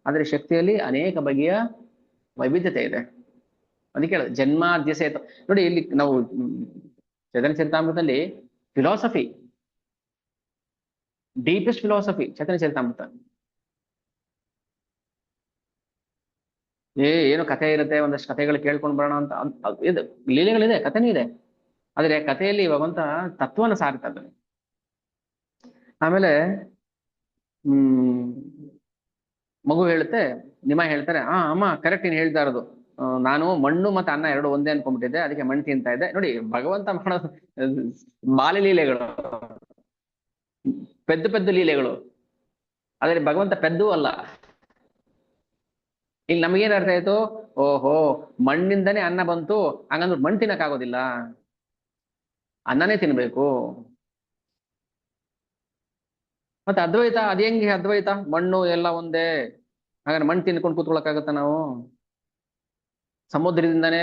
ಆದ್ರೆ ಶಕ್ತಿಯಲ್ಲಿ ಅನೇಕ ಬಗೆಯ ವೈವಿಧ್ಯತೆ ಇದೆ. ಅದಕ್ಕೆ ಹೇಳೋದು ಜನ್ಮಾದ್ಯಸೇತ. ನೋಡಿ ಇಲ್ಲಿ ನಾವು ಚೈತನ್ಯ ಚರಿತಾಮೃತದಲ್ಲಿ ಫಿಲಾಸಫಿ, ಡೀಪೆಸ್ಟ್ ಫಿಲಾಸಫಿ ಚೈತನ್ಯ ಚರಿತಾಮೃತ. ಏನು ಕಥೆ ಇರುತ್ತೆ, ಒಂದಷ್ಟು ಕಥೆಗಳು ಕೇಳ್ಕೊಂಡು ಬರೋಣ ಅಂತ ಇದು ಲೀಲೆಗಳಿದೆ, ಕಥೆನೂ ಇದೆ. ಆದ್ರೆ ಕಥೆಯಲ್ಲಿ ಭಗವಂತ ತತ್ವನ ಸಾರ್ತಾರೆ. ಆಮೇಲೆ ಹ್ಮ್ ಮಗು ಹೇಳುತ್ತೆ, ನಿಮ್ಮ ಹೇಳ್ತಾರೆ, ಅಮ್ಮ ಕರೆಕ್ಟ್ ನೀನ್ ಹೇಳ್ತಾ ಇರೋದು, ನಾನು ಮಣ್ಣು ಮತ್ತೆ ಅನ್ನ ಎರಡು ಒಂದೇ ಅನ್ಕೊಂಡ್ಬಿಟ್ಟಿದ್ದೆ, ಅದಕ್ಕೆ ಮಣ್ಣು ತಿಂತಾ ಇದ್ದೆ. ನೋಡಿ ಭಗವಂತ ಮಾಡೋದು ಬಾಲ್ಯಲೀಲೆಗಳು, ಪೆದ್ದು ಪೆದ್ದು ಲೀಲೆಗಳು. ಆದ್ರೆ ಭಗವಂತ ಪೆದ್ದು ಅಲ್ಲ. ಇಲ್ಲಿ ನಮಗೇನ್ ಅರ್ಥ ಆಯ್ತು, ಓಹೋ ಮಣ್ಣಿಂದನೇ ಅನ್ನ ಬಂತು, ಹಂಗಂದ್ರೆ ಮಣ್ಣು ತಿನ್ನಕ್ಕಾಗೋದಿಲ್ಲ, ಅನ್ನನೇ ತಿನ್ಬೇಕು. ಮತ್ತೆ ಅದ್ವೈತ ಅದ್ ಹೆಂಗೆ ಅದ್ವೈತ, ಮಣ್ಣು ಎಲ್ಲ ಒಂದೇ, ಹಾಗಾದ್ರೆ ಮಣ್ಣು ತಿನ್ಕೊಂಡು ಕೂತ್ಕೊಳಕ್ಕಾಗತ್ತ ನಾವು? ಸಮುದ್ರದಿಂದನೇ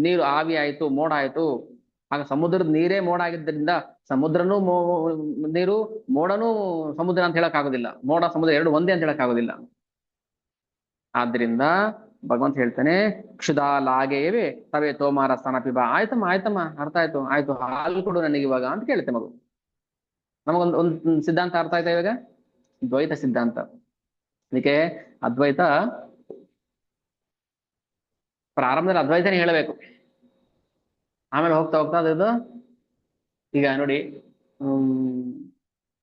ನೀರು ಆವಿ ಆಯ್ತು, ಮೋಡ ಆಯ್ತು. ಆಗ ಸಮುದ್ರದ ನೀರೇ ಮೋಡ ಆಗಿದ್ದರಿಂದ ಸಮುದ್ರನೂ ನೀರು, ಮೋಡನೂ ಸಮುದ್ರ ಅಂತ ಹೇಳಕ್ ಆಗೋದಿಲ್ಲ. ಮೋಡ ಸಮುದ್ರ ಎರಡು ಒಂದೇ ಅಂತ ಹೇಳಕ್ ಆಗೋದಿಲ್ಲ. ಆದ್ರಿಂದ ಭಗವಂತ ಹೇಳ್ತಾನೆ, ಕ್ಷುಧಾ ಲಾಗೇವೆ ತವೇ ತೋಮಾರ ಸ್ಥಾನ ಪಿಬ. ಆಯ್ತಮ್ಮ ಆಯ್ತಮ್ಮ, ಅರ್ಥ ಆಯ್ತು, ಆಯ್ತು ಹಾಲು ಕೊಡು ನನಗೆ ಇವಾಗ ಅಂತ ಕೇಳುತ್ತೆ ಮಗು. ನಮಗೊಂದು ಸಿದ್ಧಾಂತ ಅರ್ಥ ಆಯ್ತಾ ಇವಾಗ, ದ್ವೈತ ಸಿದ್ಧಾಂತ. ಅದಕ್ಕೆ ಅದ್ವೈತ ಪ್ರಾರಂಭದಲ್ಲಿ ಅದ್ವೈತನೇ ಹೇಳಬೇಕು, ಆಮೇಲೆ ಹೋಗ್ತಾ ಹೋಗ್ತಾ ಅದು. ಈಗ ನೋಡಿ,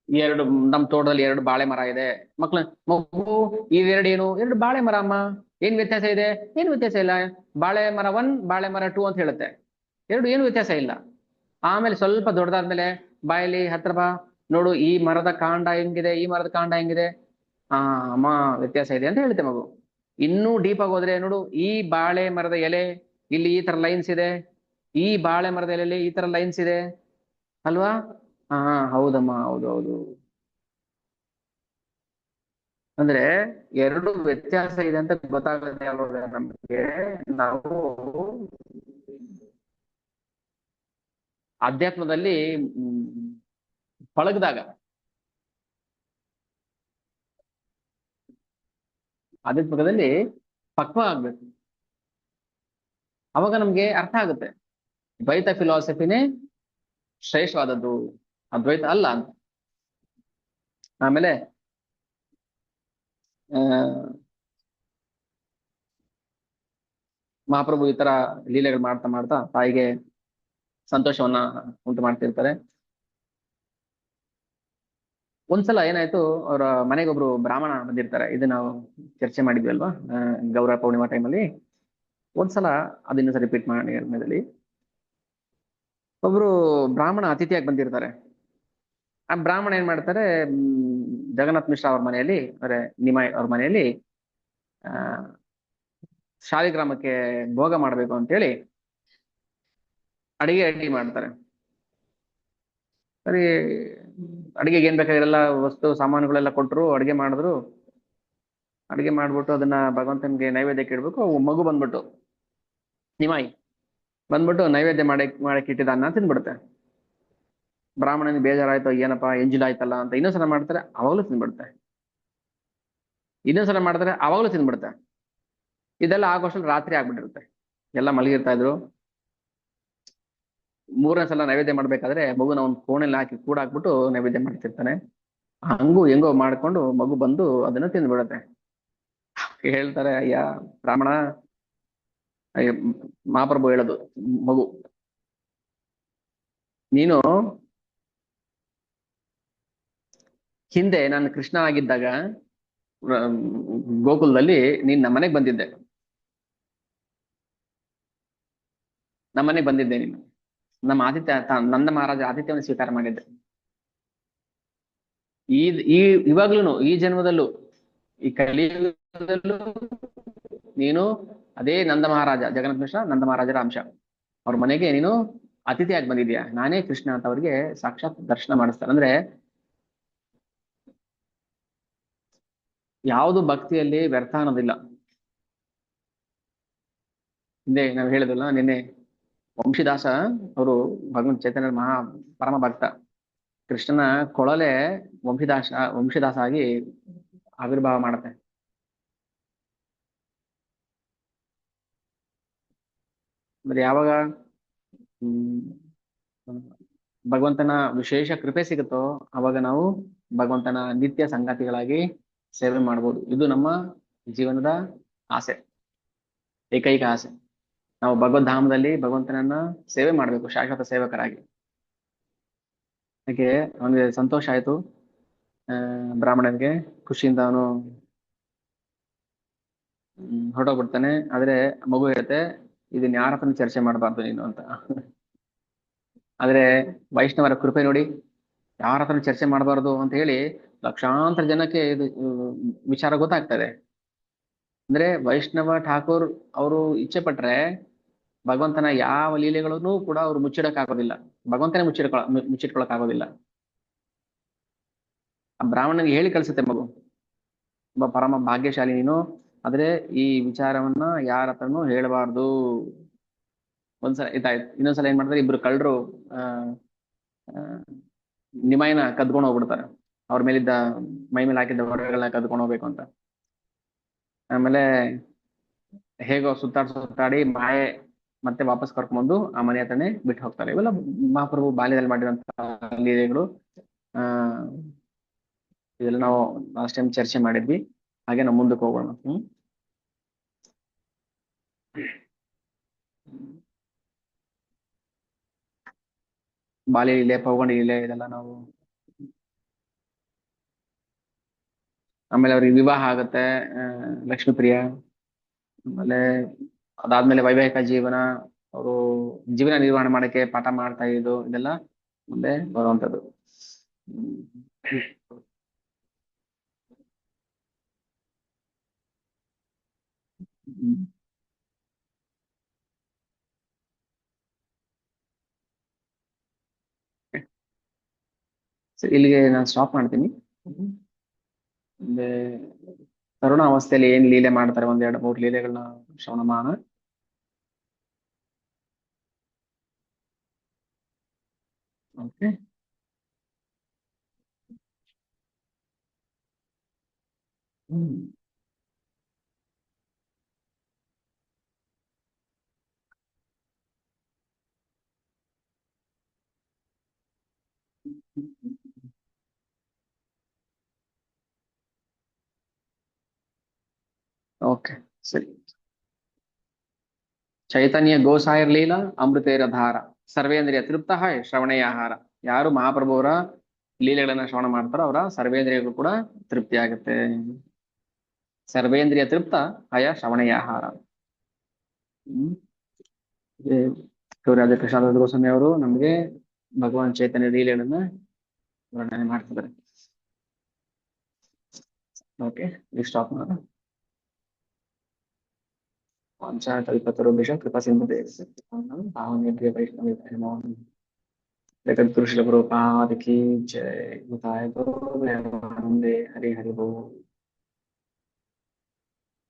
ಎರಡು ನಮ್ ತೋಟದಲ್ಲಿ ಎರಡು ಬಾಳೆ ಮರ ಇದೆ. ಮಗು ಇವೆರಡು ಏನು, ಎರಡು ಬಾಳೆ ಮರ ಅಮ್ಮ, ಏನ್ ವ್ಯತ್ಯಾಸ ಇದೆ? ಏನು ವ್ಯತ್ಯಾಸ ಇಲ್ಲ, ಬಾಳೆ ಮರ 1 ಬಾಳೆ ಮರ 2 ಅಂತ ಹೇಳುತ್ತೆ. ಎರಡು ಏನು ವ್ಯತ್ಯಾಸ ಇಲ್ಲ. ಆಮೇಲೆ ಸ್ವಲ್ಪ ದೊಡ್ಡದಾದ್ಮೇಲೆ ಬಾಯಲ್ಲಿ ಹತ್ರ ಬಾ ನೋಡು, ಈ ಮರದ ಕಾಂಡ ಹೆಂಗಿದೆ, ಈ ಮರದ ಕಾಂಡ ಹೆಂಗಿದೆ, ಅಮ್ಮ ವ್ಯತ್ಯಾಸ ಇದೆ ಅಂತ ಹೇಳುತ್ತೆ ಮಗು. ಇನ್ನೂ ಡೀಪ್ ಆಗಿ ಹೋದ್ರೆ ನೋಡು, ಈ ಬಾಳೆ ಮರದ ಎಲೆ ಇಲ್ಲಿ ಈ ತರ ಲೈನ್ಸ್ ಇದೆ, ಈ ಬಾಳೆ ಮರದ ಎಲೆಯಲ್ಲಿ ಈ ತರ ಲೈನ್ಸ್ ಇದೆ ಅಲ್ವಾ? ಹೌದಮ್ಮ, ಹೌದು ಹೌದು. ಅಂದ್ರೆ ಎರಡು ವ್ಯತ್ಯಾಸ ಇದೆ ಅಂತ ಗೊತ್ತಾಗುತ್ತೆ ಅವಾಗ ನಮ್ಗೆ. ನಾವು ಅಧ್ಯಾತ್ಮದಲ್ಲಿ ಪಳಗದಾಗ, ಆಧ್ಯಾತ್ಮಿಕದಲ್ಲಿ ಪಕ್ವ ಆಗ್ಬೇಕು, ಅವಾಗ ನಮ್ಗೆ ಅರ್ಥ ಆಗುತ್ತೆ ದ್ವೈತ ಫಿಲಾಸಫಿನೇ ಶ್ರೇಷ್ಠವಾದದ್ದು, ಅದ್ವೈತ ಅಲ್ಲ ಅಂತ. ಆಮೇಲೆ ಮಹಾಪ್ರಭು ಈ ತರ ಲೀಲೆಗಳು ಮಾಡ್ತಾ ಮಾಡ್ತಾ ತಾಯಿಗೆ ಸಂತೋಷವನ್ನ ಉಂಟು ಮಾಡ್ತಿರ್ತಾರೆ. ಒಂದ್ಸಲ ಏನಾಯ್ತು, ಅವರ ಮನೆಗೊಬ್ರು ಬ್ರಾಹ್ಮಣ ಬಂದಿರ್ತಾರೆ. ಇದು ನಾವು ಚರ್ಚೆ ಮಾಡಿದ್ವಿ ಅಲ್ವಾ ಗೌರ ಪೂರ್ಣಿಮಾ ಟೈಮಲ್ಲಿ. ಒಂದ್ಸಲ ಅದನ್ನ ರಿಪೀಟ್ ಮಾಡಿ, ಒಬ್ರು ಬ್ರಾಹ್ಮಣ ಅತಿಥಿಯಾಗಿ ಬಂದಿರ್ತಾರೆ. ಆ ಬ್ರಾಹ್ಮಣ ಏನ್ ಮಾಡ್ತಾರೆ, ಜಗನ್ನಾಥ್ ಮಿಶ್ರಾ ಅವ್ರ ಮನೆಯಲ್ಲಿ, ಅಂದ್ರೆ ನಿಮಾಯ್ ಅವ್ರ ಮನೆಯಲ್ಲಿ ಶಾಲಿಗ್ರಾಮಕ್ಕೆ ಭೋಗ ಮಾಡ್ಬೇಕು ಅಂತೇಳಿ ಅಡಿಗೆ ರೆಡಿ ಮಾಡ್ತಾರೆ. ಸರಿ, ಅಡಿಗೆಗೆ ಏನ್ ಬೇಕಾಗಿರಲ್ಲ ವಸ್ತು ಸಾಮಾನುಗಳೆಲ್ಲ ಕೊಟ್ರು, ಅಡಿಗೆ ಮಾಡಿದ್ರು. ಅಡಿಗೆ ಮಾಡ್ಬಿಟ್ಟು ಅದನ್ನ ಭಗವಂತನಿಗೆ ನೈವೇದ್ಯಕ್ಕೆ ಇಡ್ಬೇಕು. ಮಗು ಬಂದ್ಬಿಟ್ಟು ನಿಮಾಯಿ ಬಂದ್ಬಿಟ್ಟು ನೈವೇದ್ಯ ಮಾಡಕ್ಕೆ ಇಟ್ಟಿದ್ದ ಅನ್ನ ತಿಂದ್ಬಿಡುತ್ತೆ. ಬ್ರಾಹ್ಮಣನಿಗೆ ಬೇಜಾರಾಯ್ತು, ಏನಪ್ಪಾ ಎಂಜಲ್ ಆಯ್ತಲ್ಲ ಅಂತ ಇನ್ನೊಂದ್ಸಲ ಮಾಡ್ತಾರೆ, ಅವಾಗ್ಲೂ ತಿಂದ್ಬಿಡುತ್ತೆ. ಇನ್ನೊಂದ್ಸಲ ಮಾಡ್ತಾರೆ, ಅವಾಗ್ಲೂ ತಿಂದ್ಬಿಡುತ್ತೆ. ಇದೆಲ್ಲ ಆಗೋಷ್ಟ್ರಲ್ಲಿ ರಾತ್ರಿ ಆಗ್ಬಿಟ್ಟಿರುತ್ತೆ. ಎಲ್ಲ ಮಲಗಿರ್ತಾ ಇದ್ರು. ಮೂರನೇ ಸಲ ನೈವೇದ್ಯ ಮಾಡ್ಬೇಕಾದ್ರೆ ಮಗುನ ಒಂದು ಕೋಣೆಲ್ಲ ಹಾಕಿ ಕೂಡಾಕ್ಬಿಟ್ಟು ನೈವೇದ್ಯ ಮಾಡ್ತಿರ್ತಾನೆ. ಹಂಗೂ ಹೆಂಗೋ ಮಾಡ್ಕೊಂಡು ಮಗು ಬಂದು ಅದನ್ನ ತಿಂದ್ಬಿಡುತ್ತೆ. ಹೇಳ್ತಾರೆ, ಅಯ್ಯ ಬ್ರಾಹ್ಮಣ, ಅಯ್ಯ, ಮಹಾಪ್ರಭು ಹೇಳೋದು, ಮಗು, ನೀನು ಹಿಂದೆ ನಾನು ಕೃಷ್ಣ ಆಗಿದ್ದಾಗ ರ- ಗೋಕುಲದಲ್ಲಿ ನೀನ್ ನಮ್ಮನೆಗೆ ಬಂದಿದ್ದೆ. ನಮ್ಮನೆಗೆ ಬಂದಿದ್ದೆ ನೀನು. ನಮ್ಮ ಆದಿತ್ಯ ನಂದ ಮಹಾರಾಜ ಆದಿತ್ಯವನ್ನು ಸ್ವೀಕಾರ ಮಾಡಿದ್ದೆ. ಈ ಈ ಇವಾಗ್ಲೂನು ಈ ಜನ್ಮದಲ್ಲೂ ಈ ಕಲಿಯುಗದಲ್ಲೂ ನೀನು ಅದೇ ನಂದ ಮಹಾರಾಜ, ಜಗನ್ನಾಥ ಮಿಶ್ರ ನಂದ ಮಹಾರಾಜರ ಅಂಶ. ಅವ್ರ ಮನೆಗೆ ನೀನು ಅತಿಥಿಯಾಗಿ ಬಂದಿದ್ಯಾ. ನಾನೇ ಕೃಷ್ಣ ಅಂತ ಅವ್ರಿಗೆ ಸಾಕ್ಷಾತ್ ದರ್ಶನ ಮಾಡಿಸ್ತಾರೆ. ಅಂದ್ರೆ ಯಾವುದು ಭಕ್ತಿಯಲ್ಲಿ ವ್ಯರ್ಥ ಅನ್ನೋದಿಲ್ಲ. ಹಿಂದೆ ನಾವು ಹೇಳಿದ್ವಲ್ಲ ನಿನ್ನೆ, ವಂಶಿದಾಸ ಅವರು ಭಗವಂತ ಚೈತನ್ಯ ಮಹಾ ಪರಮ ಭಕ್ತ. ಕೃಷ್ಣನ ಕೊಳಲೆ ವಂಶಿದಾಸ ವಂಶಿದಾಸ ಆಗಿ ಆವಿರ್ಭಾವ ಮಾಡುತ್ತೆ. ಅಂದ್ರೆ ಯಾವಾಗ ಹ್ಮ್ ಭಗವಂತನ ವಿಶೇಷ ಕೃಪೆ ಸಿಗುತ್ತೋ ಅವಾಗ ನಾವು ಭಗವಂತನ ನಿತ್ಯ ಸಂಗಾತಿಗಳಾಗಿ ಸೇವೆ ಮಾಡ್ಬೋದು. ಇದು ನಮ್ಮ ಜೀವನದ ಆಸೆ, ಏಕೈಕ ಆಸೆ. ನಾವು ಭಗವದ್ಧಾಮದಲ್ಲಿ ಭಗವಂತನನ್ನ ಸೇವೆ ಮಾಡಬೇಕು, ಶಾಶ್ವತ ಸೇವಕರಾಗಿ. ಹಾಗೆ ಅವನಿಗೆ ಸಂತೋಷ ಆಯ್ತು. ಬ್ರಾಹ್ಮಣನಿಗೆ ಖುಷಿಯಿಂದ ಅವನು ಹೊರಟೋಗ್ಬಿಡ್ತಾನೆ. ಆದ್ರೆ ಮಗು ಹೇಳುತ್ತೆ, ಇದನ್ನ ಯಾರ ಹತ್ರ ಚರ್ಚೆ ಮಾಡಬಾರ್ದು ನೀನು ಅಂತ. ಆದ್ರೆ ವೈಷ್ಣವರ ಕೃಪೆ ನೋಡಿ, ಯಾರ ಹತ್ರ ಚರ್ಚೆ ಮಾಡಬಾರ್ದು ಅಂತ ಹೇಳಿ ಲಕ್ಷಾಂತರ ಜನಕ್ಕೆ ಇದು ವಿಚಾರ ಗೊತ್ತಾಗ್ತದೆ. ಅಂದ್ರೆ ವೈಷ್ಣವ ಠಾಕೂರ್ ಅವರು ಇಚ್ಛೆ ಪಟ್ರೆ ಭಗವಂತನ ಯಾವ ಲೀಲೆಗಳನ್ನು ಕೂಡ ಅವ್ರು ಮುಚ್ಚಿಡಕ್ ಆಗೋದಿಲ್ಲ. ಭಗವಂತನೇ ಮುಚ್ಚಿಟ್ಕೊಳಕ್ ಆಗೋದಿಲ್ಲ. ಆ ಬ್ರಾಹ್ಮಣನಿಗೆ ಹೇಳಿ ಕಳ್ಸುತ್ತೆ ಮಗು, ಒಬ್ಬ ಪರಮ ಭಾಗ್ಯಶಾಲಿ ನೀನು, ಆದ್ರೆ ಈ ವಿಚಾರವನ್ನ ಯಾರ ಹತ್ರನೂ ಹೇಳಬಾರ್ದು. ಒಂದ್ಸಲ ಇದಾಯ್ತು. ಇನ್ನೊಂದ್ಸಲ ಏನ್ ಮಾಡ್ತಾರೆ, ಇಬ್ರು ಕಳ್ಳರು ಆ ಆ, ನಿಮಾಯಿನ ಕದ್ಕೊಂಡು ಹೋಗ್ಬಿಡ್ತಾರೆ. ಅವ್ರ ಮೇಲಿದ್ದ ಮೈ ಮೇಲೆ ಹಾಕಿದ್ದ ಒಡವೆಗಳನ್ನ ಕದ್ಕೊಂಡು ಹೋಗ್ಬೇಕು ಅಂತ. ಆಮೇಲೆ ಹೇಗೋ ಸುತ್ತಾಡಿ ಮಾಯೆ ಮತ್ತೆ ವಾಪಸ್ ಕರ್ಕೊಂಡ್ಬಂದು ಆ ಮನೆ ಹತ್ರನೇ ಬಿಟ್ಟು ಹೋಗ್ತಾರೆ. ಇವೆಲ್ಲ ಮಹಾಪ್ರಭು ಬಾಲ್ಯದಲ್ಲಿ ಮಾಡಿದಂತ ಲೀಲೆಗಳು. ಆ ಇದೆಲ್ಲ ನಾವು ಲಾಸ್ಟ್ ಟೈಮ್ ಚರ್ಚೆ ಮಾಡಿದ್ವಿ. ಹಾಗೆ ನಾವು ಮುಂದಕ್ಕೆ ಹೋಗೋಣ. ಬಾಲ್ಯ ಲೀಲೆ, ಪೌಗಂಡ ಲೀಲೆ ಇದೆಲ್ಲ ನಾವು. ಆಮೇಲೆ ಅವ್ರಿಗೆ ವಿವಾಹ ಆಗುತ್ತೆ, ಲಕ್ಷ್ಮೀಪ್ರಿಯ. ಆಮೇಲೆ ಅದಾದ್ಮೇಲೆ ವೈವಾಹಿಕ ಜೀವನ, ಅವರು ಜೀವನ ನಿರ್ವಹಣೆ ಮಾಡಕ್ಕೆ ಪಾಠ ಮಾಡ್ತಾ ಇದ್ದು, ಇದೆಲ್ಲ ಮುಂದೆ ಬರುವಂತದ್ದು. ಹ್ಮ್. ಸರಿ, ಇಲ್ಲಿಗೆ ನಾನು ಸ್ಟಾಪ್ ಮಾಡ್ತೀನಿ. ಮುಂದೆ ತರುಣ ಅವಸ್ಥೆಯಲ್ಲಿ ಏನ್ ಲೀಲೆ ಮಾಡ್ತಾರೆ, ಒಂದ್ ಎರಡು ಮೂರು ಲೀಲೆಗಳನ್ನ ಶ್ರವಣ ಮಾಡೋಣ. ಓಕೆ. ಹ್ಮ್. ಓಕೆ, ಸರಿ. ಚೈತನ್ಯ ಗೋಸಾಯರ್ ಅಮೃತೇರ ಧಾರ, ಸರ್ವೇಂದ್ರಿಯ ತೃಪ್ತ ಶ್ರವಣೇಯ ಆಹಾರ. ಯಾರು ಮಹಾಪ್ರಭುವರ ಲೀಲೆಗಳನ್ನ ಶ್ರವಣ ಮಾಡ್ತಾರೋ ಅವರ ಸರ್ವೇಂದ್ರಿಯಗೂ ಕೂಡ ತೃಪ್ತಿ ಆಗುತ್ತೆ. ಸರ್ವೇಂದ್ರಿಯ ತೃಪ್ತ ಹಯ ಶ್ರವಣೇಯ ಆಹಾರ. ಹ್ಮ್. ರಾಜ ಕೃಷ್ಣದಾಸ ಗೋಸ್ವಾಮಿ ಅವರು ನಮ್ಗೆ ಭಗವಾನ್ ಚೈತನ್ಯ ಲೀಲೆಗಳನ್ನ ವರ್ಣನೆ ಮಾಡ್ತಿದ್ದಾರೆ. ಓಕೆ, ಈಗ ಸ್ಟಾಪ್ ಮಾಡೋಣ. वाञ्छाकल्पतरुभ्यश्च कृपासिन्धुभ्यः पावनेभ्यो वैष्णवेभ्यो नमो नमः। जगद्गुरु श्रील प्रभुपाद की जय। बताए तो वंदे हरि हरि बोल।